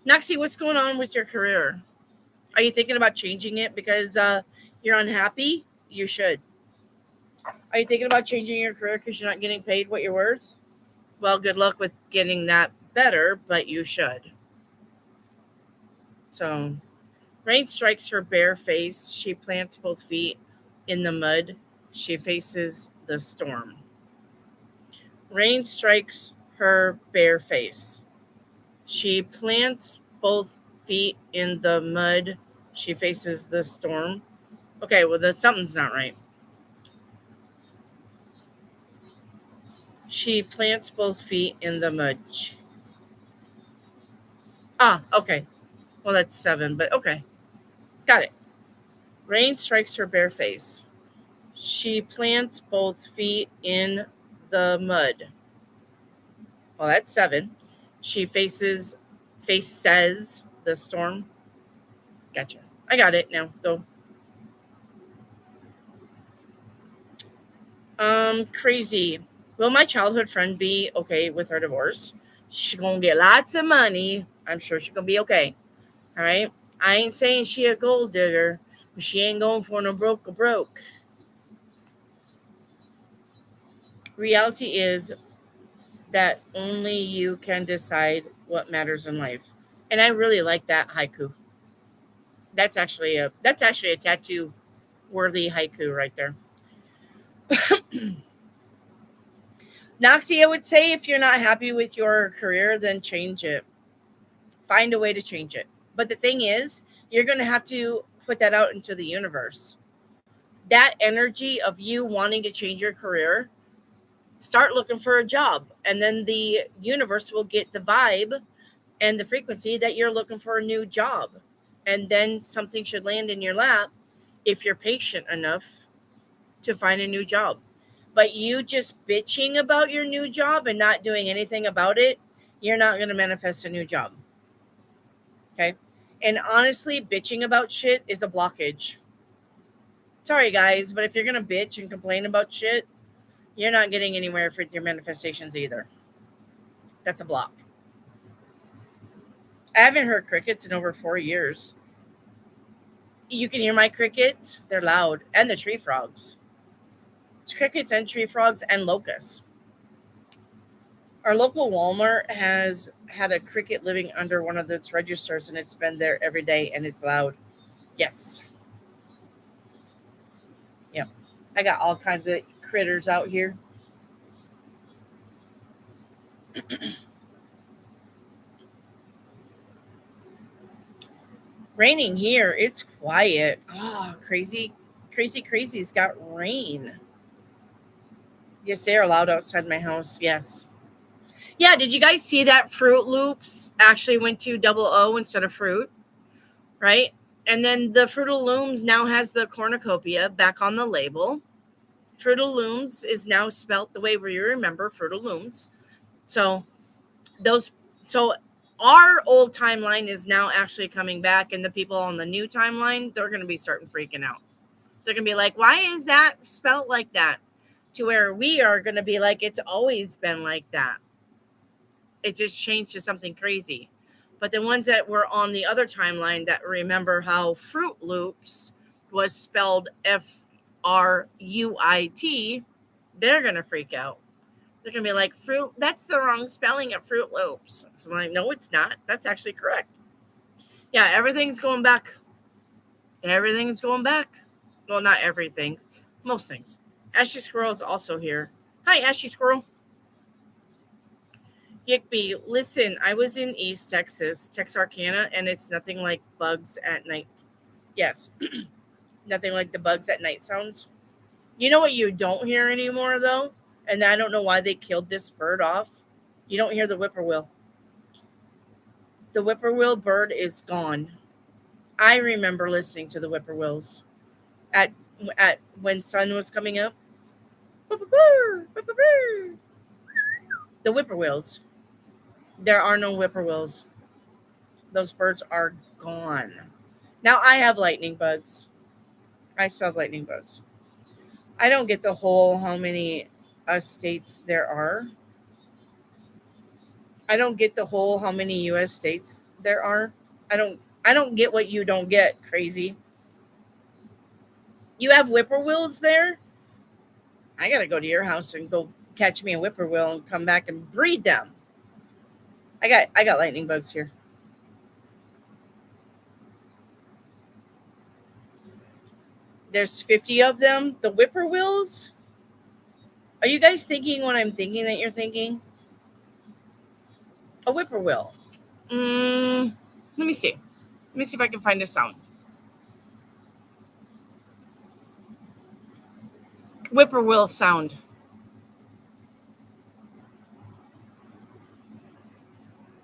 Noxie, what's going on with your career? Are you thinking about changing it because you're unhappy? You should. Are you thinking about changing your career because you're not getting paid what you're worth? Well, good luck with getting that better, but you should. So, rain strikes her bare face. She plants both feet in the mud. She faces the storm. Rain strikes her bare face. She plants both feet in the mud. She faces the storm. Okay, well, that something's not right. She plants both feet in the mud. Okay. Well, that's 7, but okay. Got it. Rain strikes her bare face. She plants both feet in the mud. Well, that's 7. She faces the storm. Gotcha. I got it now, though. Crazy. Will my childhood friend be okay with her divorce? She's gonna get lots of money. I'm sure she's gonna be okay. All right. I ain't saying she a gold digger, but she ain't going for no broke. Reality is that only you can decide what matters in life. And I really like that haiku. That's actually a tattoo worthy haiku right there. Noxie, I would say if you're not happy with your career, then change it. Find a way to change it. But the thing is, you're going to have to put that out into the universe. That energy of you wanting to change your career, start looking for a job. And then the universe will get the vibe and the frequency that you're looking for a new job. And then something should land in your lap if you're patient enough to find a new job. But you just bitching about your new job and not doing anything about it, you're not going to manifest a new job. Okay? And honestly, bitching about shit is a blockage. Sorry, guys, but if you're going to bitch and complain about shit, you're not getting anywhere with your manifestations either. That's a block. I haven't heard crickets in over 4 years. You can hear my crickets. They're loud. And the tree frogs. It's crickets and tree frogs and locusts. Our local Walmart has had a cricket living under one of its registers, and it's been there every day, and it's loud. Yes. Yeah. I got all kinds of critters out here. Raining here. It's quiet. Crazy's got rain. Yes, they are loud outside my house. Yes. Yeah, did you guys see that Fruit Loops actually went to double O instead of fruit? Right? And then the Fruit of Looms now has the cornucopia back on the label. Fruit of Looms is now spelt the way where you remember Fruit of Looms. So our old timeline is now actually coming back, and the people on the new timeline, they're going to be starting freaking out. They're going to be like, why is that spelt like that? To where we are going to be like, it's always been like that. It just changed to something crazy. But the ones that were on the other timeline that remember how Fruit Loops was spelled Fruit, they're going to freak out. They're going to be like, fruit, that's the wrong spelling of Fruit Loops. So I'm like, no, it's not. That's actually correct. Yeah, everything's going back. Everything's going back. Well, not everything. Most things. Ashy Squirrel is also here. Hi, Ashy Squirrel. Yickby, listen, I was in East Texas, Texarkana, and it's nothing like bugs at night. Yes, nothing like the bugs at night sounds. You know what you don't hear anymore, though? And I don't know why they killed this bird off. You don't hear the whippoorwill. The whippoorwill bird is gone. I remember listening to the whippoorwills at when sun was coming up. The whippoorwills. There are no whippoorwills. Those birds are gone. Now I have lightning bugs. I still have lightning bugs. I don't get the whole how many states there are. I don't get the whole how many US states there are. I don't get what you don't get, crazy. You have whippoorwills there? I got to go to your house and go catch me a whippoorwill and come back and breed them. I got lightning bugs here. There's 50 of them. The whippoorwills? Are you guys thinking what I'm thinking that you're thinking? A whippoorwill. Let me see. Let me see if I can find a sound. Whippoorwill sound.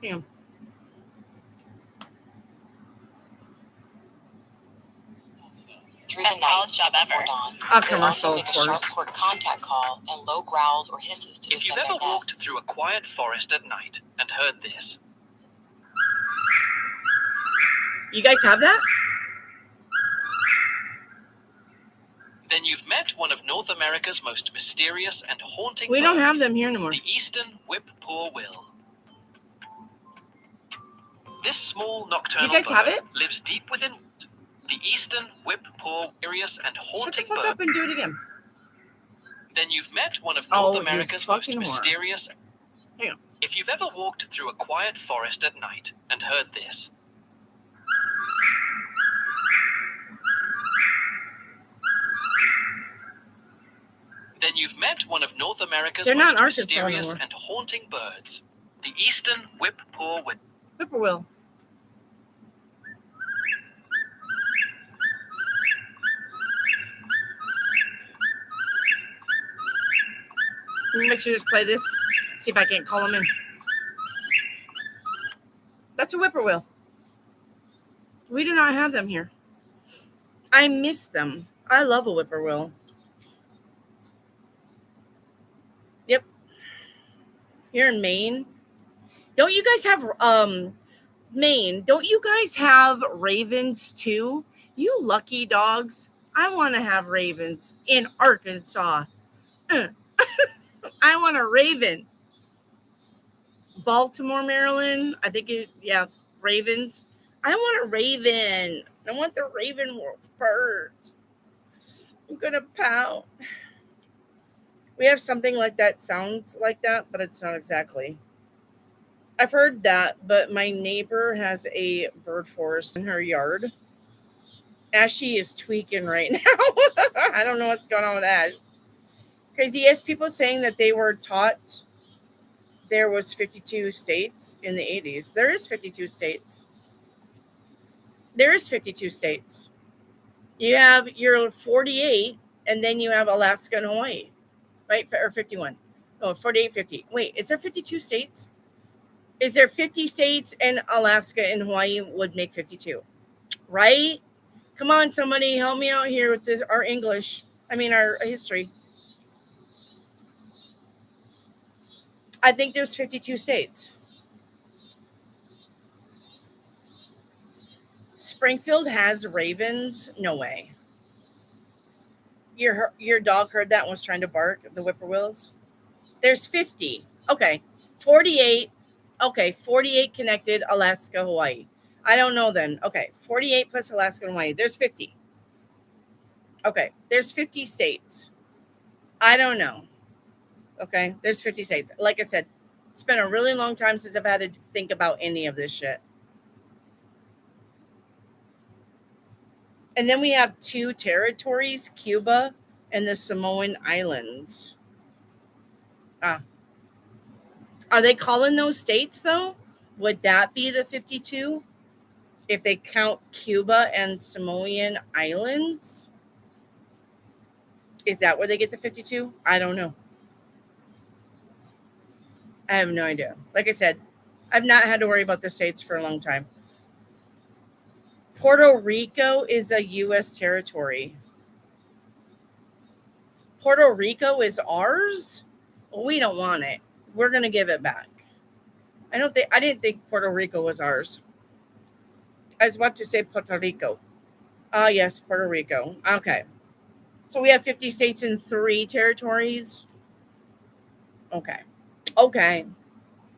Damn. Through best the college job ever. A commercial, of make a course. sharp contact call and low growls or hisses to If you've ever walked through a quiet forest at night and heard this, You guys have that? then you've met one of North America's most mysterious and haunting We don't have birds, them here anymore. the eastern whip-poor-will. This small nocturnal You guys have bird it? lives deep within the eastern whip-poor-will, and Shut the haunting fuck bird. up and do it again. Then you've met one of Oh, North you America's most fucking whore. mysterious. Hang on. If you've ever walked through a quiet forest at night and heard this, then you've met one of North America's They're not most in Arkansas mysterious anymore. and haunting birds, the eastern whip-poor-will. Whippoorwill. Make sure just play this. See if I can't call him in. That's a whippoorwill. We do not have them here. I miss them. I love a whippoorwill. Yep. Here in Maine. Don't you guys have Maine? Don't you guys have ravens too? You lucky dogs. I want to have ravens in Arkansas. I want a raven. Baltimore, Maryland. I think Ravens. I want a raven. I want the raven birds. I'm gonna pout. We have something like that, sounds like that, but it's not exactly. I've heard that, but my neighbor has a bird forest in her yard. Ashy is tweaking right now. I don't know what's going on with Ash. Crazy. Yes, people saying that they were taught there was 52 states in the 80s. There is 52 states. There is 52 states. You have your 48, and then you have Alaska and Hawaii, right? Or 51. Oh, 48, 50. Wait, is there 52 states? Is there 50 states and Alaska and Hawaii would make 52? Right? Come on, somebody help me out here with this, our English. Our history. I think there's 52 states. Springfield has ravens? No way. Your dog heard that and was trying to bark, the whippoorwills? There's 50. Okay. 48. Okay, 48 connected, Alaska, Hawaii. I don't know then. Okay, 48 plus Alaska and Hawaii. There's 50. Okay, there's 50 states. I don't know. Okay, there's 50 states. Like I said, it's been a really long time since I've had to think about any of this shit. And then we have 2 territories, Cuba and the Samoan Islands. Are they calling those states, though? Would that be the 52? If they count Cuba and Samoan Islands? Is that where they get the 52? I don't know. I have no idea. Like I said, I've not had to worry about the states for a long time. Puerto Rico is a U.S. territory. Puerto Rico is ours? We don't want it. We're going to give it back. I didn't think Puerto Rico was ours. I was about to say Puerto Rico. Ah, yes, Puerto Rico. Okay. So we have 50 states and 3 territories. Okay. Okay.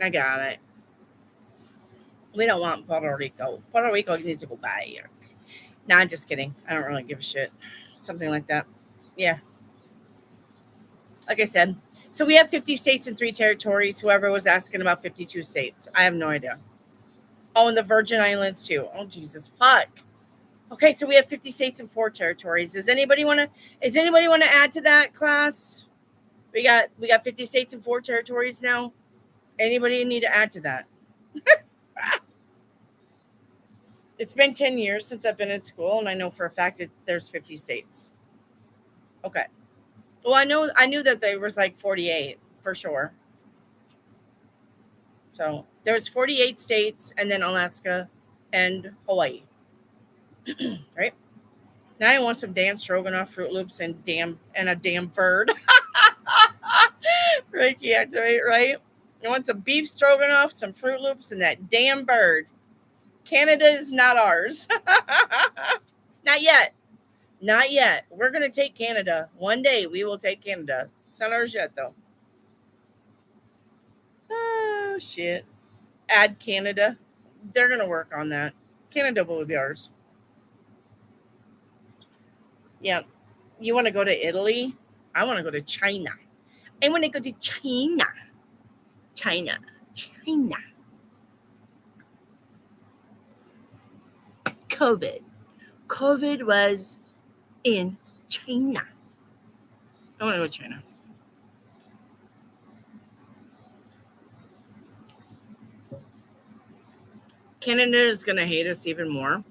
I got it. We don't want Puerto Rico. Puerto Rico needs to go back. Nah, I'm just kidding. I don't really give a shit. Something like that. Yeah. Like I said. So we have 50 states and 3 territories. Whoever was asking about 52 states. I have no idea. Oh, and the Virgin Islands too. Oh, Jesus. Fuck. Okay, so we have 50 states and 4 territories. Does anybody want to add to that class? We got 50 states and 4 territories now. Anybody need to add to that? It's been 10 years since I've been in school, and I know for a fact there's 50 states. Okay. Well, I knew that there was like 48 for sure. So there's 48 states, and then Alaska and Hawaii. Right? Now I want some damn stroganoff, Fruit Loops, and a damn bird. Right? Yeah, right. I want some beef stroganoff, some Fruit Loops, and that damn bird. Canada is not ours. Not yet. Not yet. We're going to take Canada. One day we will take Canada. It's not ours yet, though. Oh, shit. Add Canada. They're going to work on that. Canada will be ours. Yeah. You want to go to Italy? I want to go to China. I want to go to China. China. COVID was in China. I want to go to China. Canada is going to hate us even more.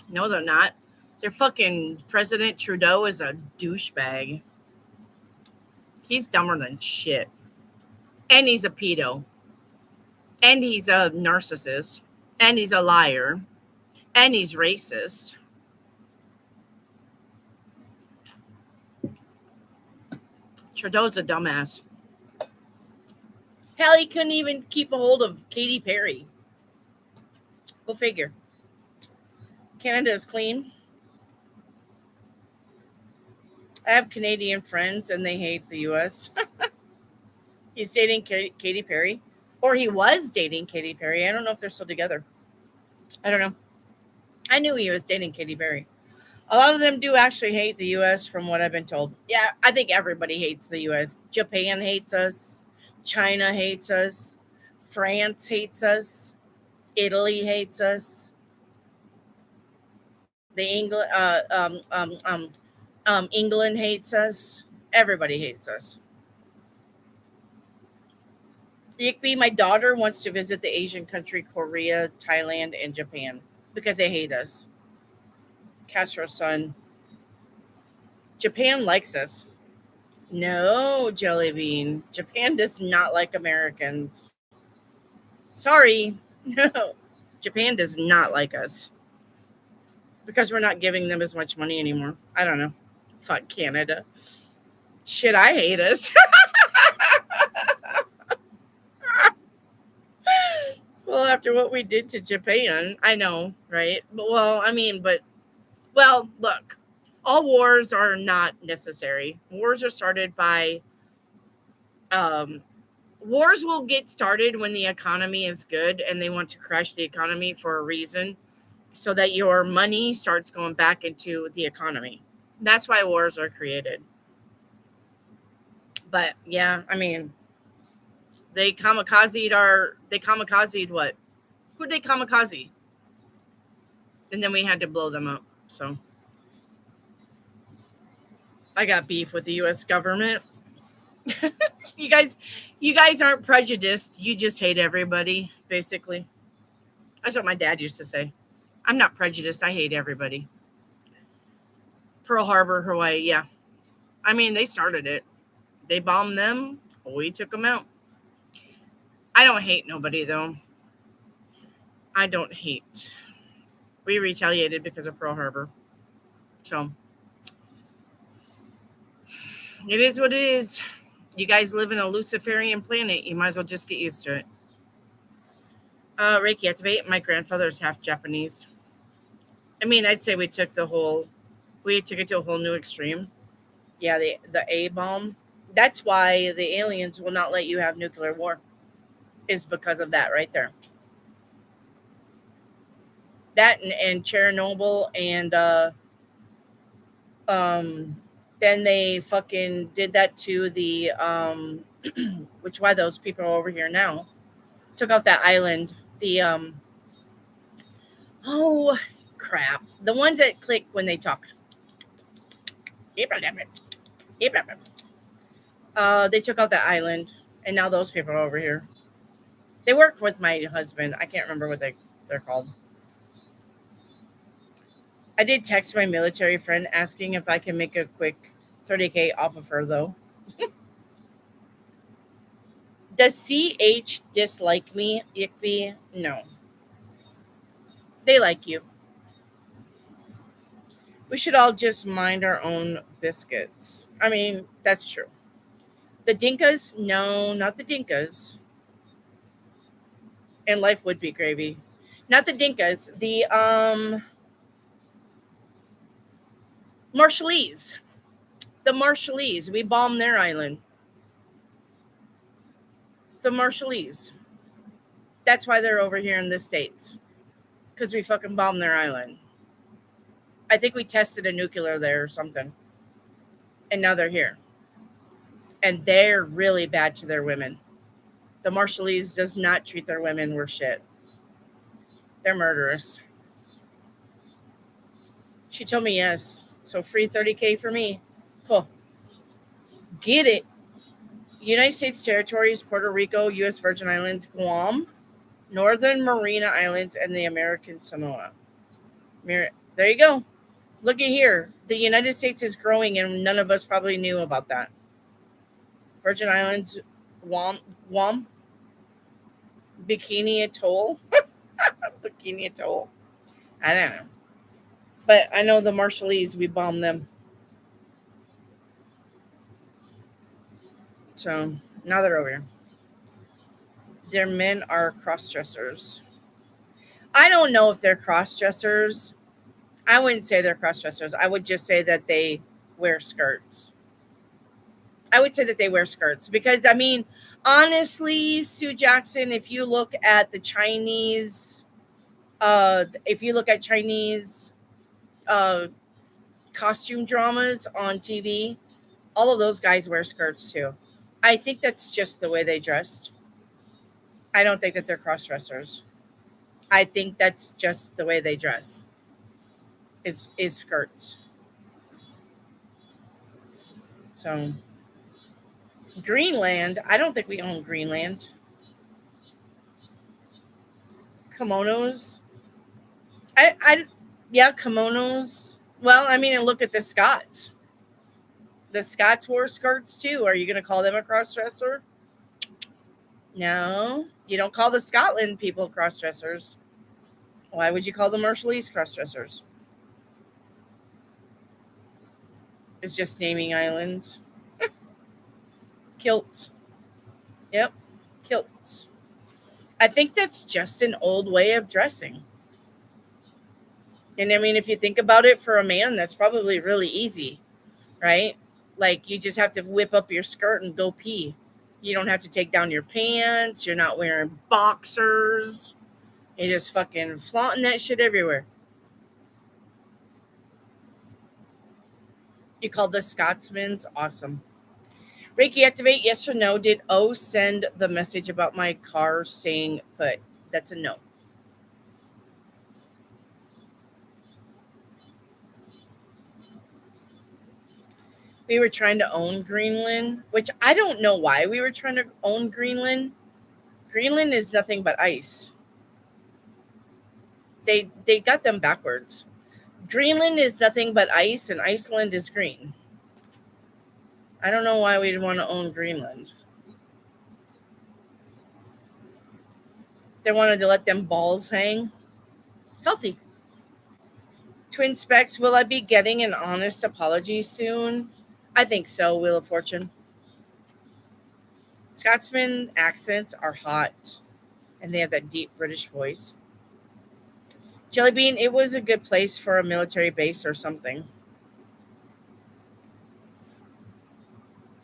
No, they're not. Their fucking President Trudeau is a douchebag. He's dumber than shit. And he's a pedo. And he's a narcissist. And he's a liar. And he's racist. Trudeau's a dumbass. Hell, he couldn't even keep a hold of Katy Perry. Go figure. Canada is clean. I have Canadian friends and they hate the U.S. He's dating Katy Perry. Or he was dating Katy Perry. I don't know if they're still together. I don't know. I knew he was dating Katy Perry. A lot of them do actually hate the U.S. from what I've been told. Yeah, I think everybody hates the U.S. Japan hates us. China hates us. France hates us. Italy hates us. England hates us. Everybody hates us. Yikby, my daughter wants to visit the Asian country Korea, Thailand, and Japan because they hate us. Castro's son. Japan likes us. No, Jellybean. Japan does not like Americans. Sorry. No. Japan does not like us. Because we're not giving them as much money anymore. I don't know. Fuck Canada. Shit, I hate us. Well, after what we did to Japan, I know, right? Well, look, all wars are not necessary. Wars are started by, wars will get started when the economy is good and they want to crash the economy for a reason so that your money starts going back into the economy. That's why wars are created. But yeah, I mean, they kamikazed what? Who'd they kamikaze? And then we had to blow them up. So I got beef with the US government. You guys aren't prejudiced. You just hate everybody, basically. That's what my dad used to say. I'm not prejudiced. I hate everybody. Pearl Harbor, Hawaii, yeah. I mean, they started it. They bombed them. We took them out. I don't hate nobody, though. I don't hate. We retaliated because of Pearl Harbor. So it is what it is. You guys live in a Luciferian planet. You might as well just get used to it. Reiki activate. My grandfather's half Japanese. I mean, I'd say we took it to a whole new extreme. Yeah, the A bomb. That's why the aliens will not let you have nuclear war. Is because of that right there. That and Chernobyl and then they fucking did that to the which why those people are over here now. Took out that island. The oh crap. The ones that click when they talk. They took out that island and now those people are over here. They work with my husband. I can't remember what they're called. I did text my military friend asking if I can make a quick 30K off of her, though. Does CH dislike me, Ickby? No. They like you. We should all just mind our own biscuits. I mean, that's true. The Dinkas? No, not the Dinkas. And life would be gravy. Not the Dinkas. The Marshallese. The Marshallese. We bombed their island. The Marshallese. That's why they're over here in the States. Because we fucking bombed their island. I think we tested a nuclear there or something. And now they're here. And they're really bad to their women. The Marshallese does not treat their women worth shit. They're murderous. She told me yes. So free 30K for me. Cool. Get it. United States territories, Puerto Rico, U.S. Virgin Islands, Guam, Northern Mariana Islands, and the American Samoa. There you go. Look at here. The United States is growing, and none of us probably knew about that. Virgin Islands, Guam, Bikini Atoll. Bikini Atoll. I don't know. But I know the Marshallese, we bombed them. So now they're over here. Their men are cross-dressers. I don't know if they're cross-dressers. I wouldn't say they're cross-dressers. I would just say that they wear skirts. I would say that they wear skirts because, I mean, honestly, Sue Jackson, if you look at the Chinese, costume dramas on TV, all of those guys wear skirts too. I think that's just the way they dressed. I don't think that they're cross-dressers. I think that's just the way they dress. Is skirts. So Greenland, I don't think we own Greenland. Kimonos. Yeah, kimonos. Well, I mean, and look at the Scots. The Scots wore skirts too. Are you going to call them a cross-dresser? No, you don't call the Scotland people cross-dressers. Why would you call the Marshallese cross-dressers? It's just naming islands. Kilts. Yep, kilts. I think that's just an old way of dressing. And I mean, if you think about it, for a man, that's probably really easy, right? Like, you just have to whip up your skirt and go pee. You don't have to take down your pants. You're not wearing boxers. You're just fucking flaunting that shit everywhere. You call the Scotsman's awesome. Reiki activate, yes or no? Did O send the message about my car staying put? That's a no. We were trying to own Greenland, which I don't know why we were trying to own Greenland. Greenland is nothing but ice. They got them backwards. Greenland is nothing but ice, and Iceland is green. I don't know why we'd want to own Greenland. They wanted to let them balls hang. Healthy. Twin Specs, will I be getting an honest apology soon? I think so, Wheel of Fortune. Scotsman accents are hot, and they have that deep British voice. Jellybean, it was a good place for a military base or something.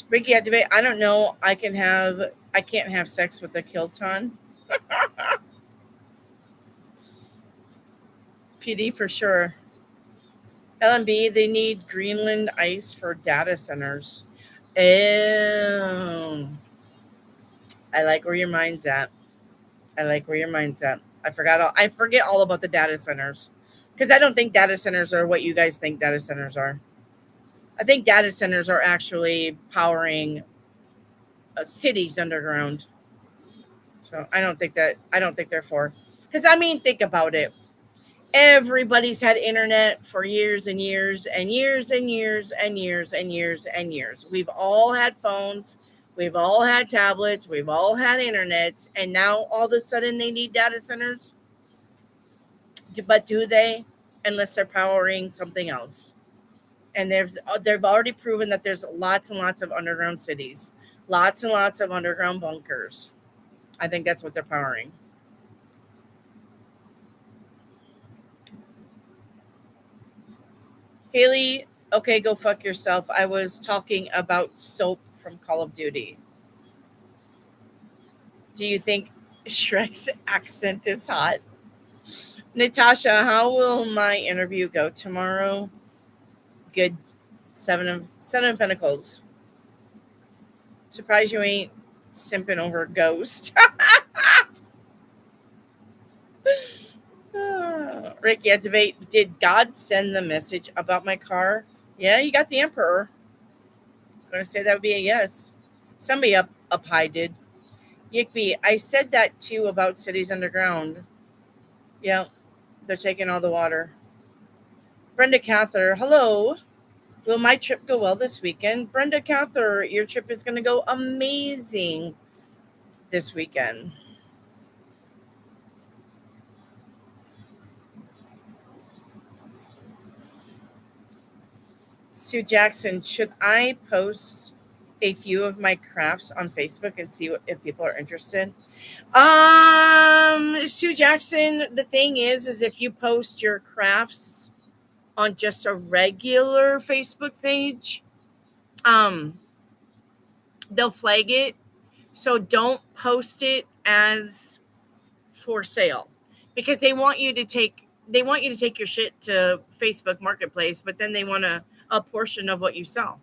Ricky activate. I don't know. I can't have sex with a Kilton. PD for sure. LMB, they need Greenland ice for data centers. Oh, I like where your mind's at. I like where your mind's at. I forget all about the data centers because I don't think data centers are what you guys think data centers are. I think data centers are actually powering cities underground. So I don't think they're for. Because I mean, think about it. Everybody's had internet for years and years and years and years and years and years and years. We've all had phones. We've all had tablets. We've all had internets. And now all of a sudden they need data centers. But do they? Unless they're powering something else. And they've already proven that there's lots and lots of underground cities, lots and lots of underground bunkers. I think that's what they're powering. Haley, okay, go fuck yourself. I was talking about soap from Call of Duty. Do you think Shrek's accent is hot? Natasha, how will my interview go tomorrow? Good. Seven of Pentacles. Surprised you ain't simping over Ghost. Ricky, activate. Did God send the message about my car? Yeah, you got the Emperor. I'm gonna say that would be a yes. Somebody up high did. Yickby, I said that too about cities underground. Yeah, they're taking all the water. Brenda Cather, hello. Will my trip go well this weekend? Brenda Cather, your trip is going to go amazing this weekend. Sue Jackson, should I post a few of my crafts on Facebook and see if people are interested? Sue Jackson, the thing is if you post your crafts on just a regular Facebook page, they'll flag it. So don't post it as for sale because they want you to take your shit to Facebook Marketplace, but then they want a portion of what you sell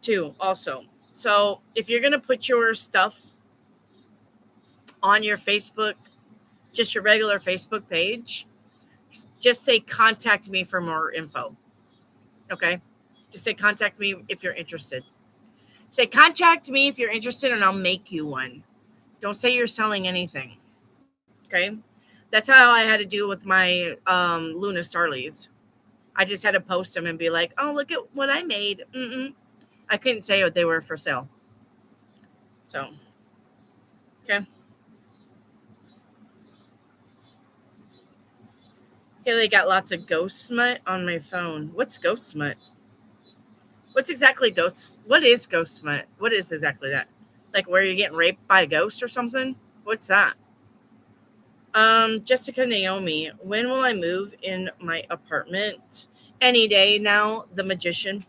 too also. So if you're going to put your stuff on your Facebook, just your regular Facebook page, just say contact me for more info. Okay? Just say contact me if you're interested. Say contact me if you're interested and I'll make you one. Don't say you're selling anything. Okay? That's how I had to do with my Luna Starlies. I just had to post them and be like, oh, look at what I made. I couldn't say what they were for sale. So, okay. Haley got lots of ghost smut on my phone. What's ghost smut? What is ghost smut? What is exactly that? Like where you're getting raped by a ghost or something? What's that? Jessica Naomi, when will I move in my apartment? Any day now, the magician.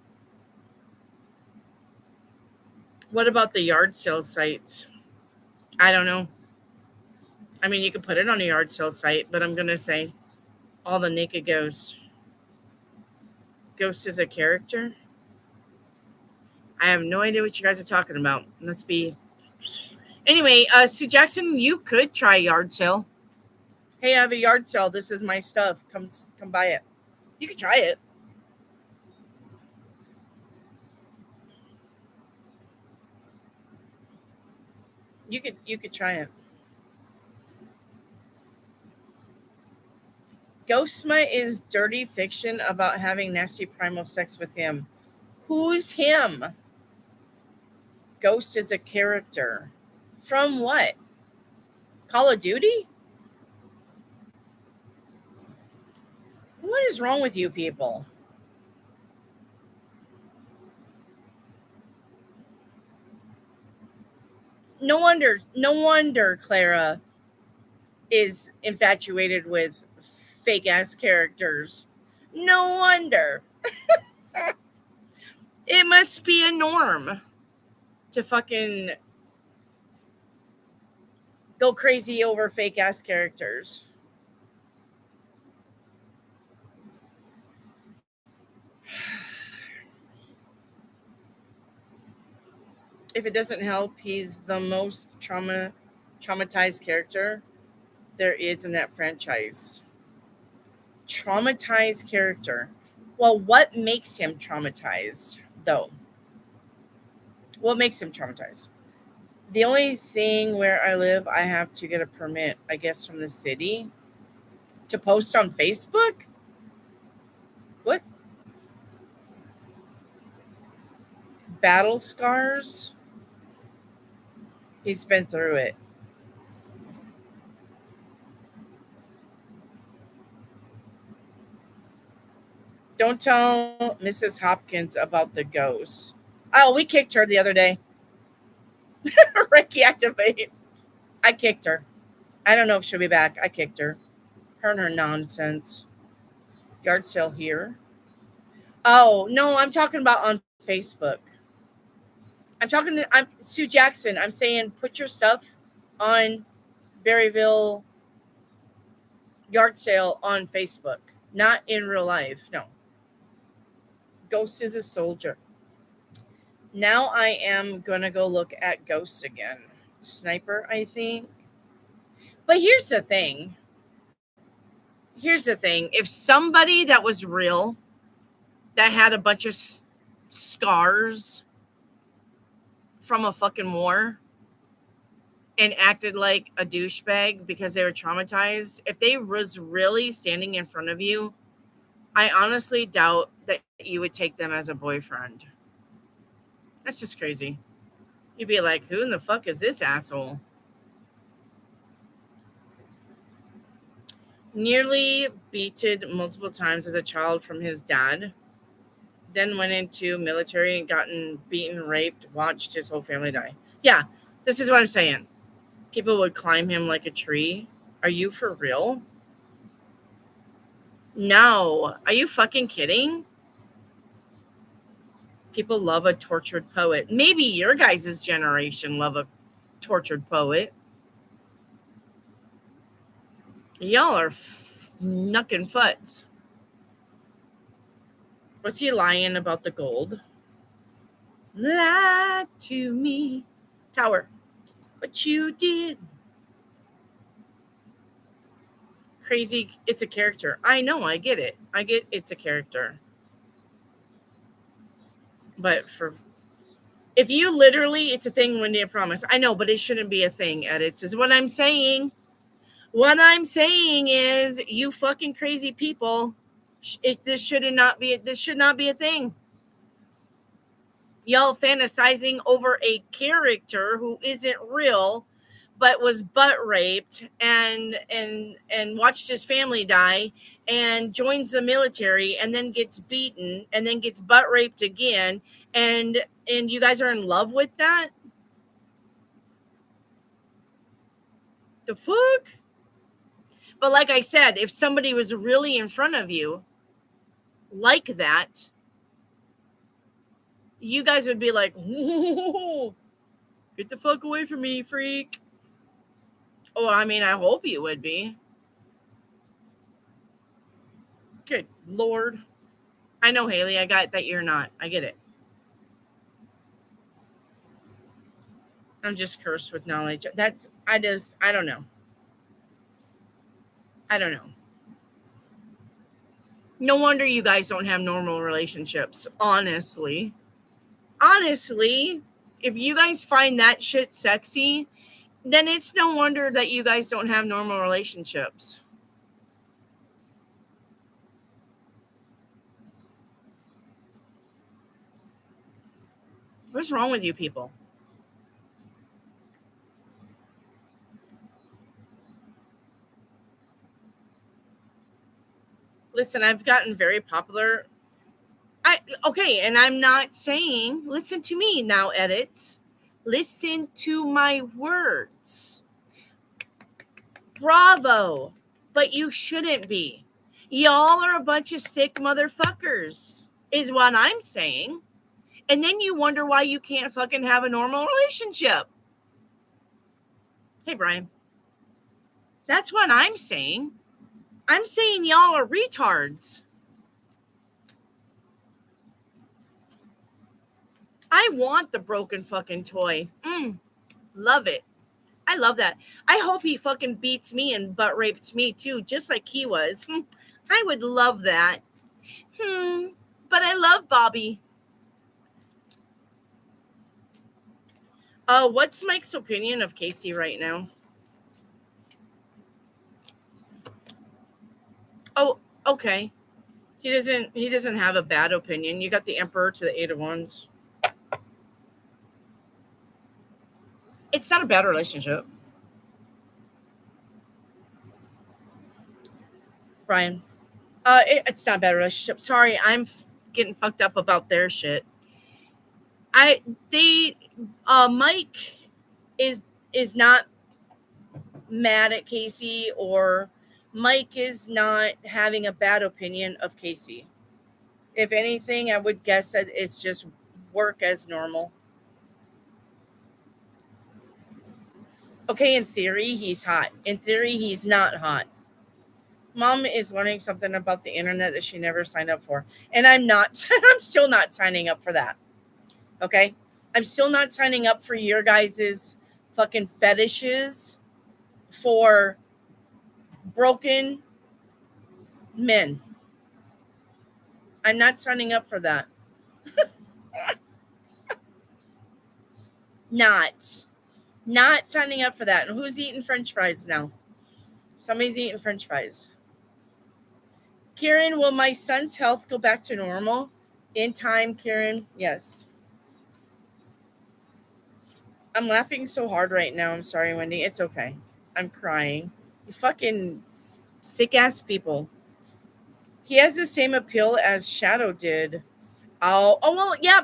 What about the yard sale sites? I don't know. I mean, you could put it on a yard sale site, but I'm going to say all the naked ghosts. Ghost is a character? I have no idea what you guys are talking about. Let's be. Anyway, Sue Jackson, you could try yard sale. Hey, I have a yard sale. This is my stuff. Come buy it. You could try it. You could try it. Ghost smut is dirty fiction about having nasty primal sex with him. Who's him? Ghost is a character. From what? Call of Duty? What is wrong with you people? No wonder Clara is infatuated with fake ass characters. No wonder. It must be a norm to fucking go crazy over fake ass characters. If it doesn't help, he's the most traumatized character there is in that franchise. Traumatized character. Well, what makes him traumatized, though? What makes him traumatized? The only thing where I live, I have to get a permit, I guess, from the city to post on Facebook. What? Battle scars? He's been through it. Don't tell Mrs. Hopkins about the ghost. Oh, we kicked her the other day. Reiki activate. I kicked her. I don't know if she'll be back. I kicked her. Her and her nonsense. Yard sale here. Oh, no, I'm talking about on Facebook. I'm Sue Jackson. I'm saying put your stuff on Berryville yard sale on Facebook, not in real life. No. Ghost is a soldier. Now I am going to go look at Ghost again. Sniper, I think. But here's the thing. If somebody that was real, that had a bunch of scars from a fucking war and acted like a douchebag because they were traumatized, if they was really standing in front of you, I honestly doubt that you would take them as a boyfriend. That's just crazy. You'd be like, who in the fuck is this asshole? Nearly beaten multiple times as a child from his dad. Then went into military and gotten beaten, raped, watched his whole family die. Yeah, this is what I'm saying. People would climb him like a tree. Are you for real? No. Are you fucking kidding? People love a tortured poet. Maybe your guys' generation love a tortured poet. Y'all are knuckin' futs. Was he lying about the gold? Lie to me. Tower. But you did. Crazy. It's a character. I know. I get it. I get it's a character. But if you literally, it's a thing when you promise. I know, but it shouldn't be a thing, edits, is what I'm saying. What I'm saying is, you fucking crazy people, this should not be a thing. Y'all fantasizing over a character who isn't real, but was butt raped and watched his family die and joins the military and then gets beaten and then gets butt raped again, and you guys are in love with that? The fuck? But like I said, if somebody was really in front of you like that, you guys would be like, get the fuck away from me, freak. Oh, I mean, I hope you would be. Good Lord. I know, Haley, I got that you're not. I get it. I'm just cursed with knowledge. I don't know. I don't know. No wonder you guys don't have normal relationships, honestly. Honestly, if you guys find that shit sexy, then it's no wonder that you guys don't have normal relationships. What's wrong with you people? Listen, I've gotten very popular. Okay, and I'm not saying, listen to me now, edits. Listen to my words. Bravo. But you shouldn't be. Y'all are a bunch of sick motherfuckers, is what I'm saying. And then you wonder why you can't fucking have a normal relationship. Hey, Brian. That's what I'm saying. I'm saying y'all are retards. I want the broken fucking toy. Love it. I love that. I hope he fucking beats me and butt rapes me too, just like he was. I would love that. But I love Bobby. What's Mike's opinion of Casey right now? Oh, okay. He doesn't have a bad opinion. You got the Emperor to the Eight of Wands. It's not a bad relationship. Brian. It's not a bad relationship. Sorry, I'm getting fucked up about their shit. Mike is not mad at Casey, or Mike is not having a bad opinion of Casey. If anything, I would guess that it's just work as normal. Okay, in theory, he's hot. In theory, he's not hot. Mom is learning something about the internet that she never signed up for. And I'm still not signing up for that. Okay? I'm still not signing up for your guys' fucking fetishes for broken men. I'm not signing up for that. Not signing up for that. And who's eating French fries now? Somebody's eating French fries. Karen, will my son's health go back to normal in time, Karen? Yes. I'm laughing so hard right now. I'm sorry, Wendy. It's okay. I'm crying. You fucking sick ass people. He has the same appeal as Shadow did. Well, yeah,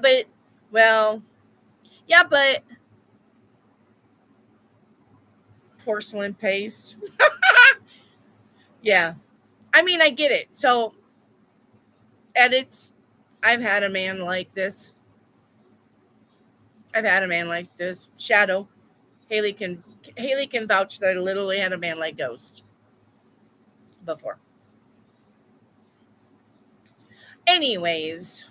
but porcelain paste. Yeah. I mean, I get it. So, edits. I've had a man like this. Shadow. Haley can vouch that I literally had a man like Ghost before. Anyways,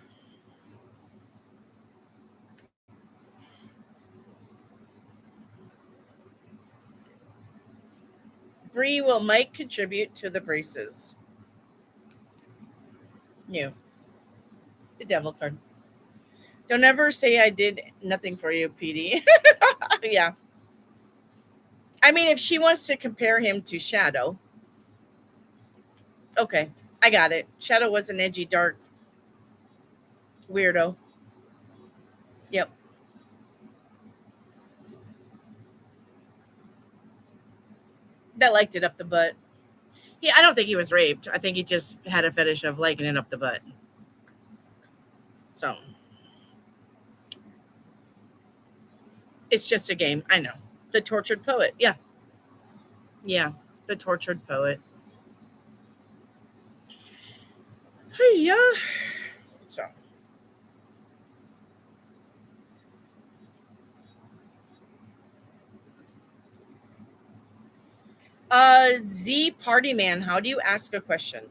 Bree, will Mike contribute to the braces? No. The devil card. Don't ever say I did nothing for you, PD. Yeah. I mean, if she wants to compare him to Shadow, okay, I got it. Shadow was an edgy, dark weirdo. Yep. That liked it up the butt. I don't think he was raped. I think he just had a fetish of liking it up the butt. So it's just a game. I know. The tortured poet. Yeah. Yeah. The tortured poet. Hey, yeah. So. Z Party Man, how do you ask a question?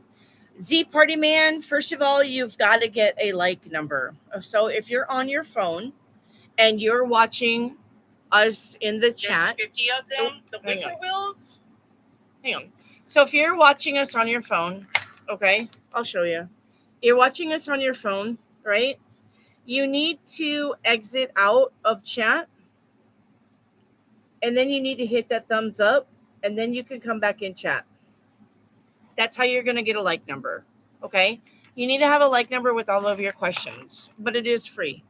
Z Party Man, first of all, you've got to get a like number. So if you're on your phone and you're watching us in the chat, 50 of them, the whippoorwills. Hang on. So if you're watching us on your phone, okay, I'll show you. You're watching us on your phone, right? You need to exit out of chat, and then you need to hit that thumbs up, and then you can come back in chat. That's how you're going to get a like number, okay? You need to have a like number with all of your questions, but it is free.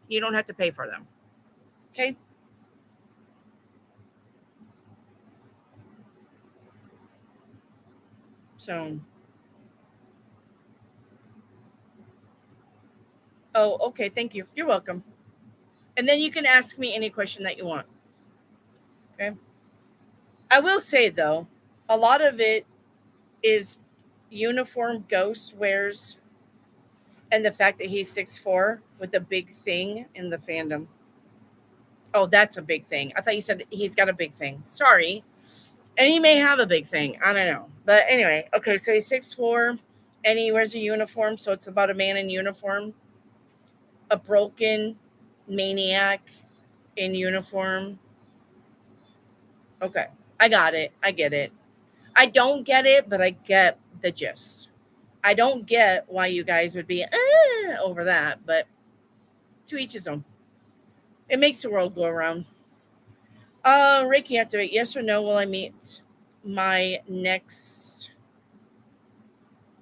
You don't have to pay for them, okay? So, Oh, okay. Thank you. You're welcome. And then you can ask me any question that you want. Okay. I will say though, a lot of it is uniform Ghost wears and the fact that he's 6'4" with a big thing in the fandom. Oh, that's a big thing. I thought you said he's got a big thing. Sorry. And he may have a big thing. I don't know. But anyway, okay, so he's 6'4" and he wears a uniform, so it's about a man in uniform, a broken maniac in uniform. Okay. I got it. I get it. I don't get it, but I get the gist. I don't get why you guys would be over that, but to each his own. It makes the world go around. Reiki activate. Yes or no? Will I meet my next,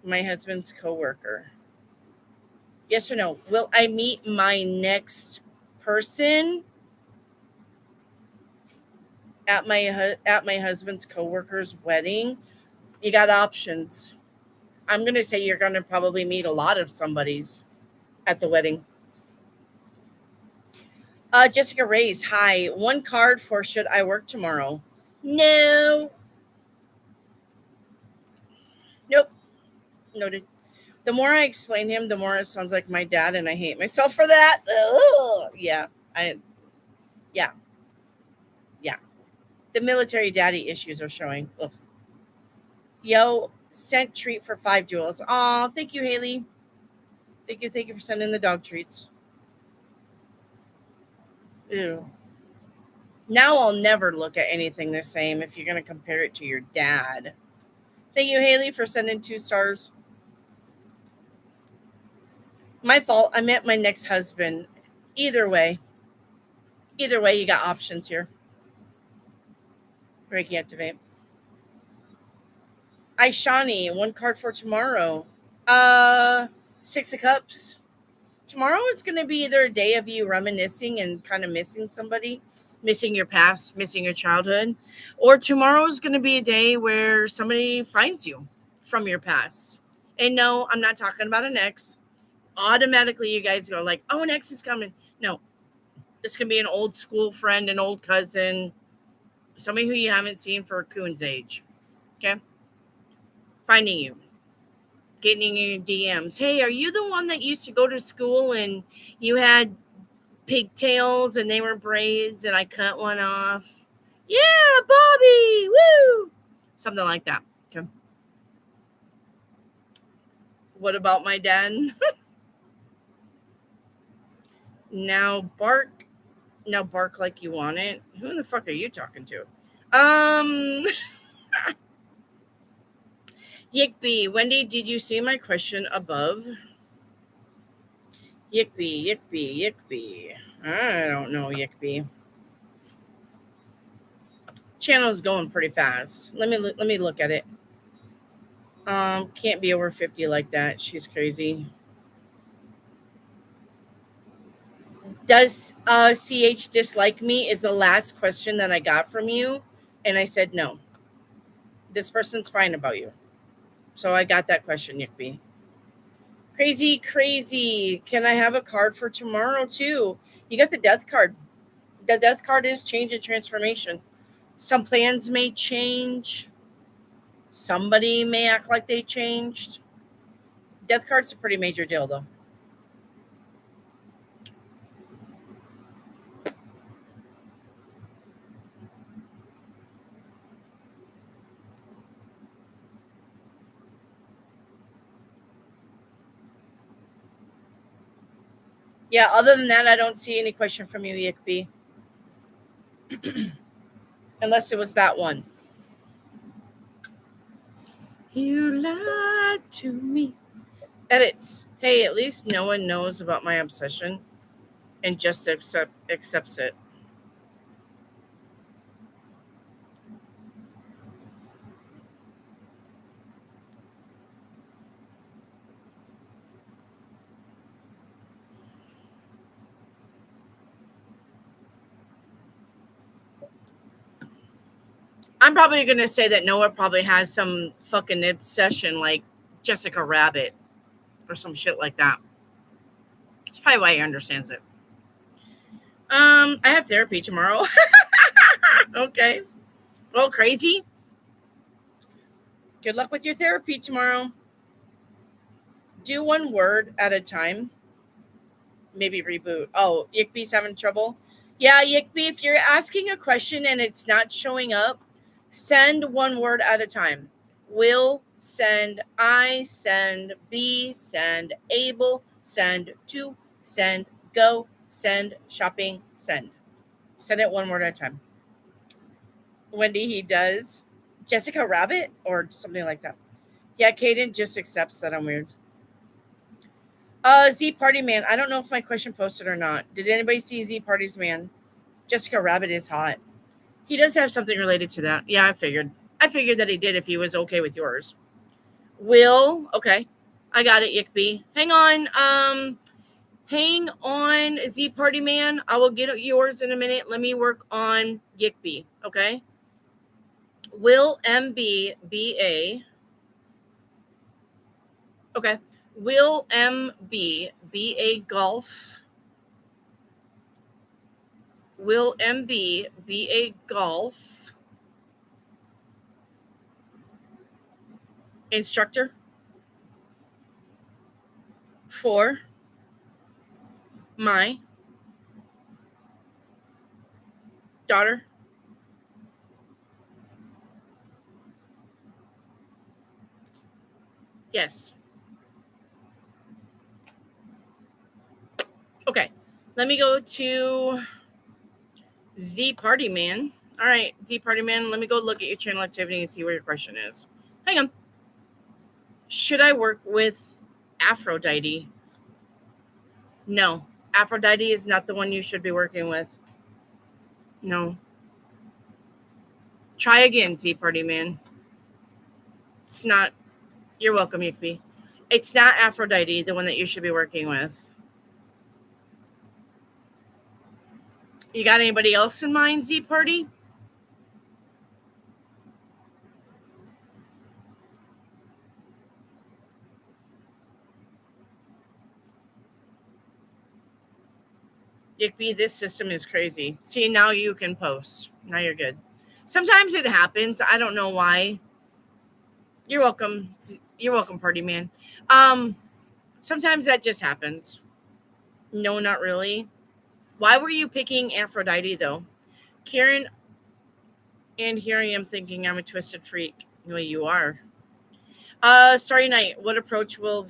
my husband's coworker? Yes or no? Will I meet my next person at my husband's coworker's wedding? You got options. I'm gonna say you're gonna probably meet a lot of somebody's at the wedding. Jessica Reyes, hi. One card for should I work tomorrow? No. Nope. Noted. The more I explain him, the more it sounds like my dad, and I hate myself for that. Ugh. Yeah. Yeah. Yeah. The military daddy issues are showing. Ugh. Yo, sent treat for 5 jewels. Aw, thank you, Haley. Thank you for sending the dog treats. Ew. Now I'll never look at anything the same if you're gonna compare it to your dad. Thank you, Haley, for sending 2 stars. My fault. I met my next husband. Either way, you got options here. Reiki activate. Aishani, 1 card for tomorrow. 6 of Cups. Tomorrow is going to be either a day of you reminiscing and kind of missing somebody, missing your past, missing your childhood, or tomorrow is going to be a day where somebody finds you from your past. And no, I'm not talking about an ex. Automatically, you guys go like, "Oh, an ex is coming." No, this can be an old school friend, an old cousin, somebody who you haven't seen for a coon's age. Okay, finding you, getting in your DMs. Hey, are you the one that used to go to school and you had pigtails and they were braids and I cut one off? Yeah, Bobby, woo! Something like that. Okay. What about my dad? Now bark like you want it. Who the fuck are you talking to? Yickby, Wendy, did you see my question above? Yickby. I don't know, Yickby. Channel's going pretty fast. Let me look at it. Can't be over 50 like that. She's crazy. Does CH dislike me is the last question that I got from you, and I said no. This person's fine about you. So I got that question, Yickby. Crazy. Can I have a card for tomorrow too? You got the death card. The death card is change and transformation. Some plans may change. Somebody may act like they changed. Death card's a pretty major deal, though. Yeah, other than that, I don't see any question from you, Yickby. Unless it was that one. You lied to me. Edits. Hey, at least no one knows about my obsession and just accepts it. I'm probably going to say that Noah probably has some fucking obsession like Jessica Rabbit or some shit like that. That's probably why he understands it. I have therapy tomorrow. Okay. Well, crazy. Good luck with your therapy tomorrow. Do one word at a time. Maybe reboot. Oh, Yickbee's having trouble. Yeah, Yickbee, if you're asking a question and it's not showing up, send one word at a time. Will, send, I, send, be, send, able, send, to, send, go, send, shopping, send. Send it one word at a time. Wendy, he does. Jessica Rabbit or something like that. Yeah, Kaden just accepts that I'm weird. Z Party Man. I don't know if my question posted or not. Did anybody see Z Party's Man? Jessica Rabbit is hot. He does have something related to that. Yeah, I figured. I figured that he did if he was okay with yours. Will, okay. I got it, Yickbee. Hang on, Z Party Man. I will get yours in a minute. Let me work on Yickbee, okay? Will MBBA. Okay. Will MBBA Golf. Will MBBA Golf instructor for my daughter? Yes. Okay. Let me go to Z Party Man. All right, Z Party Man, let me go look at your channel activity and see where your question is. Hang on. Should I work with Aphrodite? No. Aphrodite is not the one you should be working with. No. Try again, Z Party Man. It's not. You're welcome, Yickbee. It's not Aphrodite, the one that you should be working with. You got anybody else in mind, Z Party? Yickbee, this system is crazy. See, now you can post. Now you're good. Sometimes it happens. I don't know why. You're welcome. You're welcome, Party Man. Sometimes that just happens. No, not really. Why were you picking Aphrodite, though? Karen, and here I am thinking I'm a twisted freak. Well, you are. Starry Night, what approach will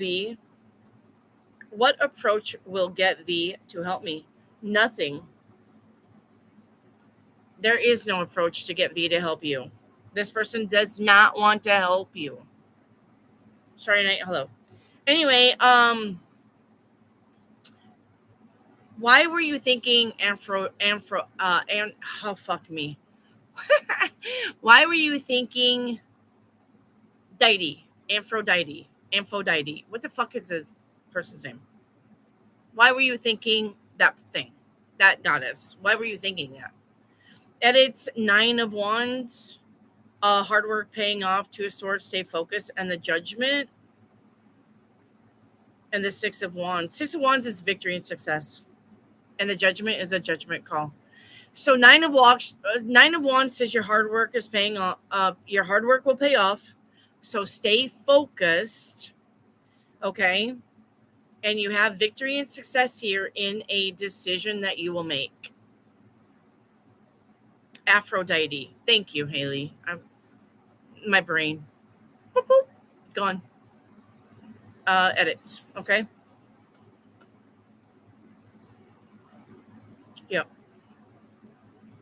get V to help me? Nothing. There is no approach to get V to help you. This person does not want to help you. Starry Night, hello. Anyway, why were you thinking fuck me. Why were you thinking Aphrodite? What the fuck is the person's name? Why were you thinking that thing? That goddess? Why were you thinking that? Edits 9 of Wands, hard work paying off, 2 of Swords, stay focused, and the Judgment, and the 6 of Wands. 6 of Wands is victory and success, and the Judgment is a judgment call. So 9 of Wands says your hard work is paying off. Your hard work will pay off. So stay focused, okay? And you have victory and success here in a decision that you will make. Aphrodite. Thank you, Haley. My brain. Boop, boop. Gone. Edit. Okay. Yep.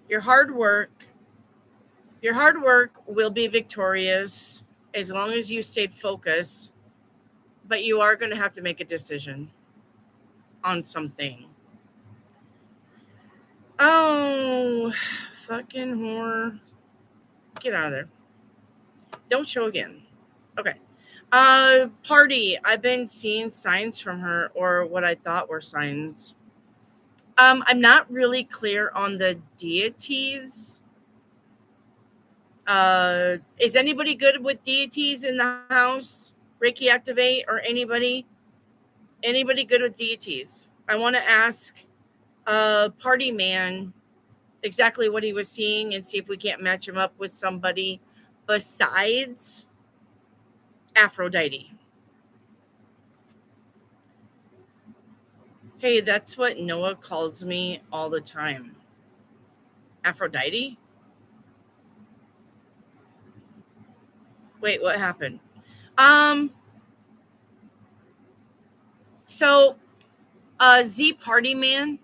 Your hard work will be victorious as long as you stayed focused, but you are going to have to make a decision on something. Oh, fucking whore. Get out of there. Don't show again. Okay. Party. I've been seeing signs from her, or what I thought were signs. I'm not really clear on the deities. Is anybody good with deities in the house? Reiki activate, or anybody good with deities? I want to ask Party Man exactly what he was seeing and see if we can't match him up with somebody besides Aphrodite. Hey, that's what Noah calls me all the time. Aphrodite? Wait, what happened? So Z Party Man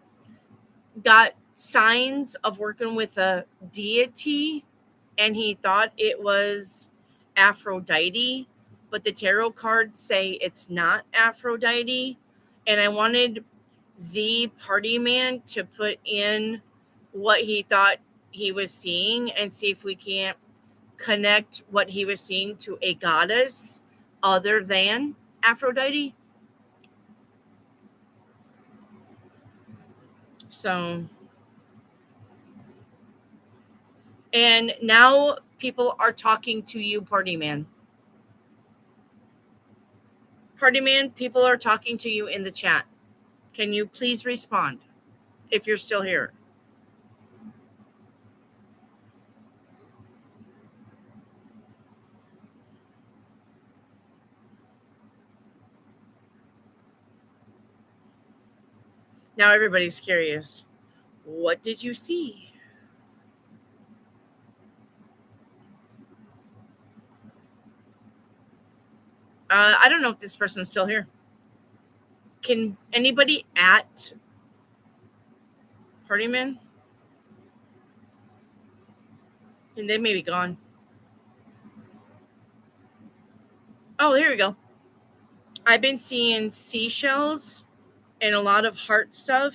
got signs of working with a deity and he thought it was Aphrodite, but the tarot cards say it's not Aphrodite. And I wanted Z Party Man to put in what he thought he was seeing and see if we can't connect what he was seeing to a goddess other than Aphrodite. So, and now people are talking to you, Party Man. Party Man, people are talking to you in the chat. Can you please respond if you're still here? Now everybody's curious. What did you see? I don't know if this person's still here. Can anybody at Party Man? And they may be gone. Oh, here we go. I've been seeing seashells and a lot of heart stuff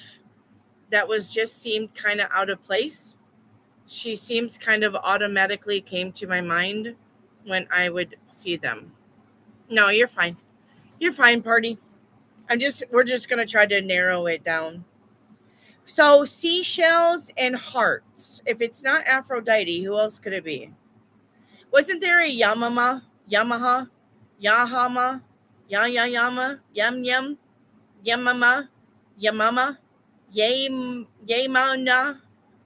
that was just seemed kind of out of place. She seems kind of automatically came to my mind when I would see them. No, you're fine. You're fine, Party. We're just gonna try to narrow it down. So seashells and hearts. If it's not Aphrodite, who else could it be? Wasn't there a Yamaha, Yama, Yam, Yamama, Yamama, Yamana?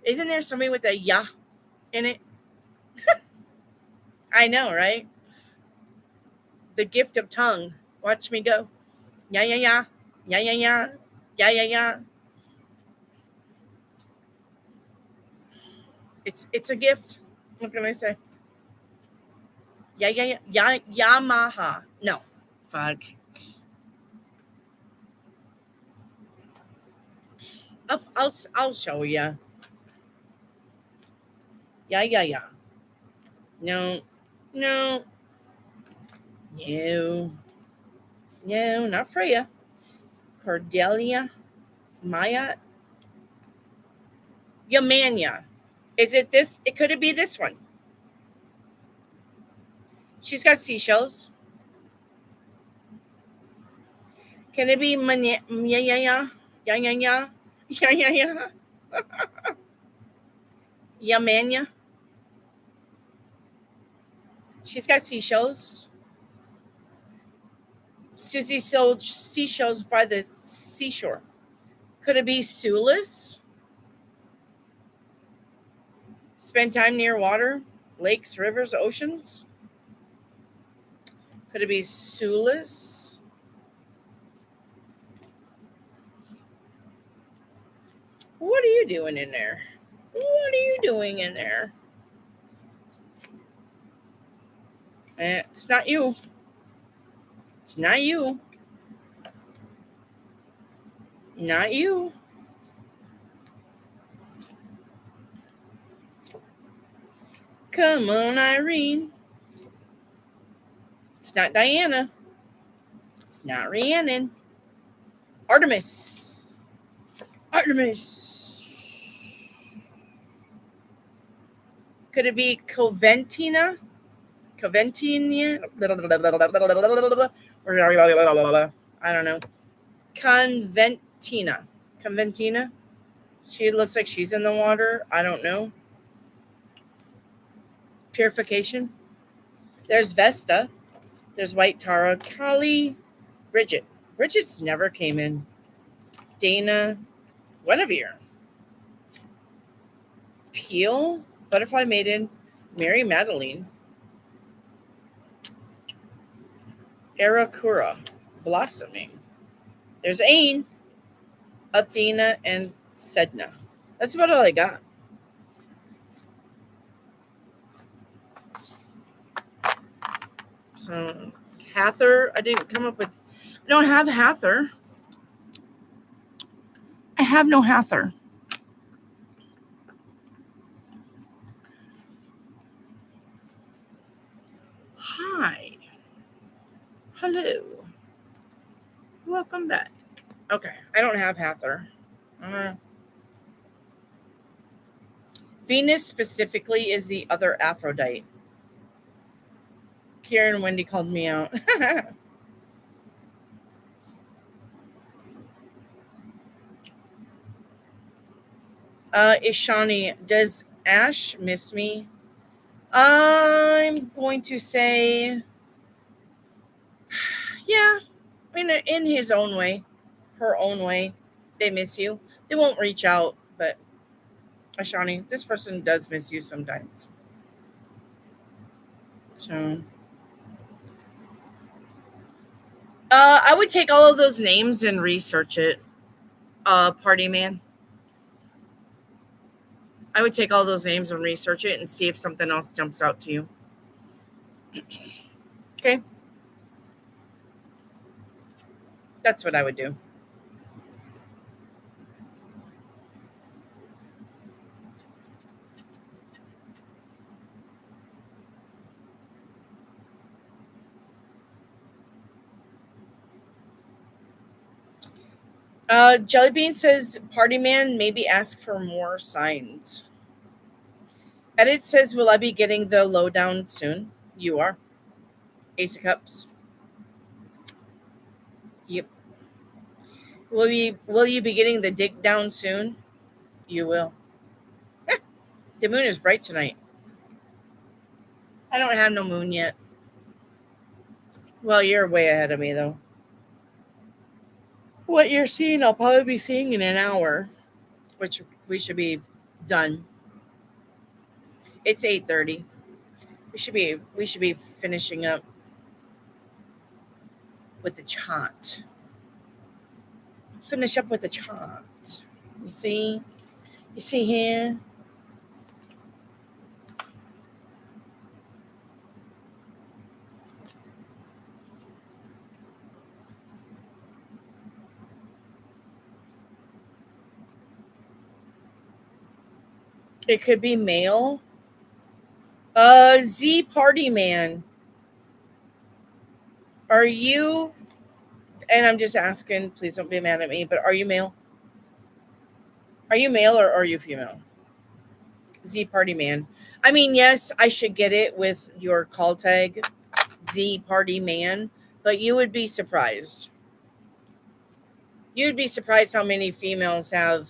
Isn't there somebody with a ya in it? I know, right? The gift of tongue. Watch me go. Yeah, yeah, yeah. Yeah, yeah, yeah. Yeah, yeah, yeah. It's a gift. What can I say? Yeah, yeah, yeah. Yamaha. No. Fuck. I'll show you. Yeah, yeah, yeah. No. No. No. No, not Freya. Cordelia. Maya. Yamania. Is it this? It could it be this one? She's got seashells. Can it be Manya? Yeah, yeah, yeah. Yeah, yeah, yeah. Yeah, yeah, yeah. Yamania. She's got seashells. Susie sold seashells by the seashore. Could it be Sulis? Spend time near water, lakes, rivers, oceans? Could it be Sulis? What are you doing in there? What are you doing in there? It's not you. It's not you. Not you. Come on, Irene. It's not Diana. It's not Rhiannon. Artemis. Artemis. Could it be Coventina? Coventina? I don't know. Conventina. Conventina? She looks like she's in the water. I don't know. Purification. There's Vesta. There's White Tara. Kali. Bridget. Bridget's never came in. Dana Guinevere, Peel, Butterfly Maiden, Mary Madeline, Arakura, Blossoming. There's Ain, Athena, and Sedna. That's about all I got. So, Hather, I didn't come up with. I don't have Hather. I have no Hather. Hi. Hello. Welcome back. Okay, I don't have Hather. Venus specifically is the other Aphrodite. Kieran and Wendy called me out. Ishani, does Ash miss me? I'm going to say, yeah, in his own way, her own way. They miss you. They won't reach out, but Ashani, this person does miss you sometimes. So, I would take all of those names and research it. Party man. I would take all those names and research it and see if something else jumps out to you. Okay. That's what I would do. Jellybean says, Party man, maybe ask for more signs. Edit says, will I be getting the lowdown soon? You are. Ace of Cups. Yep. Will you be getting the dig down soon? You will. The moon is bright tonight. I don't have no moon yet. Well, you're way ahead of me though. What you're seeing, I'll probably be seeing in an hour, which we should be done. It's 8:30. We should be finishing up with the chant. Finish up with the chant. You see? You see here? It could be male. Z Party Man. Are you, and I'm just asking, please don't be mad at me, but are you male? Are you male or are you female? Z Party Man. I mean, yes, I should get it with your call tag, Z Party Man, but you would be surprised. You'd be surprised how many females have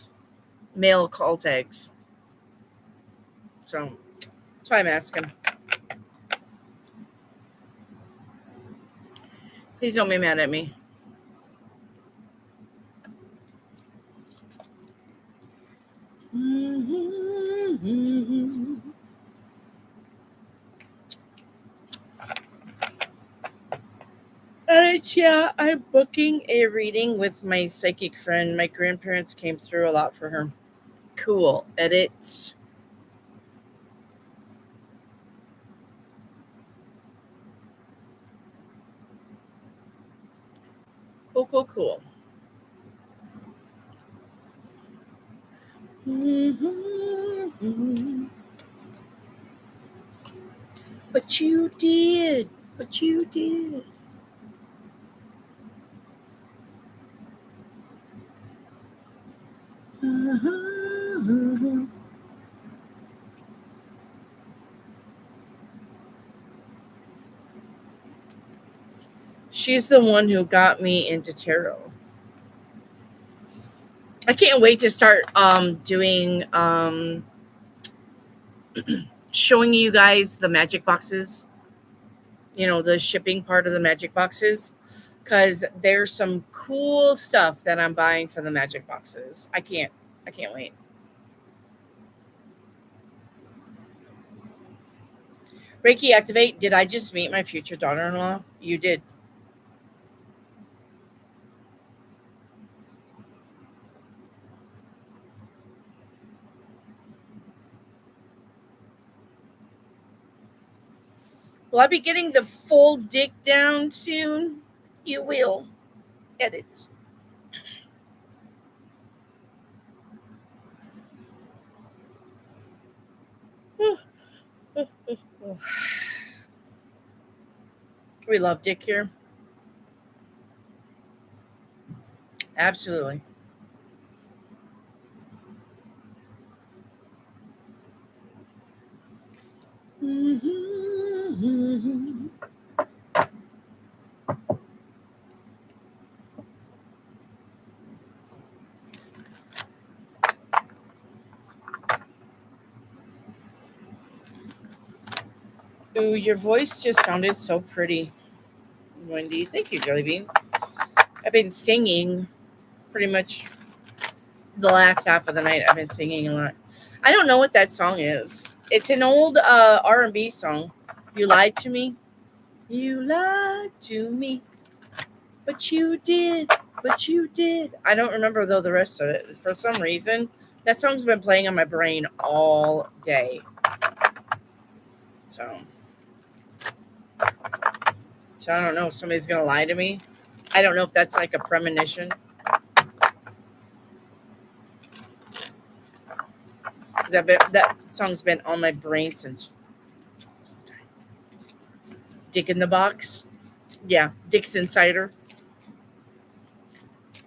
male call tags. So that's why I'm asking. Please don't be mad at me. Yeah, I'm booking a reading with my psychic friend. My grandparents came through a lot for her. Cool. Edits. Cool. But you did. She's the one who got me into tarot. I can't wait to start doing showing you guys the magic boxes. You know, the shipping part of the magic boxes. because there's some cool stuff that I'm buying for the magic boxes. I can't wait. Reiki activate. Did I just meet my future daughter-in-law? You did. Will I be getting the full dick down soon? You will. Edit. We love dick here. Absolutely. Mm-hmm. Ooh, your voice just sounded so pretty, Wendy. Thank you, Jellybean. I've been singing pretty much the last half of the night. I've been singing a lot. I don't know what that song is. It's an old R&B song. You lied to me. You lied to me. But you did. But you did. I don't remember though the rest of it. For some reason, that song's been playing on my brain all day. So I don't know if somebody's gonna lie to me. I don't know if that's like a premonition. That song's been on my brain since Dick in the Box. Yeah, Dick's Insider.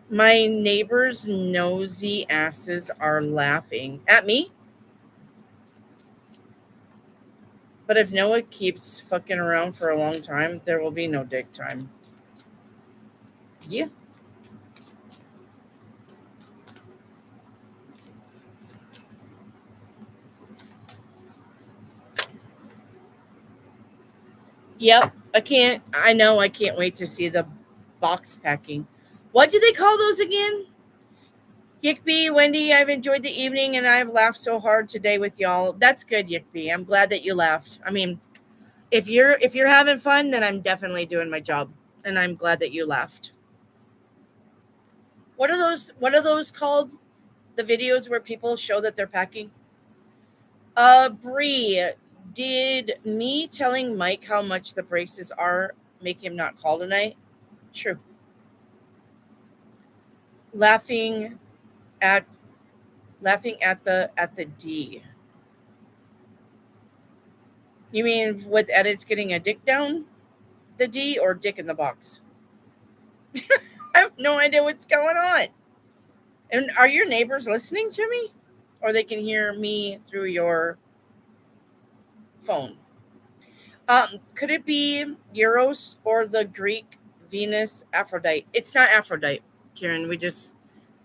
My neighbor's nosy asses are laughing at me. But if Noah keeps fucking around for a long time, there will be no dick time. Yeah. Yep. I know I can't wait to see the box packing. What do they call those again? Yickby, Wendy, I've enjoyed the evening and I've laughed so hard today with y'all. That's good, Yickby. I'm glad that you laughed. I mean, if you're having fun, then I'm definitely doing my job. And I'm glad that you laughed. What are those called? The videos where people show that they're packing? Bree, did me telling Mike how much the braces are make him not call tonight? True. Laughing at the D. You mean with edits getting a dick down the D or dick in the box? I have no idea what's going on. And are your neighbors listening to me? Or they can hear me through your phone? Could it be Eros or the Greek Venus Aphrodite? It's not Aphrodite, Kieran.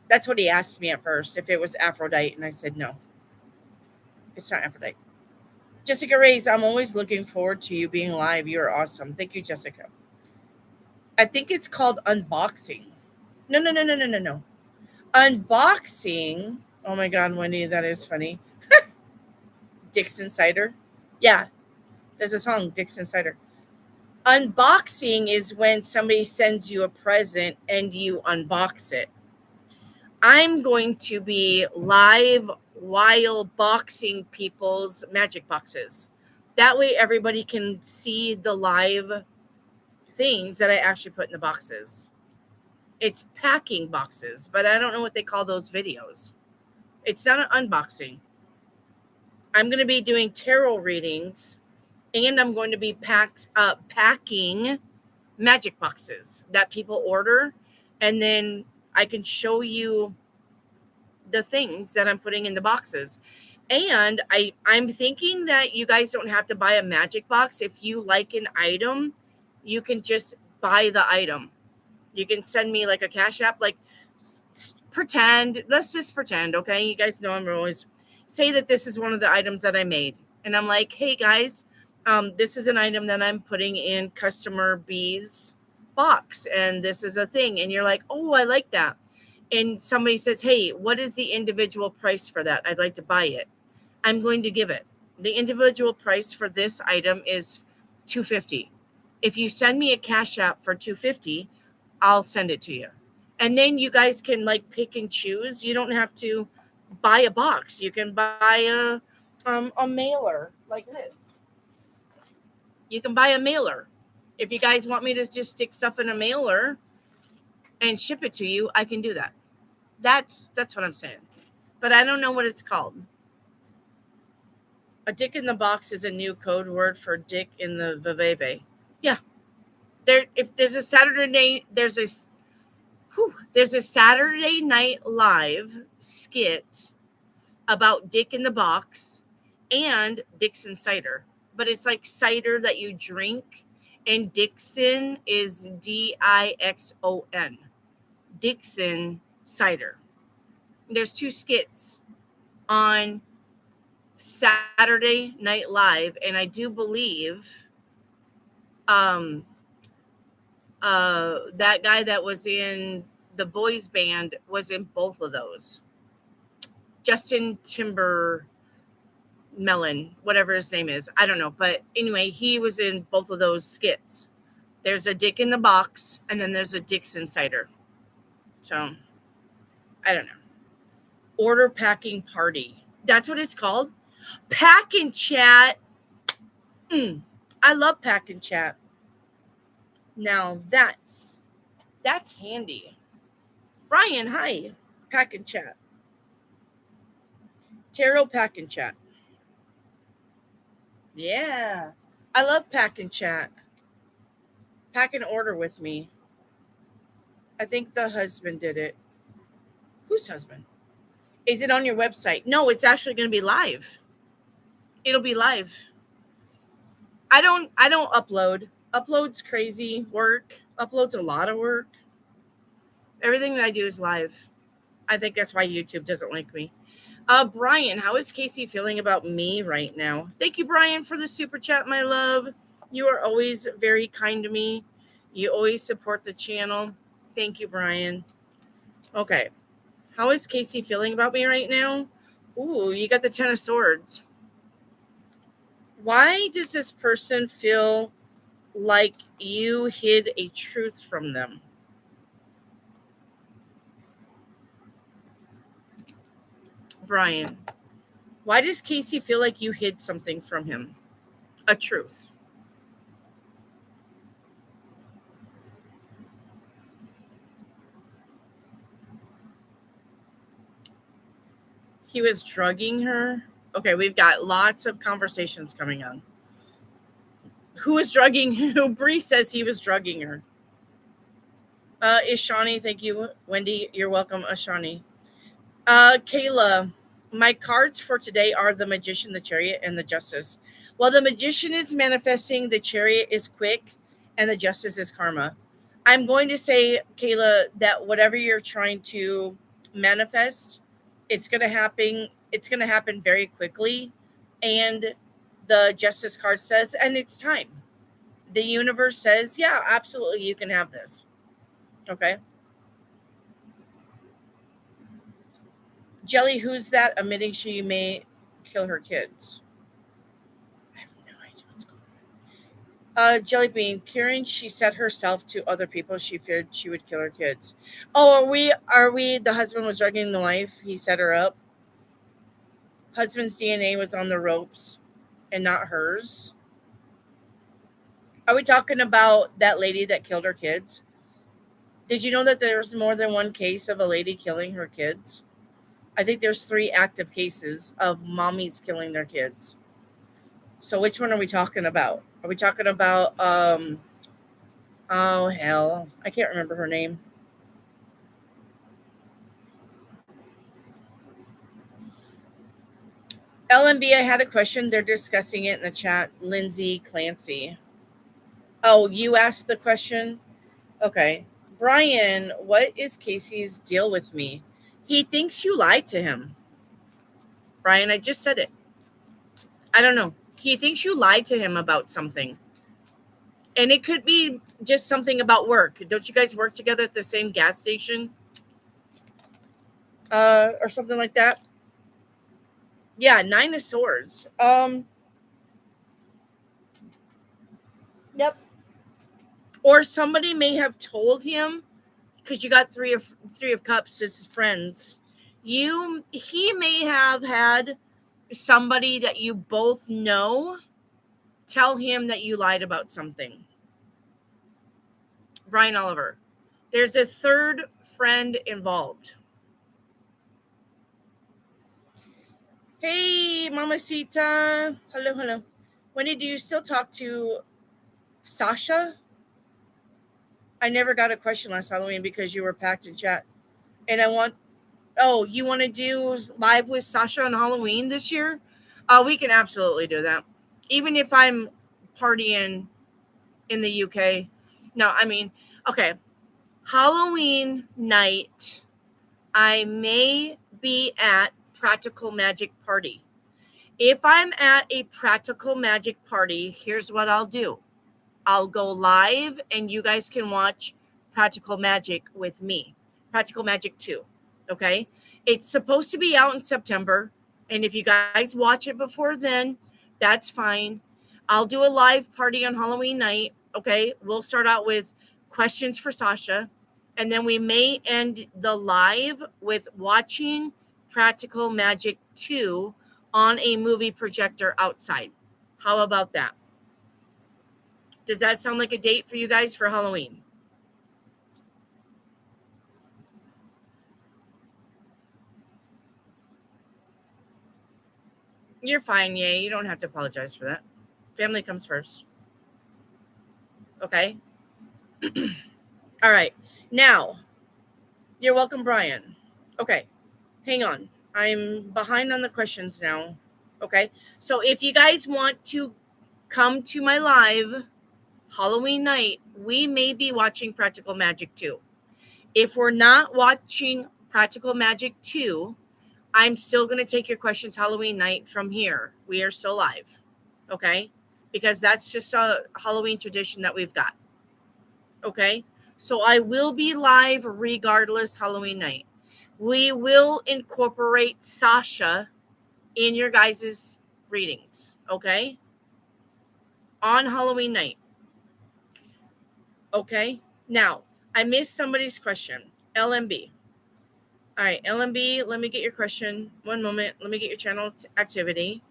That's what he asked me at first, if it was Aphrodite, and I said no. It's not Aphrodite. Jessica Reyes, I'm always looking forward to you being live. You're awesome. Thank you, Jessica. I think it's called unboxing. No, no, no, no, no, no, no. Unboxing. Oh my God, Wendy, that is funny. Dick's Insider. Yeah, there's a song, Dick's Insider. Unboxing is when somebody sends you a present and you unbox it. I'm going to be live while boxing people's magic boxes. That way everybody can see the live things that I actually put in the boxes. It's packing boxes, but I don't know what they call those videos. It's not an unboxing. I'm going to be doing tarot readings, and I'm going to be packing magic boxes that people order, and then I can show you the things that I'm putting in the boxes. And I'm thinking that you guys don't have to buy a magic box. If you like an item, you can just buy the item. You can send me like a Cash App, like pretend. Let's just pretend, okay? You guys know I'm always say that this is one of the items that I made. And I'm like, hey guys, this is an item that I'm putting in customer B's box and this is a thing, and you're like, oh, I like that, and somebody says, hey, what is the individual price for that? I'd like to buy it. I'm going to give it. The individual price for this item is $250. If you send me a cash app for $250, I'll send it to you. And then you guys can like pick and choose. You don't have to buy a box. You can buy a mailer like this. You can buy a mailer. If you guys want me to just stick stuff in a mailer and ship it to you, I can do that. That's what I'm saying. But I don't know what it's called. A dick in the box is a new code word for dick in the viveve. Yeah. If there's a Saturday, there's a Saturday Night Live skit about dick in the box and Dixon cider, but it's like cider that you drink, and Dixon is Dixon. Dixon cider. There's 2 skits on Saturday Night Live, and I do believe that guy that was in the boys band was in both of those. Justin Timbermelon, whatever his name is, I don't know, but anyway, he was in both of those skits. There's a dick in the box, and then there's a Dixon cider. So I don't know. Order packing party. That's what it's called. Pack and chat. I love pack and chat. Now that's handy. Brian, hi. Pack and chat. Tarot pack and chat. Yeah. I love pack and chat. Pack and order with me. I think the husband did it. Whose husband? Is it on your website? No, it's actually going to be live. It'll be live. I don't upload. Upload's crazy work. Upload's a lot of work. Everything that I do is live. I think that's why YouTube doesn't like me. Brian, how is Casey feeling about me right now? Thank you, Brian, for the super chat, my love. You are always very kind to me. You always support the channel. Thank you, Brian. Okay. How is Casey feeling about me right now? Ooh, you got the 10 of Swords. Why does this person feel like you hid a truth from them? Brian, why does Casey feel like you hid something from him? A truth. He was drugging her. Okay, we've got lots of conversations coming on. Who was drugging who? Bree says he was drugging her. Ishani, thank you. Wendy, you're welcome, Ishani. Kayla, my cards for today are the Magician, the Chariot, and the Justice. Well, the Magician is manifesting, the Chariot is quick, and the Justice is karma. I'm going to say, Kayla, that whatever you're trying to manifest, it's going to happen. It's going to happen very quickly. And the Justice card says, and it's time. The universe says, yeah, absolutely, you can have this. Okay. Jelly, who's that admitting she may kill her kids? I have no idea what's going on. Jelly Bean, Karen, she said herself to other people she feared she would kill her kids. Oh, are we the husband was drugging the wife? He set her up. Husband's DNA was on the ropes and not hers. Are we talking about that lady that killed her kids? Did you know that there's more than one case of a lady killing her kids? I think there's 3 active cases of mommies killing their kids. So which one are we talking about? Are we talking about, oh, hell, I can't remember her name. LMB, I had a question. They're discussing it in the chat. Lindsay Clancy. Oh, you asked the question? Okay. Brian, what is Casey's deal with me? He thinks you lied to him. Brian, I just said it. I don't know. He thinks you lied to him about something. And it could be just something about work. Don't you guys work together at the same gas station? Or something like that? Yeah, 9 of Swords. Yep. Or somebody may have told him, because you got three of Cups as friends. He may have had somebody that you both know tell him that you lied about something. Brian Oliver. There's a third friend involved. Hey, Mamacita. Hello, hello. Wendy, do you still talk to Sasha? I never got a question last Halloween because you were packed in chat. And you want to do live with Sasha on Halloween this year? We can absolutely do that. Even if I'm partying in the UK. No, I mean, okay. Halloween night, I may be at Practical Magic Party. If I'm at a Practical Magic Party, here's what I'll do. I'll go live and you guys can watch Practical Magic with me. Practical Magic 2. Okay? It's supposed to be out in September. And if you guys watch it before then, that's fine. I'll do a live party on Halloween night. Okay? We'll start out with questions for Sasha. And then we may end the live with watching Practical Magic 2 on a movie projector outside. How about that? Does that sound like a date for you guys for Halloween? You're fine, yay. You don't have to apologize for that. Family comes first. Okay? All right. Now, you're welcome, Brian. Okay. Hang on. I'm behind on the questions now. Okay? So if you guys want to come to my live Halloween night, we may be watching Practical Magic 2. If we're not watching Practical Magic 2, I'm still going to take your questions Halloween night from here. We are still live. Okay? Because that's just a Halloween tradition that we've got. Okay? So I will be live regardless Halloween night. We will incorporate Sasha in your guys' readings. Okay? On Halloween night. Okay? Now, I missed somebody's question. LMB. All right, LMB, let me get your question. One moment. Let me get your channel activity.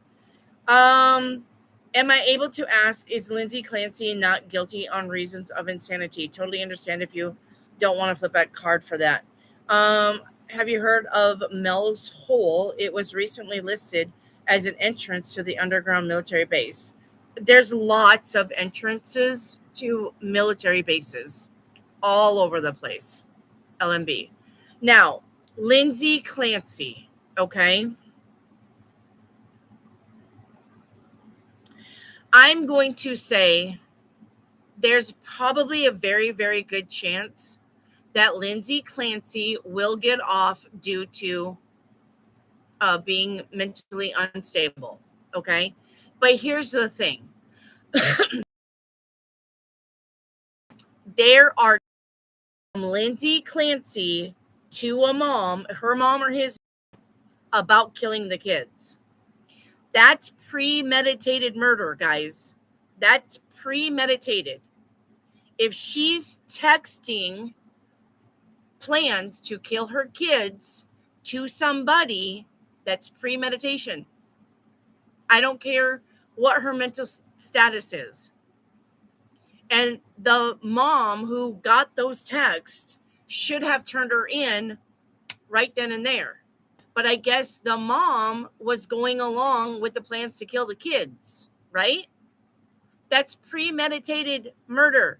Am I able to ask, is Lindsay Clancy not guilty on reasons of insanity? Totally understand if you don't want to flip that card for that. Have you heard of Mel's Hole? It was recently listed as an entrance to the underground military base. There's lots of entrances to military bases all over the place. LMB. Now, Lindsay Clancy, okay? I'm going to say there's probably a very, very good chance that Lindsay Clancy will get off due to being mentally unstable, okay? But here's the thing. There are Lindsay Clancy to a mom, her mom or his, about killing the kids. That's premeditated murder, guys. That's premeditated. If she's texting plans to kill her kids to somebody, that's premeditation. I don't care what her mental status is. And the mom who got those texts should have turned her in right then and there. But I guess the mom was going along with the plans to kill the kids, right? That's premeditated murder.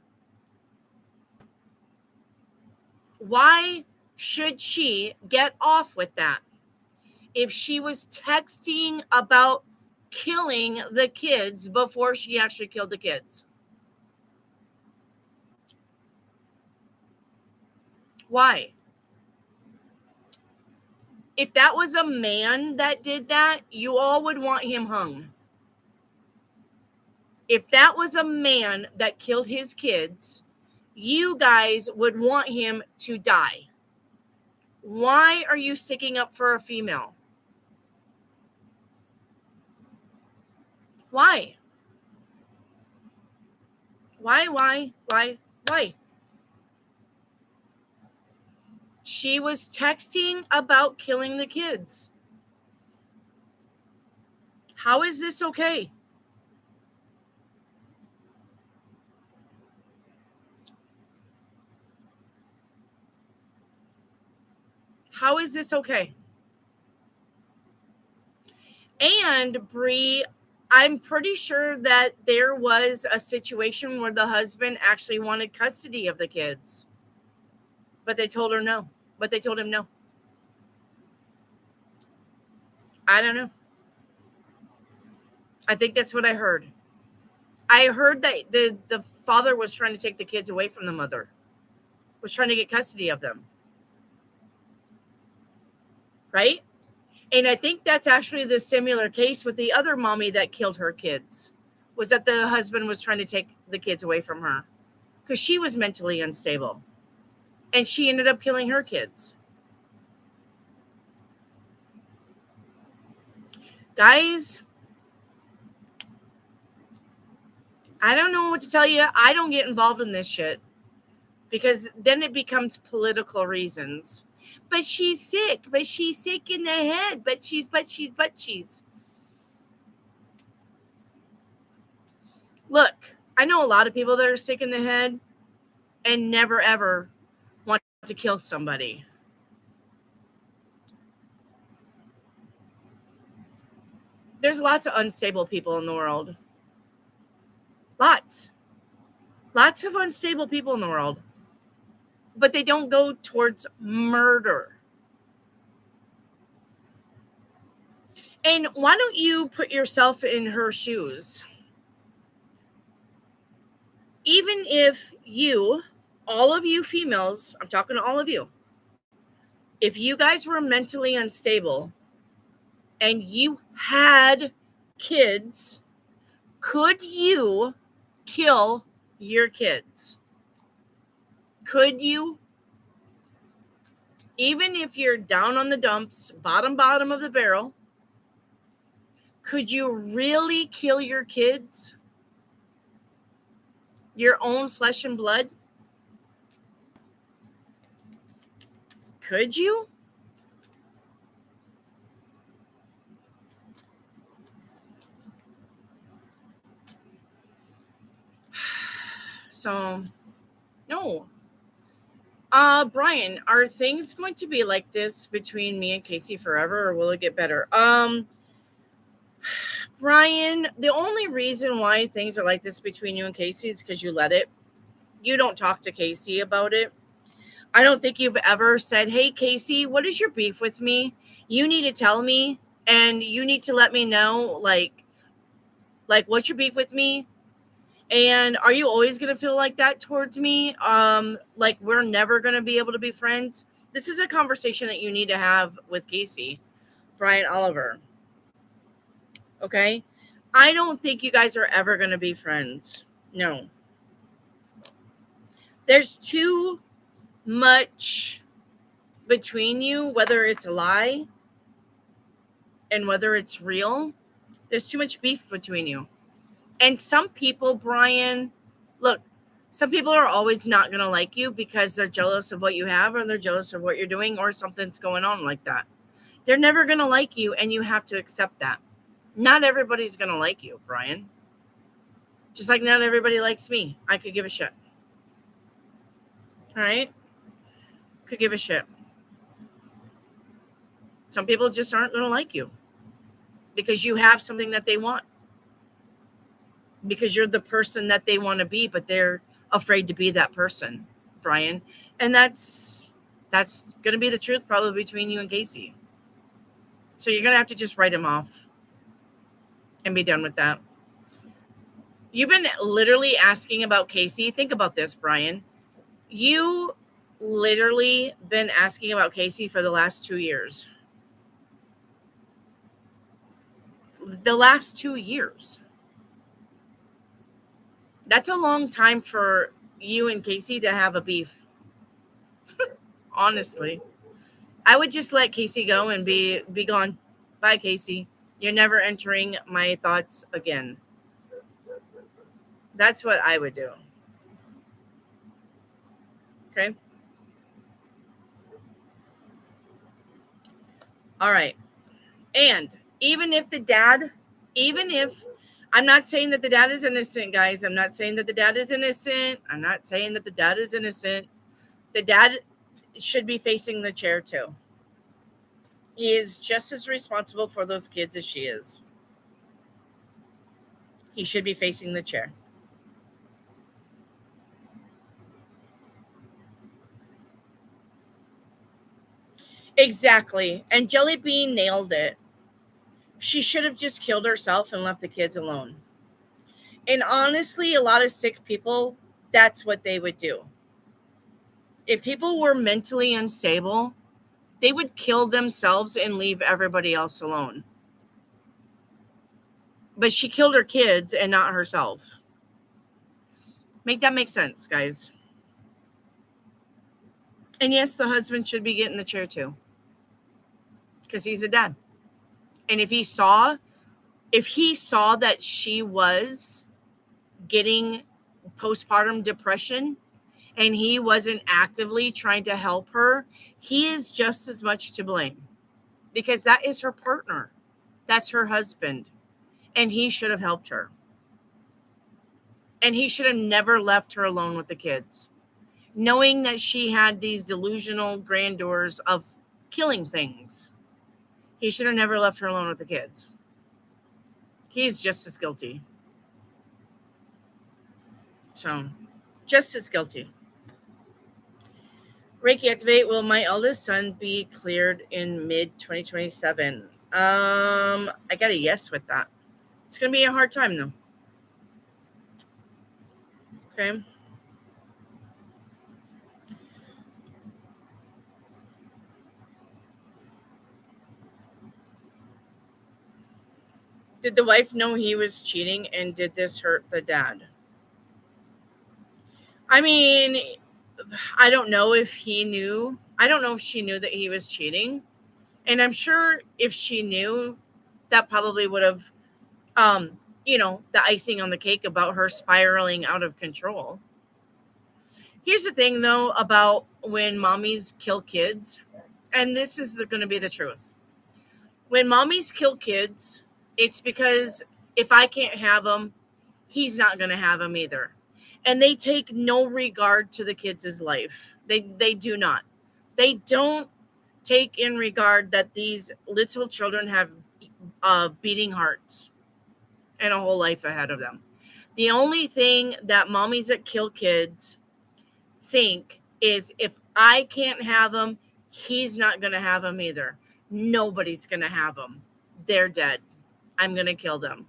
Why should she get off with that? If she was texting about killing the kids before she actually killed the kids. Why? If that was a man that did that, you all would want him hung. If that was a man that killed his kids, you guys would want him to die. Why are you sticking up for a female? Why? Why? She was texting about killing the kids. How is this okay? How is this okay? And Bree, I'm pretty sure that there was a situation where the husband actually wanted custody of the kids, but they told her no. But they told him no. I don't know. I think that's what I heard. I heard that the father was trying to take the kids away from the mother, was trying to get custody of them. Right? And I think that's actually the similar case with the other mommy that killed her kids, was that the husband was trying to take the kids away from her because she was mentally unstable. And she ended up killing her kids. Guys, I don't know what to tell you. I don't get involved in this shit because then it becomes political reasons. But she's sick. But she's sick in the head. But she's. Look, I know a lot of people that are sick in the head and never ever want to kill somebody. There's lots of unstable people in the world. Lots of unstable people in the world, but they don't go towards murder. And why don't you put yourself in her shoes? Even if you, all of you females, I'm talking to all of you, if you guys were mentally unstable and you had kids, could you kill your kids? Could you? Even if you're down on the dumps, bottom of the barrel, could you really kill your kids? Your own flesh and blood? Could you? So, no. Brian, are things going to be like this between me and Casey forever, or will it get better? Brian, the only reason why things are like this between you and Casey is because you let it. You don't talk to Casey about it. I don't think you've ever said, hey, Casey, what is your beef with me? You need to tell me, and you need to let me know, like what's your beef with me? And are you always going to feel like that towards me? Like we're never going to be able to be friends? This is a conversation that you need to have with Casey, Brian Oliver. Okay? I don't think you guys are ever going to be friends. No. There's too much between you, whether it's a lie and whether it's real. There's too much beef between you. And some people, Brian, look, some people are always not going to like you because they're jealous of what you have, or they're jealous of what you're doing, or something's going on like that. They're never going to like you, and you have to accept that. Not everybody's going to like you, Brian. Just like not everybody likes me. I could give a shit. All right? Could give a shit. Some people just aren't going to like you because you have something that they want. Because you're the person that they want to be, but they're afraid to be that person, Brian. And that's going to be the truth probably between you and Casey. So you're going to have to just write him off and be done with that. You've been literally asking about Casey. Think about this, Brian. You literally been asking about Casey for the last 2 years. The last 2 years. That's a long time for you and Casey to have a beef. Honestly, I would just let Casey go and be gone. Bye, Casey. You're never entering my thoughts again. That's what I would do. Okay. All right. And even if the dad, even if I'm not saying that the dad is innocent, guys. I'm not saying that the dad is innocent. I'm not saying that the dad is innocent. The dad should be facing the chair too. He is just as responsible for those kids as she is. He should be facing the chair. Exactly. And Jelly Bean nailed it. She should have just killed herself and left the kids alone. And honestly, a lot of sick people, that's what they would do. If people were mentally unstable, they would kill themselves and leave everybody else alone. But she killed her kids and not herself. Make that make sense, guys. And yes, the husband should be getting the chair too. Because he's a dad. And if he saw that she was getting postpartum depression and he wasn't actively trying to help her, he is just as much to blame. Because that is her partner. That's her husband. And he should have helped her. And he should have never left her alone with the kids, knowing that she had these delusional grandeurs of killing things. He should have never left her alone with the kids. He's just as guilty. So, just as guilty. Reiki activate. Will my eldest son be cleared in mid 2027? I got a yes with that. It's going to be a hard time though. Okay. Did the wife know he was cheating, and did this hurt the dad? I mean, I don't know if he knew. I don't know if she knew that he was cheating. And I'm sure if she knew, that probably would have, the icing on the cake about her spiraling out of control. Here's the thing, though, about when mommies kill kids, and this is going to be the truth. When mommies kill kids, it's because if I can't have them, he's not going to have them either. And they take no regard to the kids' life. They do not. They don't take in regard that these little children have beating hearts and a whole life ahead of them. The only thing that mommies that kill kids think is if I can't have them, he's not going to have them either. Nobody's going to have them. They're dead. I'm going to kill them.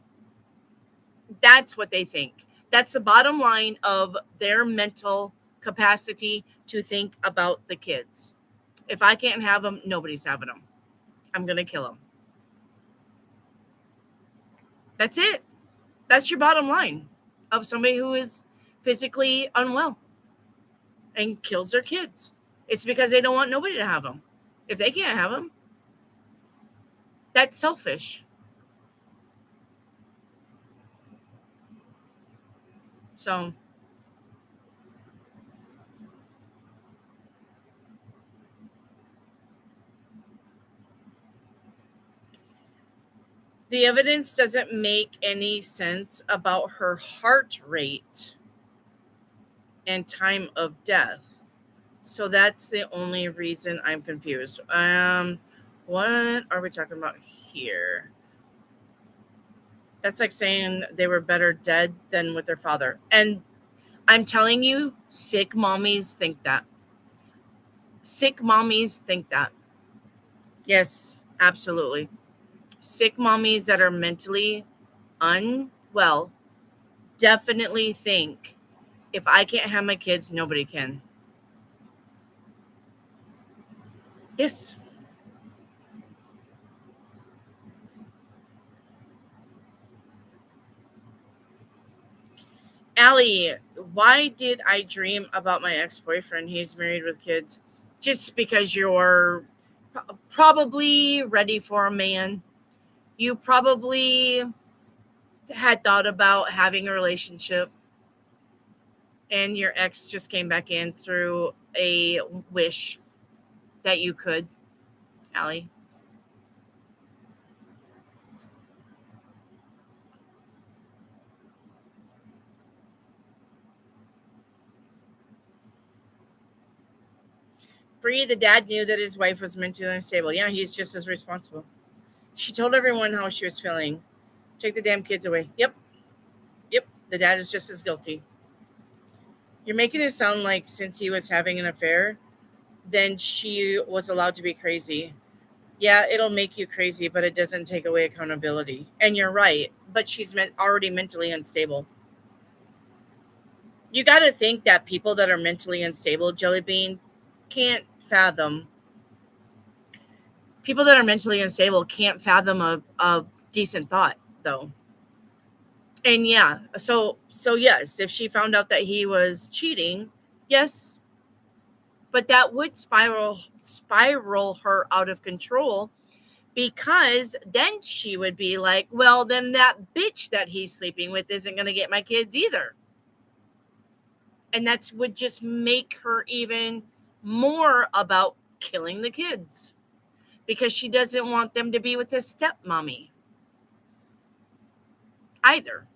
That's what they think. That's the bottom line of their mental capacity to think about the kids. If I can't have them, nobody's having them. I'm going to kill them. That's it. That's your bottom line of somebody who is physically unwell and kills their kids. It's because they don't want nobody to have them. If they can't have them, that's selfish. So, the evidence doesn't make any sense about her heart rate and time of death. So that's the only reason I'm confused. What are we talking about here? That's like saying they were better dead than with their father. And I'm telling you, sick mommies think that. Sick mommies think that. Yes, absolutely. Sick mommies that are mentally unwell definitely think if I can't have my kids, nobody can. Yes. Allie, why did I dream about my ex-boyfriend? He's married with kids. Just because you're probably ready for a man. You probably had thought about having a relationship, and your ex just came back in through a wish that you could, Allie. Bree, the dad knew that his wife was mentally unstable. Yeah, he's just as responsible. She told everyone how she was feeling. Take the damn kids away. Yep. Yep. The dad is just as guilty. You're making it sound like since he was having an affair, then she was allowed to be crazy. Yeah, it'll make you crazy, but it doesn't take away accountability. And you're right, but she's already mentally unstable. You got to think that people that are mentally unstable, Jelly Bean, can't fathom. People that are mentally unstable can't fathom a decent thought, though. And yeah, so yes, if she found out that he was cheating, yes, but that would spiral her out of control, because then she would be like, well, then that bitch that he's sleeping with isn't going to get my kids either. And that would just make her even more about killing the kids, because she doesn't want them to be with his stepmommy either.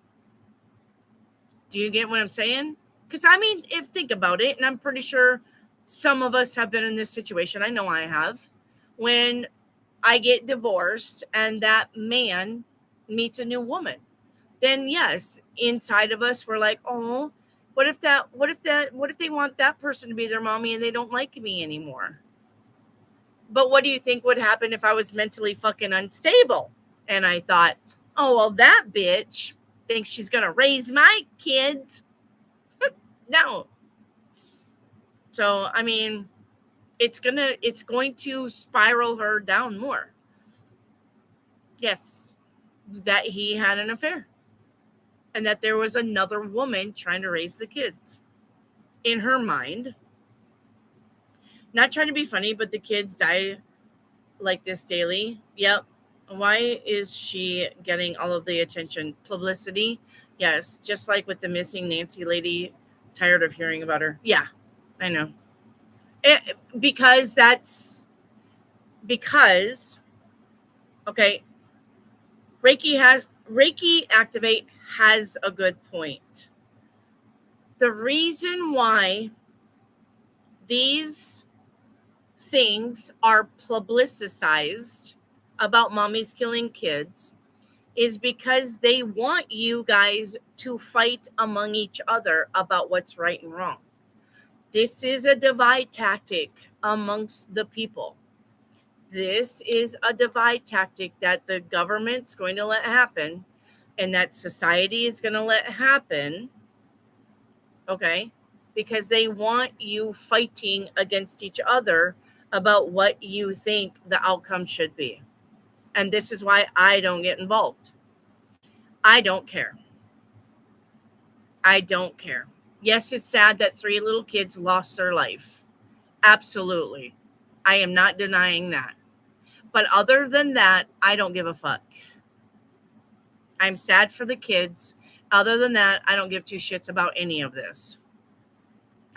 Do you get what I'm saying? Because I mean, if think about it, and I'm pretty sure some of us have been in this situation. I know I have. When I get divorced and that man meets a new woman, then yes, inside of us we're like, oh, what if they want that person to be their mommy and they don't like me anymore? But what do you think would happen if I was mentally fucking unstable and I thought, oh, well, that bitch thinks she's gonna raise my kids? No. So I mean, it's going to spiral her down more. Yes, that he had an affair and that there was another woman trying to raise the kids. In her mind, not trying to be funny, but the kids die like this daily. Yep. Why is she getting all of the attention? Publicity? Yes, just like with the missing Nancy lady. Tired of hearing about her. Yeah, I know. Because okay, Reiki Activate has a good point. The reason why these things are publicized about mommies killing kids is because they want you guys to fight among each other about what's right and wrong. This is a divide tactic amongst the people. This is a divide tactic that the government's going to let happen and that society is going to let happen. Okay? Because they want you fighting against each other about what you think the outcome should be. And this is why I don't get involved. I don't care. I don't care. Yes, it's sad that 3 little kids lost their life. Absolutely. I am not denying that. But other than that, I don't give a fuck. I'm sad for the kids. Other than that, I don't give 2 shits about any of this.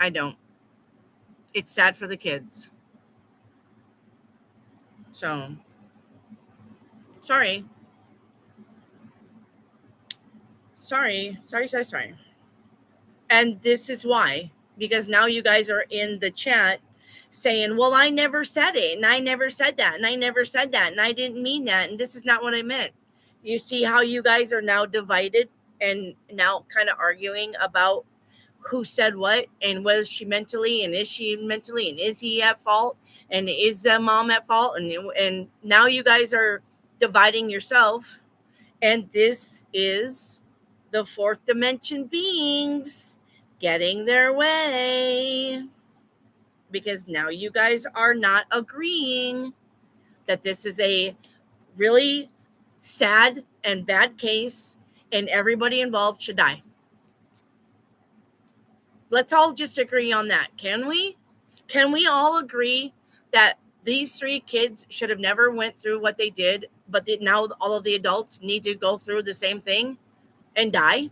I don't. It's sad for the kids. So, sorry. Sorry. And this is why. Because now you guys are in the chat saying, well, I never said it, and I never said that, and I never said that, and I didn't mean that, and this is not what I meant. You see how you guys are now divided and now kind of arguing about who said what and was she mentally, and is she mentally, and is he at fault, and is the mom at fault, and now you guys are dividing yourself, and this is the 4th dimension beings getting their way, because now you guys are not agreeing that this is a really sad and bad case and everybody involved should die. Let's all just agree on that. Can we? Can we all agree that these 3 kids should have never went through what they did, but now all of the adults need to go through the same thing and die?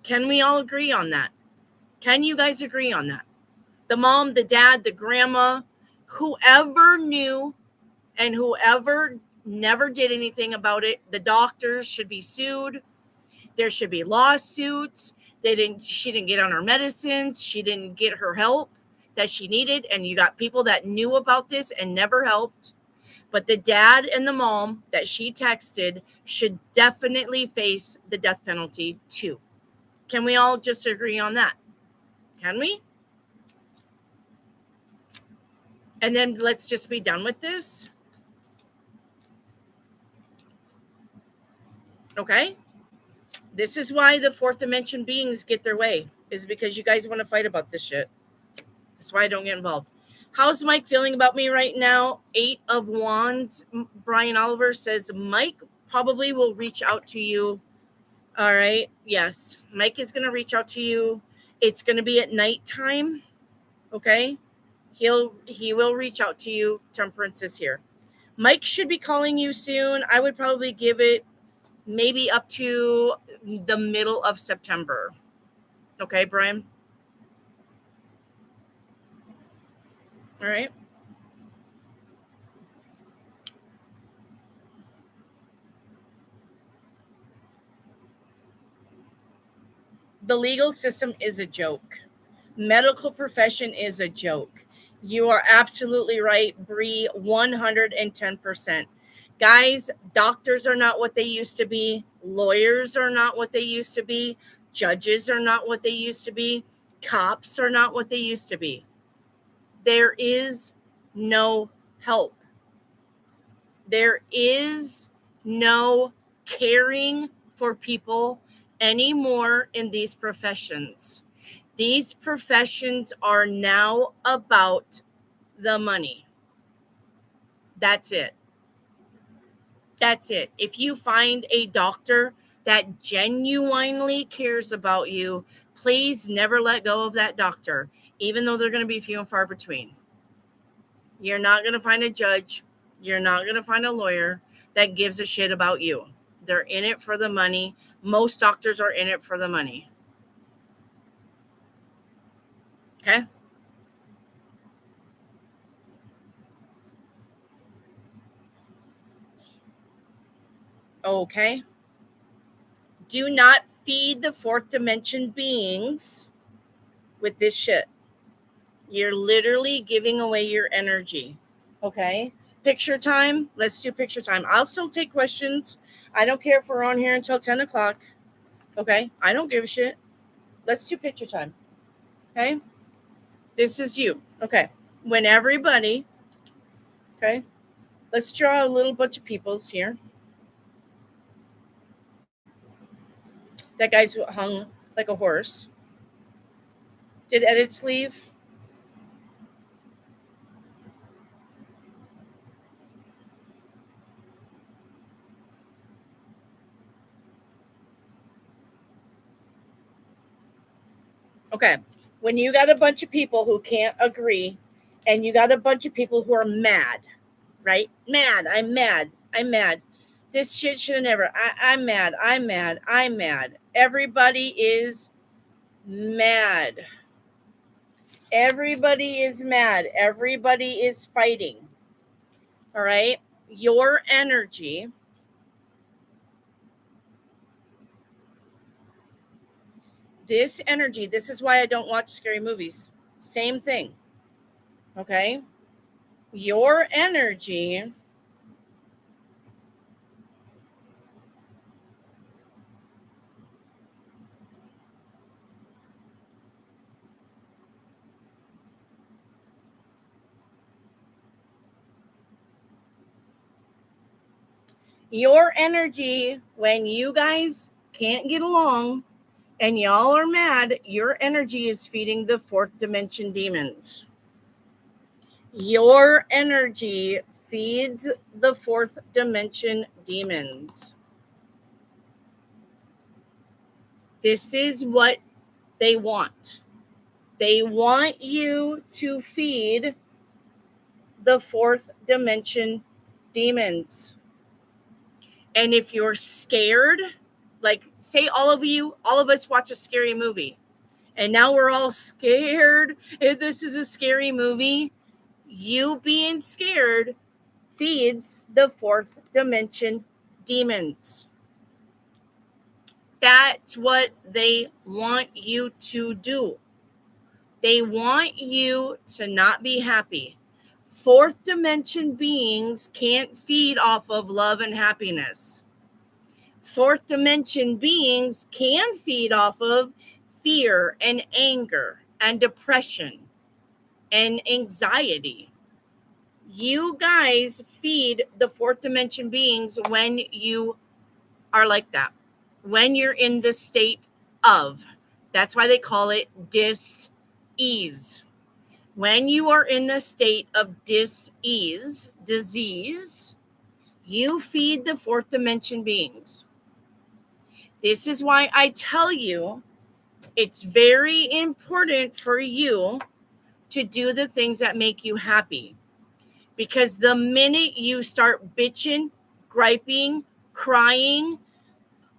Can we all agree on that? Can you guys agree on that? The mom, the dad, the grandma, whoever knew and whoever never did anything about it, the doctors should be sued. There should be lawsuits. She didn't get on her medicines. She didn't get her help that she needed. And you got people that knew about this and never helped. But the dad and the mom that she texted should definitely face the death penalty too. Can we all just agree on that? Can we? And then let's just be done with this. Okay? This is why the 4th dimension beings get their way, is because you guys want to fight about this shit. That's why I don't get involved. How's Mike feeling about me right now? 8 of Wands. Brian Oliver says Mike probably will reach out to you. All right. Yes. Mike is going to reach out to you. It's going to be at nighttime. Okay. He will reach out to you. Temperance is here. Mike should be calling you soon. I would probably give it maybe up to the middle of September. Okay, Brian? All right. The legal system is a joke. Medical profession is a joke. You are absolutely right, Bree, 110%. Guys, doctors are not what they used to be. Lawyers are not what they used to be. Judges are not what they used to be. Cops are not what they used to be. There is no help. There is no caring for people anymore in these professions. These professions are now about the money. That's it. That's it. If you find a doctor that genuinely cares about you, please never let go of that doctor, even though they're going to be few and far between. You're not going to find a judge. You're not going to find a lawyer that gives a shit about you. They're in it for the money. Most doctors are in it for the money. Okay? Okay. Do not feed the 4th dimension beings with this shit. You're literally giving away your energy. Okay? Picture time. Let's do picture time. I'll still take questions. I don't care if we're on here until 10 o'clock. Okay? I don't give a shit. Let's do picture time. Okay? This is you. Okay. When everybody, okay, let's draw a little bunch of peoples here. That guy's hung like a horse. Did edits leave? Okay. When you got a bunch of people who can't agree and you got a bunch of people who are mad, right? Mad. I'm mad. I'm mad. This shit should have never. I'm mad. I'm mad. I'm mad. Everybody is mad. Everybody is mad. Everybody is fighting. All right. Your energy. This energy. This is why I don't watch scary movies. Same thing. Okay. Your energy. Your energy, when you guys can't get along and y'all are mad, your energy is feeding the 4th dimension demons. Your energy feeds the 4th dimension demons. This is what they want. They want you to feed the fourth dimension demons. And if you're scared, like say all of us watch a scary movie and now we're all scared. If this is a scary movie, you being scared feeds the fourth dimension demons. That's what they want you to do. They want you to not be happy. Fourth dimension beings can't feed off of love and happiness. Fourth dimension beings can feed off of fear and anger and depression and anxiety. You guys feed the fourth dimension beings when you are like that, when you're in the state of. That's why they call it dis-ease. When you are in a state of dis-ease, disease, you feed the fourth dimension beings. This is why I tell you it's very important for you to do the things that make you happy. Because the minute you start bitching, griping, crying,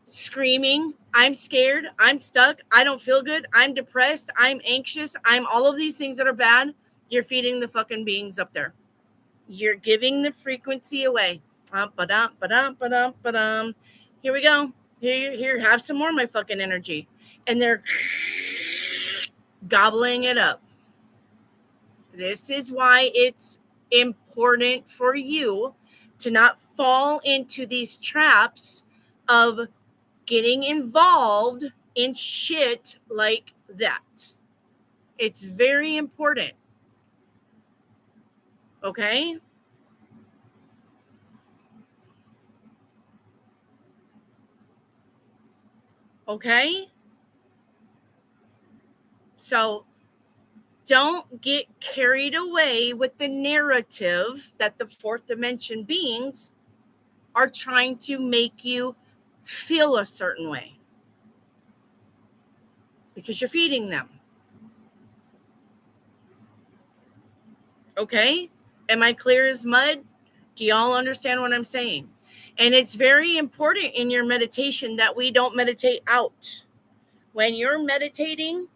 screaming, I'm scared, I'm stuck, I don't feel good, I'm depressed, I'm anxious, I'm all of these things that are bad, you're feeding the fucking beings up there. You're giving the frequency away. Ba-dum, ba-dum, ba-dum, ba-dum. Here we go. Here, have some more of my fucking energy. And they're gobbling it up. This is why it's important for you to not fall into these traps of getting involved in shit like that. It's very important. Okay? Okay? So don't get carried away with the narrative that the fourth dimension beings are trying to make you feel a certain way. Because you're feeding them. Okay? Am I clear as mud? Do y'all understand what I'm saying? And it's very important in your meditation that we don't meditate out. When you're meditating,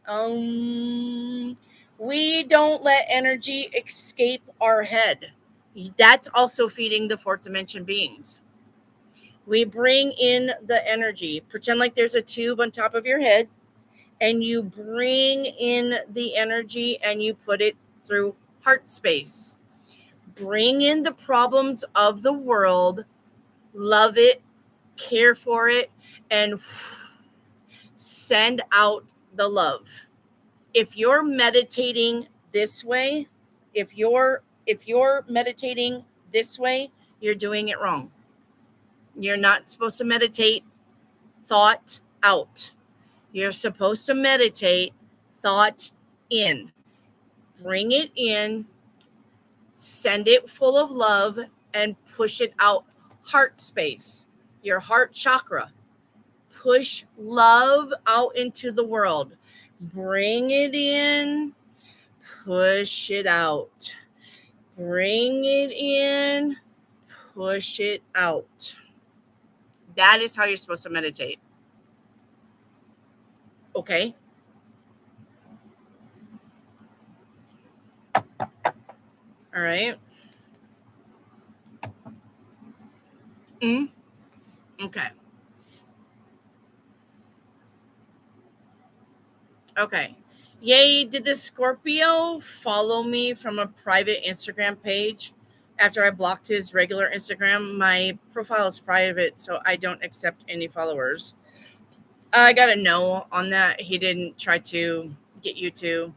we don't let energy escape our head. That's also feeding the fourth dimension beings. We bring in the energy. Pretend like there's a tube on top of your head, and you bring in the energy and you put it through heart space. Bring in the problems of the world, love it, care for it, and send out the love. If you're meditating this way, if you're meditating this way, you're doing it wrong. You're not supposed to meditate thought out. You're supposed to meditate thought in. Bring it in, send it full of love, and push it out. Heart space, your heart chakra. Push love out into the world. Bring it in, push it out. Bring it in, push it out. That is how you're supposed to meditate. Okay? All right. Okay. Okay. Yay, did the Scorpio follow me from a private Instagram page after I blocked his regular Instagram? My profile is private, so I don't accept any followers. I got a no on that. He didn't try to get you to.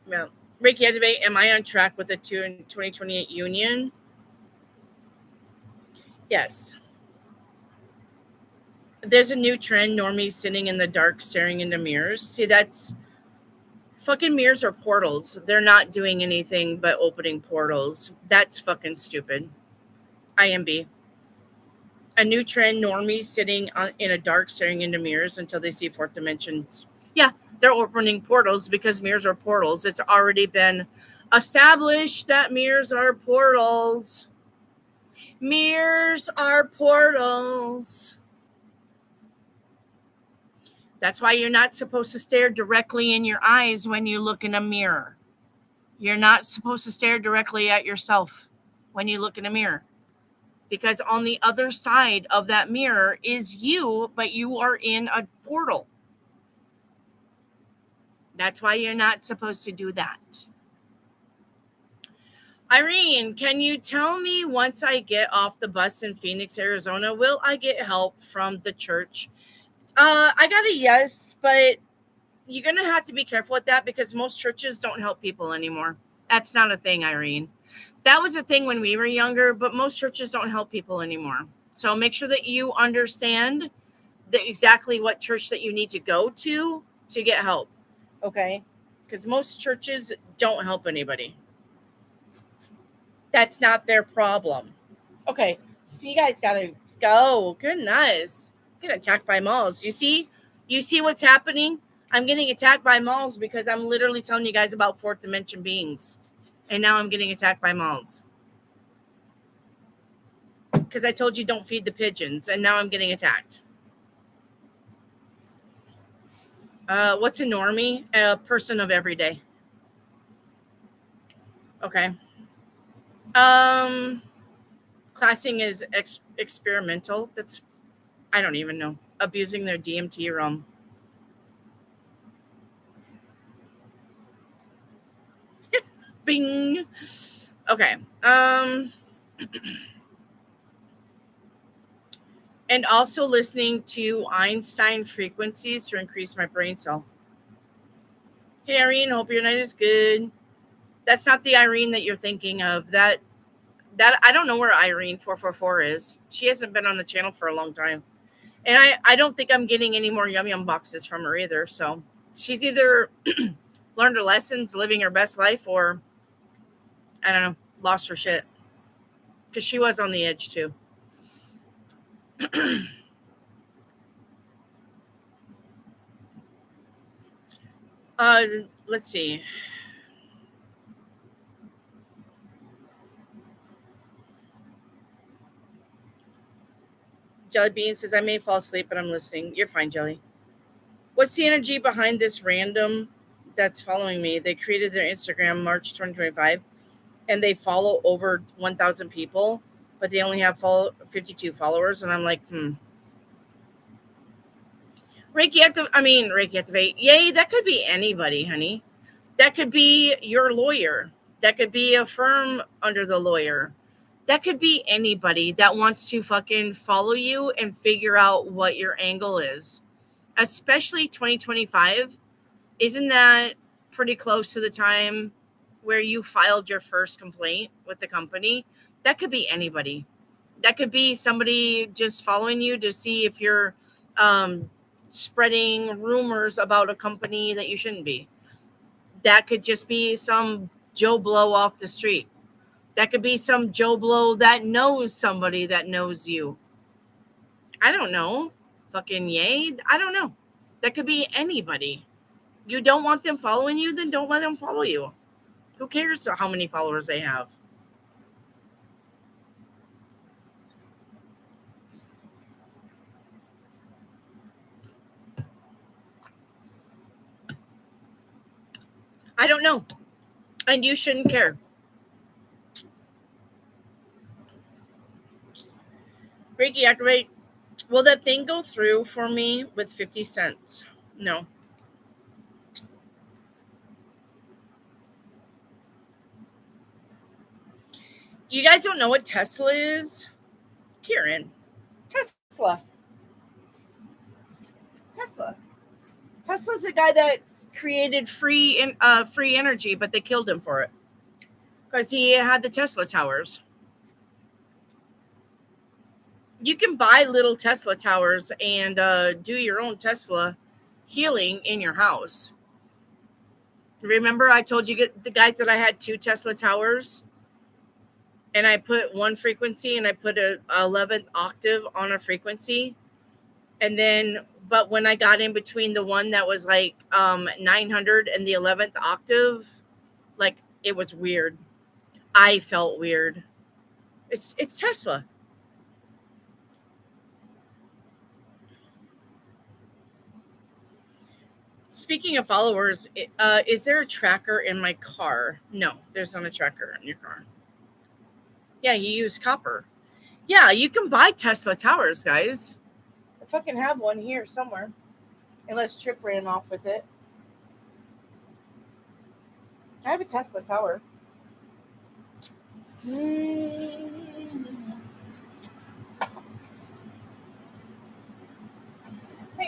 Well, Reiki Activate, am I on track with the 2028 union? Yes. There's a new trend, normies sitting in the dark staring into mirrors. See, that's fucking mirrors are portals. They're not doing anything but opening portals. That's fucking stupid. IMB. A new trend, normies sitting in a dark staring into mirrors until they see fourth dimensions Yeah, they're opening portals because mirrors are portals. It's already been established that mirrors are portals. Mirrors are portals. That's why you're not supposed to stare directly in your eyes when you look in a mirror. You're not supposed to stare directly at yourself when you look in a mirror, because on the other side of that mirror is you, but you are in a portal. That's why you're not supposed to do that. Irene, can you tell me, once I get off the bus in Phoenix, Arizona, will I get help from the church? I got a yes, but you're going to have to be careful with that because most churches don't help people anymore. That's not a thing, Irene. That was a thing when we were younger, but most churches don't help people anymore. So make sure that you understand exactly what church that you need to go to get help. Okay? Because most churches don't help anybody. That's not their problem. Okay, you guys gotta go. Goodness, getting attacked by malls. You see what's happening. I'm getting attacked by malls because I'm literally telling you guys about fourth dimension beings, and now I'm getting attacked by malls because I told you don't feed the pigeons, and now I'm getting attacked. What's a normie? A person of every day. Okay. Classing is experimental. That's, I don't even know. Abusing their DMT realm. Bing. Okay. And also listening to Einstein frequencies to increase my brain cell. Hey Irene, hope your night is good. That's not the Irene that you're thinking of. That I don't know where Irene 444 is. She hasn't been on the channel for a long time. And I don't think I'm getting any more yum yum boxes from her either. So she's either learned her lessons, living her best life, or I don't know, lost her shit. Because she was on the edge too. uh let's see. Jelly Bean says I may fall asleep, but I'm listening. You're fine, Jelly. What's the energy behind this random that's following me? They created their Instagram March 2025 and they follow over 1,000 people, but they only have 52 followers. And I'm like, Reiki activate. Yay, that could be anybody, honey. That could be your lawyer. That could be a firm under the lawyer. That could be anybody that wants to fucking follow you and figure out what your angle is. Especially 2025. Isn't that pretty close to the time where you filed your first complaint with the company? That could be anybody. That could be somebody just following you to see if you're spreading rumors about a company that you shouldn't be. That could just be some Joe Blow off the street. That could be some Joe Blow that knows somebody that knows you. I don't know. Fucking yay. I don't know. That could be anybody. You don't want them following you, then don't let them follow you. Who cares how many followers they have? I don't know. And you shouldn't care. Reiki activate. Will that thing go through for me with 50 cents? No. You guys don't know what Tesla is? Kieran. Tesla. Tesla's the guy that created free energy, but they killed him for it because he had the Tesla towers. You can buy little Tesla towers and do your own Tesla healing in your house. Remember I told you the guys that I had 2 Tesla towers and I put one frequency and I put a 11th octave on a frequency. And then but when I got in between the one that was like 900 and the 11th octave, like it was weird. I felt weird. It's Tesla. Speaking of followers, is there a tracker in my car? No, there's not a tracker in your car. Yeah, you use copper. Yeah, you can buy Tesla towers, guys. I fucking have one here somewhere. Unless Trip ran off with it. I have a Tesla tower. Hang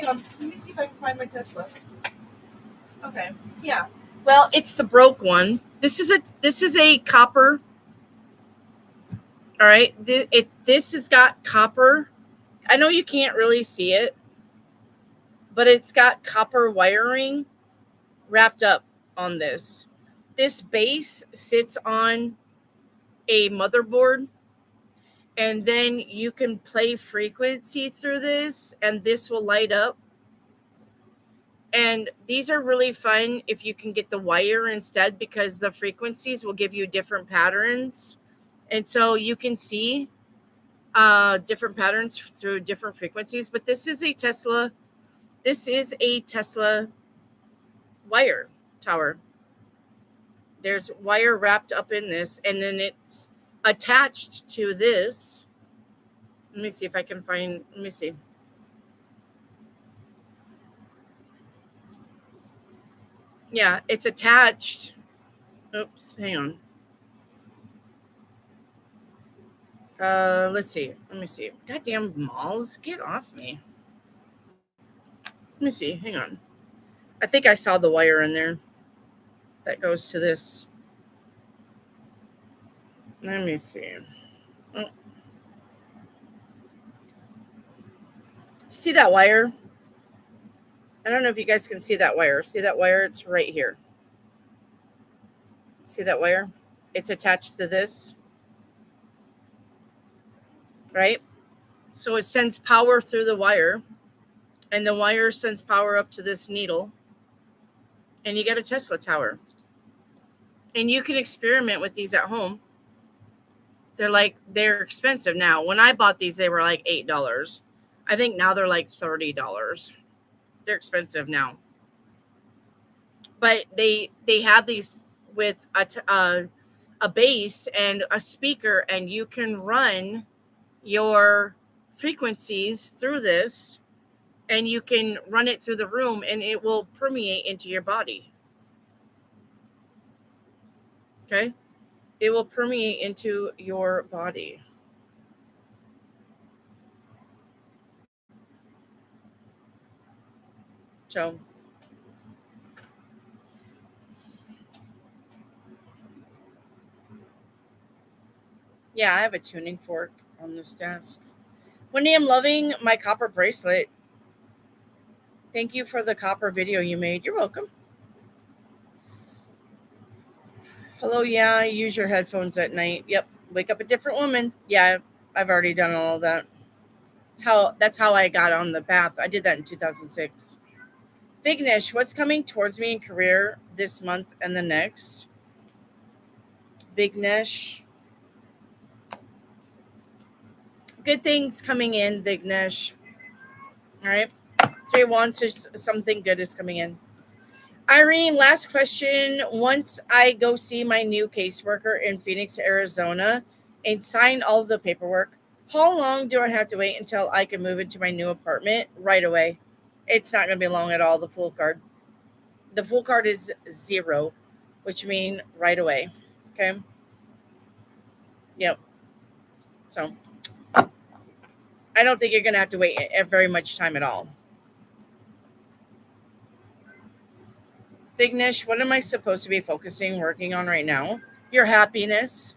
on, let me see if I can find my Tesla. Okay, yeah. Well, it's the broke one. This is a copper. All right, this has got copper. I know you can't really see it, but it's got copper wiring wrapped up on this. This base sits on a motherboard, and then you can play frequency through this, and this will light up. And these are really fun if you can get the wire instead, because the frequencies will give you different patterns. And so you can see different patterns through different frequencies. But this is a Tesla. This is a Tesla wire tower. There's wire wrapped up in this, and then it's attached to this. Let me see if I can find. Let me see. Yeah, it's attached. Oops, hang on. Let's see. Let me see. Goddamn malls, get off me. Let me see. Hang on. I think I saw the wire in there that goes to this. Let me see. Oh. See that wire? I don't know if you guys can see that wire. See that wire? It's right here. See that wire? It's attached to this. Right? So it sends power through the wire, and the wire sends power up to this needle, and you get a Tesla tower. And you can experiment with these at home. They're expensive now. When I bought these, they were like $8. I think now they're like $30. They're expensive now. But they have these with a base and a speaker, and you can run your frequencies through this, and you can run it through the room, and it will permeate into your body. Okay? It will permeate into your body. So, yeah, I have a tuning fork on this desk. Wendy, I'm loving my copper bracelet. Thank you for the copper video you made. You're welcome. Hello, yeah, I use your headphones at night. Yep. Wake up a different woman. Yeah, I've already done all of that. That's how I got on the path. I did that in 2006. Vignesh, what's coming towards me in career this month and the next? Vignesh. Good things coming in, Vignesh. All right. 3 Wands is something good is coming in. Irene, last question. Once I go see my new caseworker in Phoenix, Arizona, and sign all of the paperwork, how long do I have to wait until I can move into my new apartment? Right away. It's not going to be long at all, the full card. The full card is 0, which means right away. Okay? Yep. So, I don't think you're going to have to wait very much time at all. Vignesh, what am I supposed to be working on right now? Your happiness.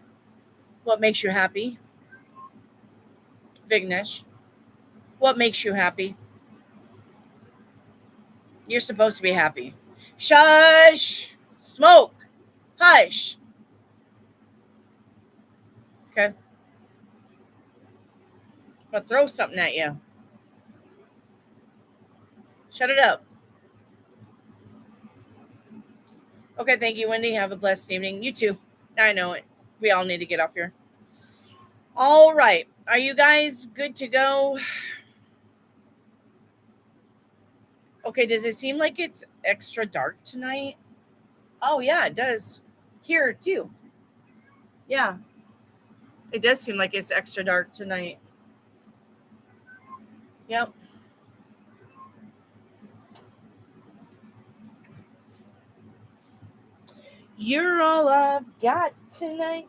What makes you happy? Vignesh, what makes you happy? You're supposed to be happy. Shush! Smoke! Hush! Okay? I'll throw something at you. Shut it up. Okay, thank you, Wendy. Have a blessed evening. You too. I know it. We all need to get off here. All right. Are you guys good to go? Okay, does it seem like it's extra dark tonight? Oh, yeah, it does. Here, too. Yeah, it does seem like it's extra dark tonight. Yep. You're all I've got tonight.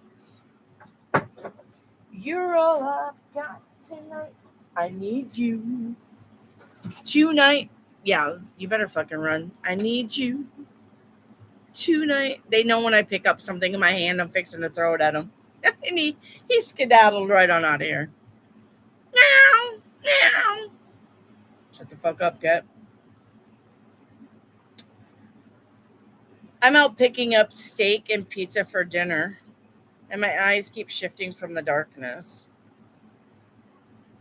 You're all I've got tonight. I need you tonight. Yeah, you better fucking run. I need you tonight. They know when I pick up something in my hand, I'm fixing to throw it at him. And he skedaddled right on out of here. Meow, meow. Shut the fuck up, cat. I'm out picking up steak and pizza for dinner, and my eyes keep shifting from the darkness.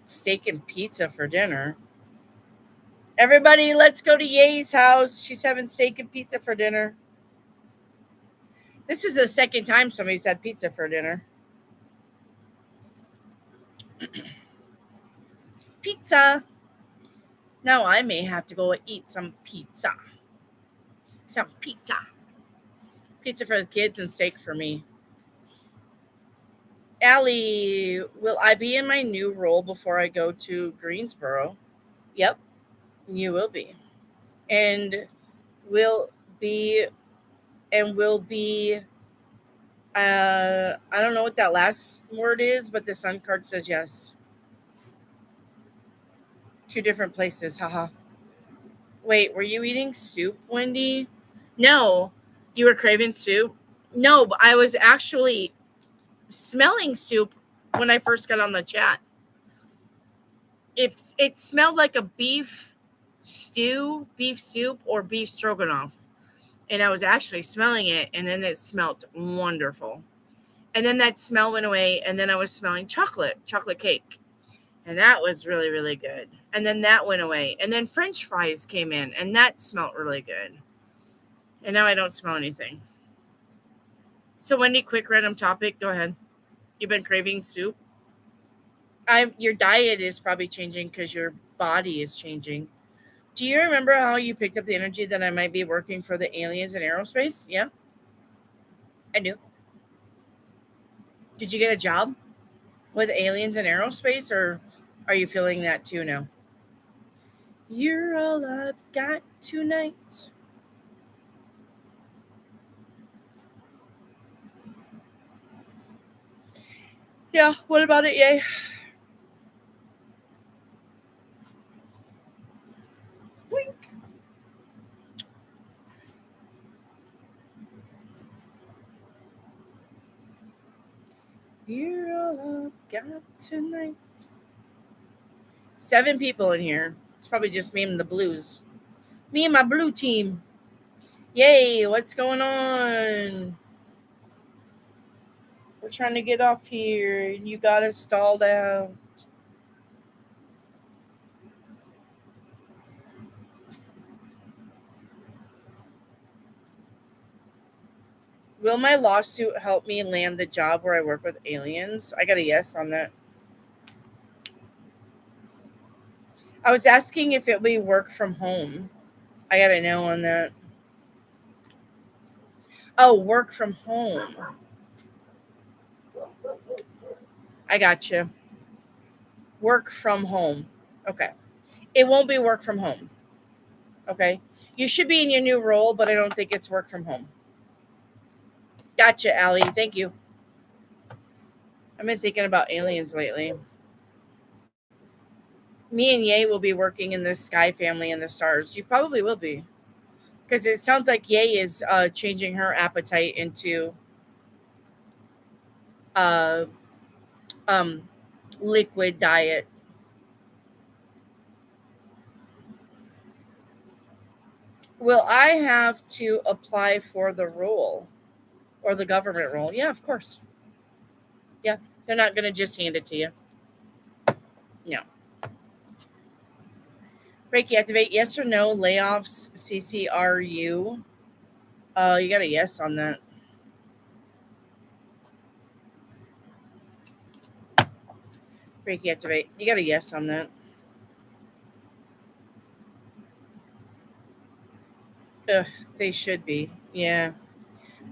Steak and pizza for dinner. Everybody, let's go to Ye's house. She's having steak and pizza for dinner. This is the second time somebody's had pizza for dinner. Pizza. Now I may have to go eat some pizza. Some pizza. Pizza for the kids and steak for me. Allie, will I be in my new role before I go to Greensboro? Yep, you will be. And will be, will be, I don't know what that last word is, but the sun card says yes. 2 different places, haha. Wait, were you eating soup, Wendy? No. You were craving soup? No, but I was actually smelling soup when I first got on the chat. If it smelled like a beef stew, beef soup, or beef stroganoff. And I was actually smelling it, and then it smelled wonderful. And then that smell went away, and then I was smelling chocolate cake. And that was really, really good. And then that went away. And then French fries came in, and that smelled really good. And now I don't smell anything. So, Wendy, quick random topic. Go ahead. You've been craving soup? Your diet is probably changing because your body is changing. Do you remember how you picked up the energy that I might be working for the aliens in aerospace? Yeah, I do. Did you get a job with aliens in aerospace, or are you feeling that too now? You're all I've got tonight. Yeah, what about it, yay? Wink. You're all I've got tonight. 7 people in here. It's probably just me and the blues. Me and my blue team. Yay, what's going on? We're trying to get off here, and you got us stalled out. Will my lawsuit help me land the job where I work with aliens? I got a yes on that. I was asking if it would be work from home. I got a no on that. Oh, work from home. I got you. Work from home. Okay. It won't be work from home. Okay. You should be in your new role, but I don't think it's work from home. Gotcha, Allie. Thank you. I've been thinking about aliens lately. Me and Ye will be working in the Sky family and the stars. You probably will be. Because it sounds like Ye is changing her appetite into uh, liquid diet. Will I have to apply for the role or the government role? Yeah, of course. Yeah, they're not going to just hand it to you. No. Reiki activate, yes or no, layoffs, CCRU. You got a yes on that. Reiki activate, you got a yes on that. Ugh, they should be. Yeah.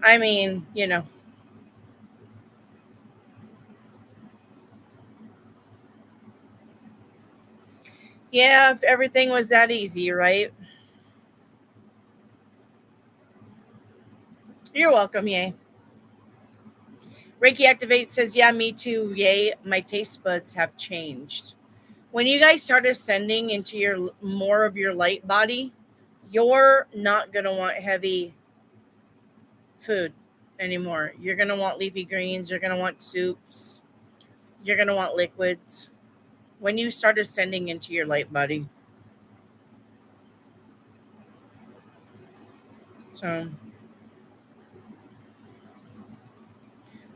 I mean, yeah, if everything was that easy, right? You're welcome, yay. Reiki Activate says, yeah, me too, yay. My taste buds have changed. When you guys start ascending into your more of your light body, you're not gonna want heavy food anymore. You're gonna want leafy greens, you're gonna want soups, you're gonna want liquids. When you start ascending into your light body. So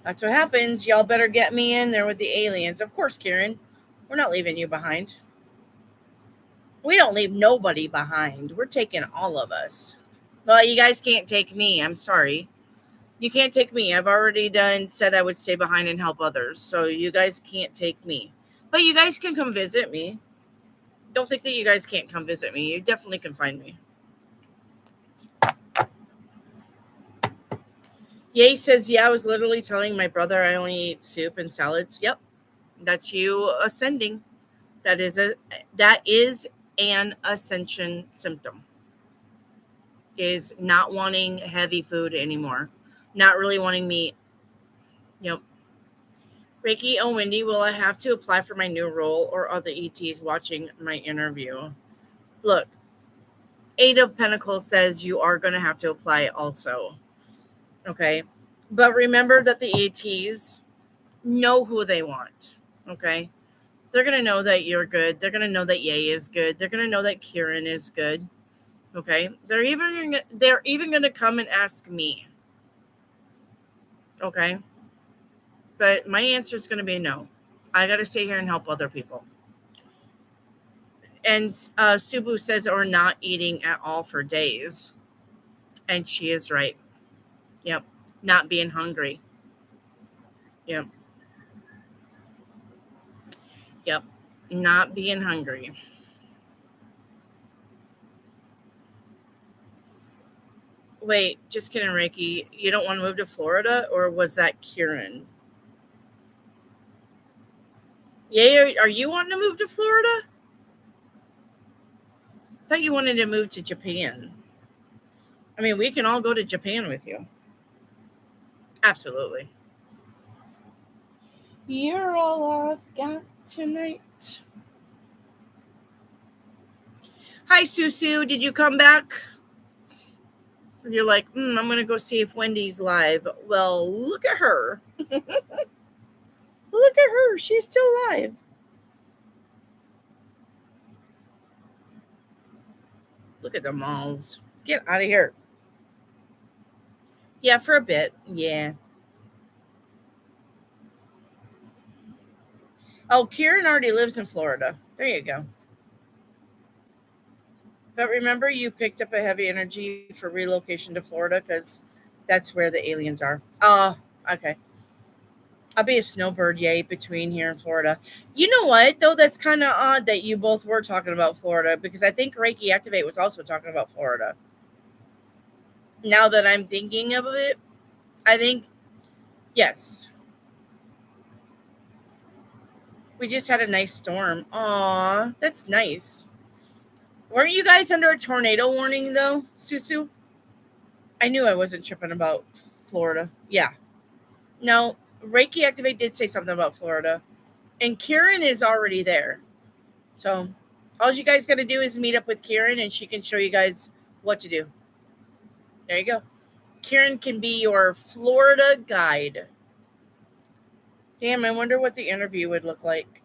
that's what happens. Y'all better get me in there with the aliens. Of course, Karen. We're not leaving you behind. We don't leave nobody behind. We're taking all of us. Well, you guys can't take me. I'm sorry. You can't take me. I've already said I would stay behind and help others. So you guys can't take me. But you guys can come visit me. Don't think that you guys can't come visit me. You definitely can find me. Yay says, yeah, I was literally telling my brother I only eat soup and salads. Yep. That's you ascending. That is an ascension symptom. Is not wanting heavy food anymore. Not really wanting meat. Yep. Reiki, oh Wendy, will I have to apply for my new role or are the ETs watching my interview? Look, Eight of Pentacles says you are going to have to apply also. Okay. But remember that the ETs know who they want. Okay. They're going to know that you're good. They're going to know that Yay is good. They're going to know that Kieran is good. Okay. They're even going to come and ask me. Okay. But my answer is going to be no. I got to stay here and help other people. And Subu says, or not eating at all for days. And she is right. Yep. Not being hungry. Yep. Yep. Not being hungry. Wait, just kidding, Reiki. You don't want to move to Florida, or was that Kieran? Yeah, are you wanting to move to Florida? I thought you wanted to move to Japan. I mean, we can all go to Japan with you. Absolutely. You're all I've got tonight. Hi, Susu. Did you come back? You're like, I'm going to go see if Wendy's live. Well, look at her. Look at her. She's still live. Look at the malls. Get out of here. Yeah, for a bit. Yeah. Oh, Kieran already lives in Florida. There you go. But remember, you picked up a heavy energy for relocation to Florida because that's where the aliens are. Oh, okay. I'll be a snowbird, yay, between here and Florida. You know what, though? That's kind of odd that you both were talking about Florida because I think Reiki Activate was also talking about Florida. Now that I'm thinking of it, I think, yes. We just had a nice storm. Aw, that's nice. Weren't you guys under a tornado warning, though, Susu? I knew I wasn't tripping about Florida. Yeah. No, Reiki Activate did say something about Florida. And Kieran is already there. So all you guys got to do is meet up with Kieran and she can show you guys what to do. There you go. Kieran can be your Florida guide. Damn, I wonder what the interview would look like.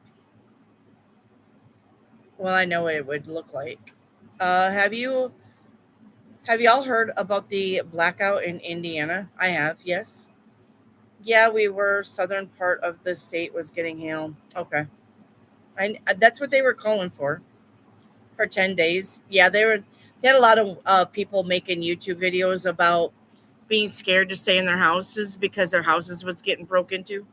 Well, I know what it would look like. Have y'all heard about the blackout in Indiana? I have, yes. Yeah, we were southern part of the state was getting hail. Okay. That's what they were calling for. for 10 days. Yeah, they had a lot of people making YouTube videos about being scared to stay in their houses because their houses was getting broke into.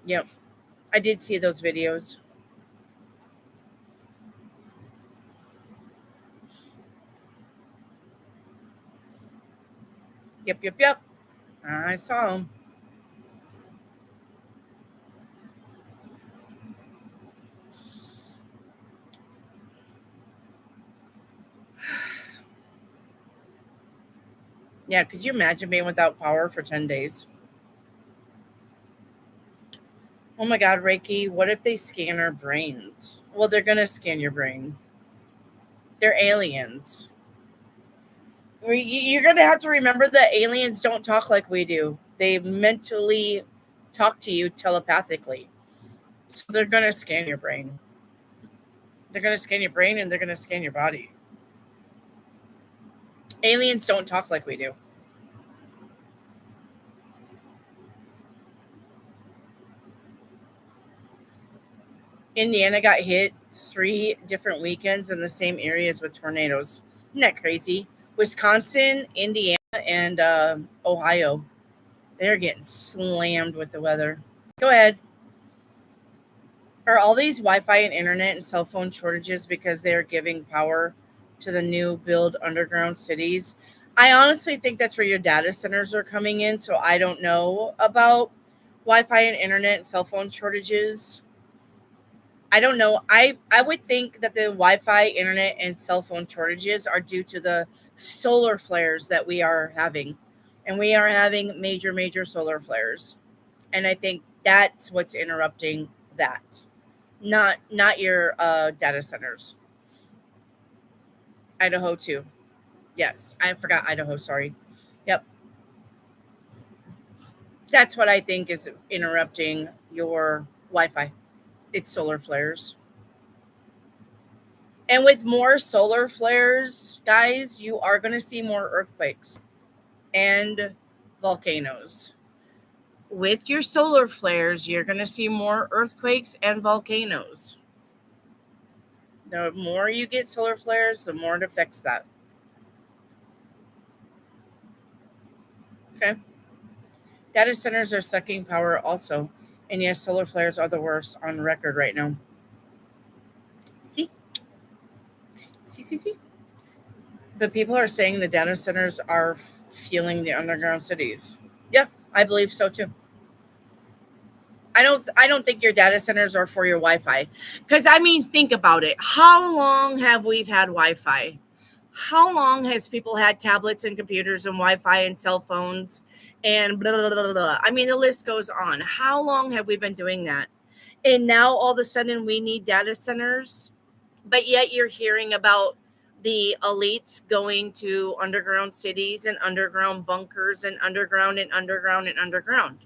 Yep. I did see those videos. Yep. I saw them. Yeah, could you imagine being without power for 10 days? Oh my God, Reiki, what if they scan our brains? Well, they're going to scan your brain. They're aliens. You're going to have to remember that aliens don't talk like we do. They mentally talk to you telepathically. So they're going to scan your brain. They're going to scan your brain and they're going to scan your body. Aliens don't talk like we do. Indiana got hit 3 different weekends in the same areas with tornadoes. Isn't that crazy? Wisconsin, Indiana, and Ohio. They're getting slammed with the weather. Go ahead. Are all these Wi-Fi and internet and cell phone shortages because they are giving power to the new build underground cities? I honestly think that's where your data centers are coming in. So I don't know about Wi-Fi and internet and cell phone shortages. I don't know. I would think that the Wi-Fi, internet, and cell phone shortages are due to the solar flares that we are having, and we are having major solar flares, and I think that's what's interrupting that. Not your data centers. Idaho too. Yes, I forgot Idaho. Sorry. Yep, that's what I think is interrupting your Wi-Fi. It's solar flares. And with more solar flares, guys, you are going to see more earthquakes and volcanoes. With your solar flares, you're going to see more earthquakes and volcanoes. The more you get solar flares, the more it affects that. Okay. Data centers are sucking power also. And yes, solar flares are the worst on record right now. See? See. But people are saying the data centers are fueling the underground cities. Yeah, I believe so too. I don't think your data centers are for your Wi-Fi. Because I mean, think about it. How long have we had Wi-Fi? How long has people had tablets and computers and Wi-Fi and cell phones and blah, blah, blah, blah. I mean, the list goes on. How long have we been doing that? And now all of a sudden we need data centers, but yet you're hearing about the elites going to underground cities and underground bunkers and underground and underground and underground.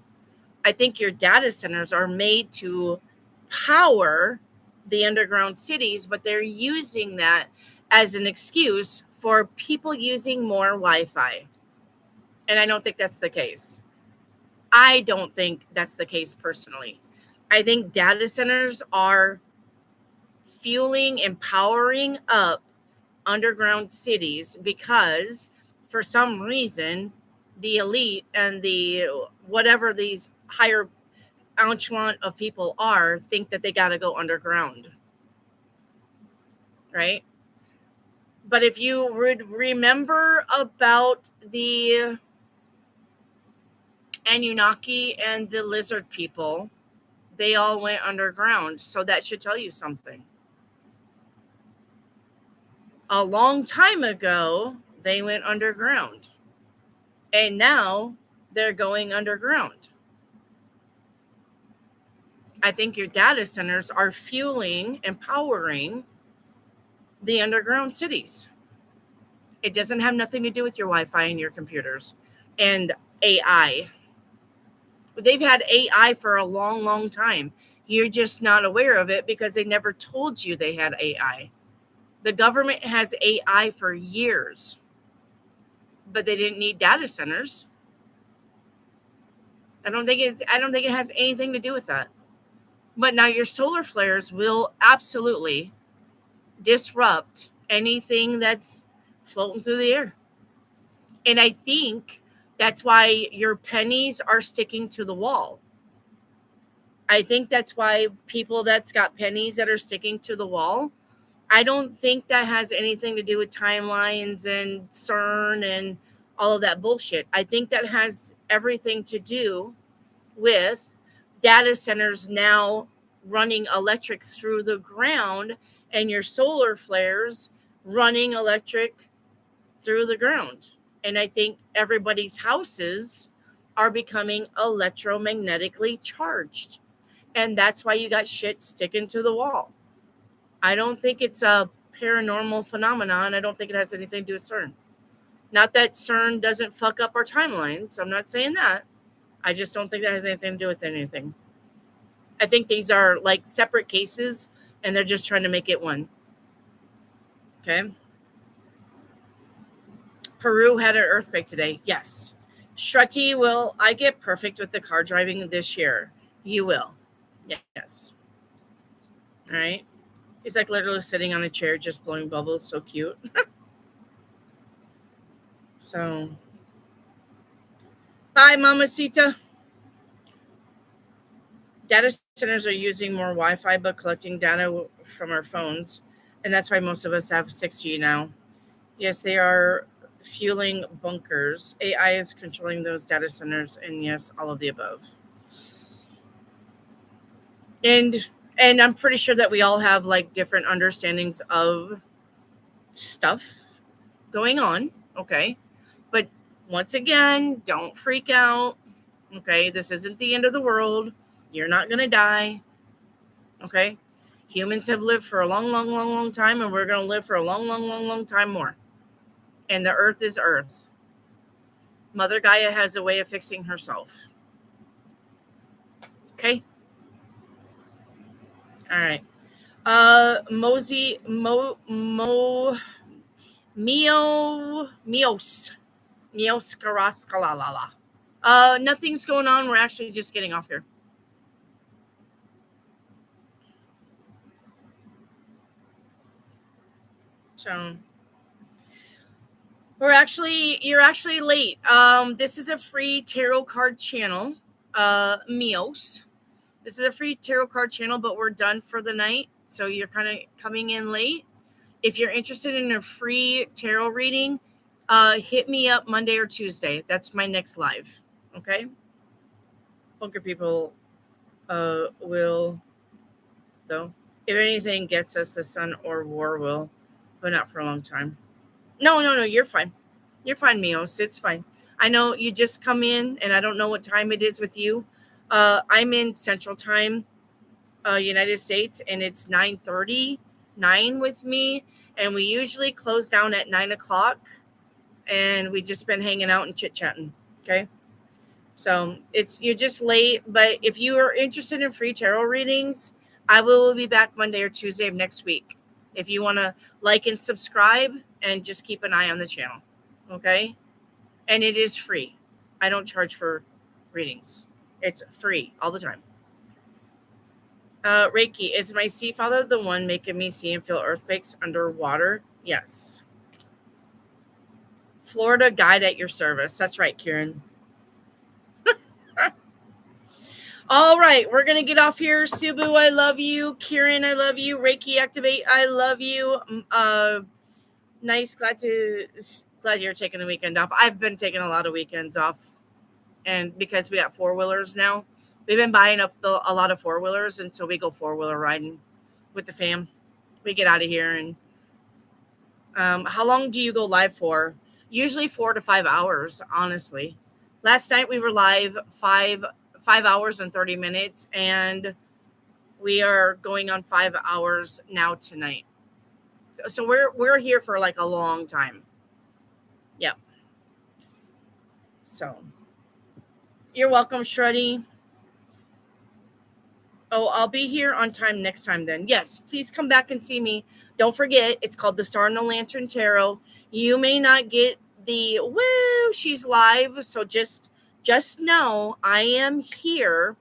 I think your data centers are made to power the underground cities, but they're using that as an excuse for people using more Wi-Fi. And I don't think that's the case. I don't think that's the case personally. I think data centers are fueling and powering up underground cities because for some reason the elite and the whatever these higher echelon of people are think that they got to go underground, right? But if you would remember about the Anunnaki and the lizard people, they all went underground. So that should tell you something. A long time ago, they went underground. And now they're going underground. I think your data centers are fueling and powering the underground cities. It doesn't have nothing to do with your Wi-Fi and your computers and AI. They've had AI for a long time. You're just not aware of it because they never told you they had AI. The government has AI for years, but they didn't need data centers. I don't think it has anything to do with that. But now your solar flares will absolutely disrupt anything that's floating through the air. And I think that's why your pennies are sticking to the wall. I think that's why people that's got pennies that are sticking to the wall, I don't think that has anything to do with timelines and CERN and all of that bullshit. I think that has everything to do with data centers now running electric through the ground and your solar flares running electric through the ground. And I think everybody's houses are becoming electromagnetically charged. And that's why you got shit sticking to the wall. I don't think it's a paranormal phenomenon. I don't think it has anything to do with CERN. Not that CERN doesn't fuck up our timelines. I'm not saying that. I just don't think that has anything to do with anything. I think these are like separate cases and they're just trying to make it one. Okay. Peru had an earthquake today. Yes. Shruti, will I get perfect with the car driving this year? You will. Yes. All right. He's like literally sitting on a chair just blowing bubbles. So cute. So, bye, Mamacita. Data centers are using more Wi-Fi but collecting data from our phones. And that's why most of us have 6G now. Yes, they are fueling bunkers. AI is controlling those data centers. And yes, all of the above. And I'm pretty sure that we all have like different understandings of stuff going on. Okay. But once again, don't freak out. Okay. This isn't the end of the world. You're not going to die. Okay. Humans have lived for a long time, and we're going to live for a long time more. And the earth is earth. Mother Gaia has a way of fixing herself. Okay. All right. Mios Karaskalala. Nothing's going on. We're actually just getting off here. So you're actually late. This is a free tarot card channel. Mios. This is a free tarot card channel, but we're done for the night. So you're kind of coming in late. If you're interested in a free tarot reading, hit me up Monday or Tuesday. That's my next live. Okay. Bunker people will, though. If anything gets us, the sun or war will, but not for a long time. No, you're fine. You're fine, Mios. It's fine. I know you just come in, and I don't know what time it is with you. I'm in Central Time, United States, and it's 9:39 with me, and we usually close down at 9 o'clock, and we just been hanging out and chit-chatting. Okay. So you're just late, but if you are interested in free tarot readings, I will be back Monday or Tuesday of next week. If you want to like and subscribe and just keep an eye on the channel. Okay. And it is free. I don't charge for readings. It's free all the time. Reiki, is my sea father the one making me see and feel earthquakes underwater? Yes. Florida guide at your service. That's right, Kieran. All right, we're going to get off here. Subu, I love you. Kieran, I love you. Reiki Activate, I love you. Nice. Glad you're taking the weekend off. I've been taking a lot of weekends off. And because we got four-wheelers now, we've been buying up a lot of four-wheelers. And so we go four-wheeler riding with the fam. We get out of here. And how long do you go live for? Usually 4 to 5 hours, honestly. Last night we were live 5 hours and 30 minutes, and we are going on 5 hours now tonight. So we're here for like a long time. Yep. So you're welcome, Shreddy. Oh, I'll be here on time next time then. Yes, please come back and see me. Don't forget, it's called the Star and the Lantern Tarot. You may not get the woo, she's live, so just know I am here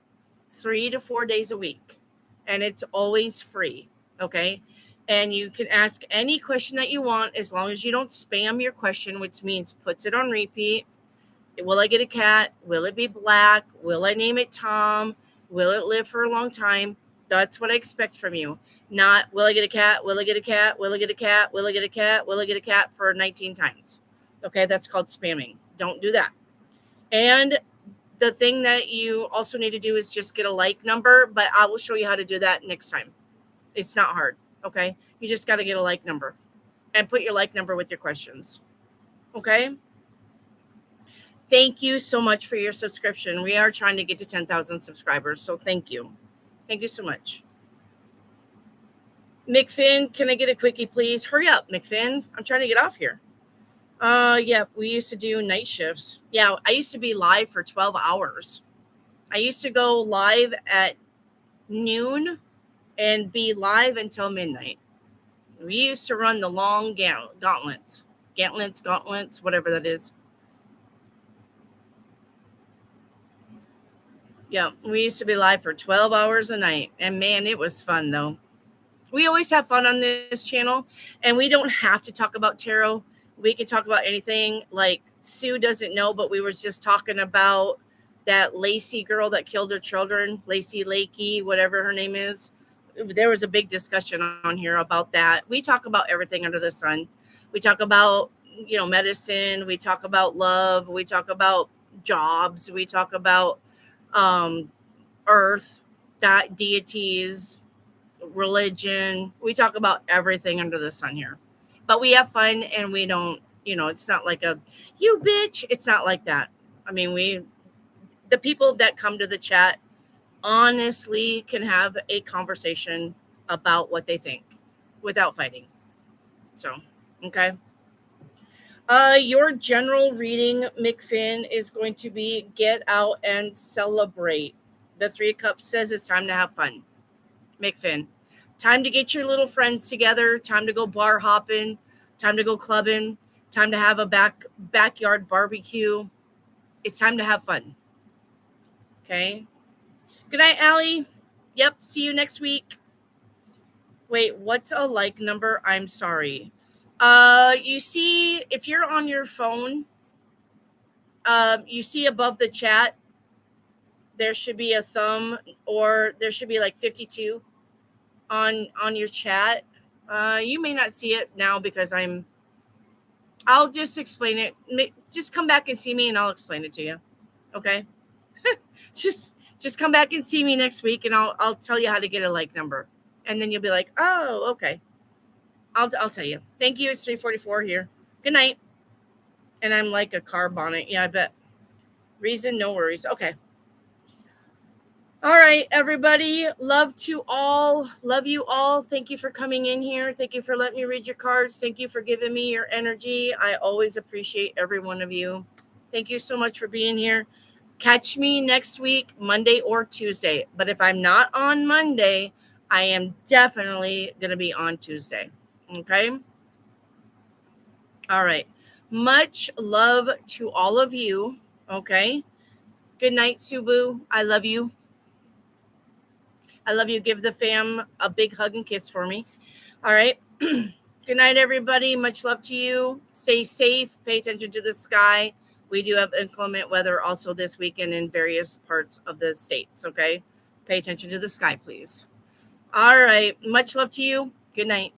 3 to 4 days a week. and it's always free. Okay. And you can ask any question that you want as long as you don't spam your question, which means puts it on repeat. Will I get a cat? Will it be black? Will I name it Tom? Will it live for a long time? That's what I expect from you. Not, will I get a cat? Will I get a cat? Will I get a cat? Will I get a cat? Will I get a cat for 19 times? Okay, that's called spamming. Don't do that. And the thing that you also need to do is just get a like number, but I will show you how to do that next time. It's not hard. Okay, you just got to get a like number and put your like number with your questions. Okay. Thank you so much for your subscription. We are trying to get to 10,000 subscribers, so thank you. Thank you so much. McFinn, can I get a quickie, please? Hurry up, McFinn. I'm trying to get off here. Yeah, we used to do night shifts. Yeah, I used to be live for 12 hours. I used to go live at noon and be live until midnight. We used to run the long gauntlets, whatever that is. Yeah, we used to be live for 12 hours a night. And man, it was fun though. We always have fun on this channel, and we don't have to talk about tarot. We can talk about anything. Like Sue doesn't know, but we were just talking about that Lacey girl that killed her children, Lacey Lakey, whatever her name is. There was a big discussion on here about that. We talk about everything under the sun. We talk about, medicine. We talk about love. We talk about jobs. We talk about earth, deities, religion. We talk about everything under the sun here, but we have fun, and we don't, it's not like a you bitch. It's not like that. I mean, the people that come to the chat honestly can have a conversation about what they think without fighting. So, okay. Your general reading, McFinn, is going to be get out and celebrate. The 3 of Cups says it's time to have fun. McFinn, time to get your little friends together, time to go bar hopping, time to go clubbing, time to have a backyard barbecue. It's time to have fun. Okay. Good night, Allie. Yep. See you next week. Wait, what's a like number? I'm sorry. You see, if you're on your phone, you see above the chat, there should be a thumb, or there should be like 52 on your chat. You may not see it now because I'll just explain it. Just come back and see me and I'll explain it to you. Okay. just come back and see me next week and I'll tell you how to get a like number. And then you'll be like, oh, okay. I'll tell you. Thank you. It's 3:44 here. Good night. And I'm like a car bonnet. Yeah, I bet. Reason, no worries. Okay. All right, everybody. Love to all. Love you all. Thank you for coming in here. Thank you for letting me read your cards. Thank you for giving me your energy. I always appreciate every one of you. Thank you so much for being here. Catch me next week, Monday or Tuesday. But if I'm not on Monday, I am definitely going to be on Tuesday. Okay? All right. Much love to all of you. Okay? Good night, Subu. I love you. I love you. Give the fam a big hug and kiss for me. All right. Good night, everybody. Much love to you. Stay safe. Pay attention to the sky. We do have inclement weather also this weekend in various parts of the states. Okay. Pay attention to the sky, please. All right. Much love to you. Good night.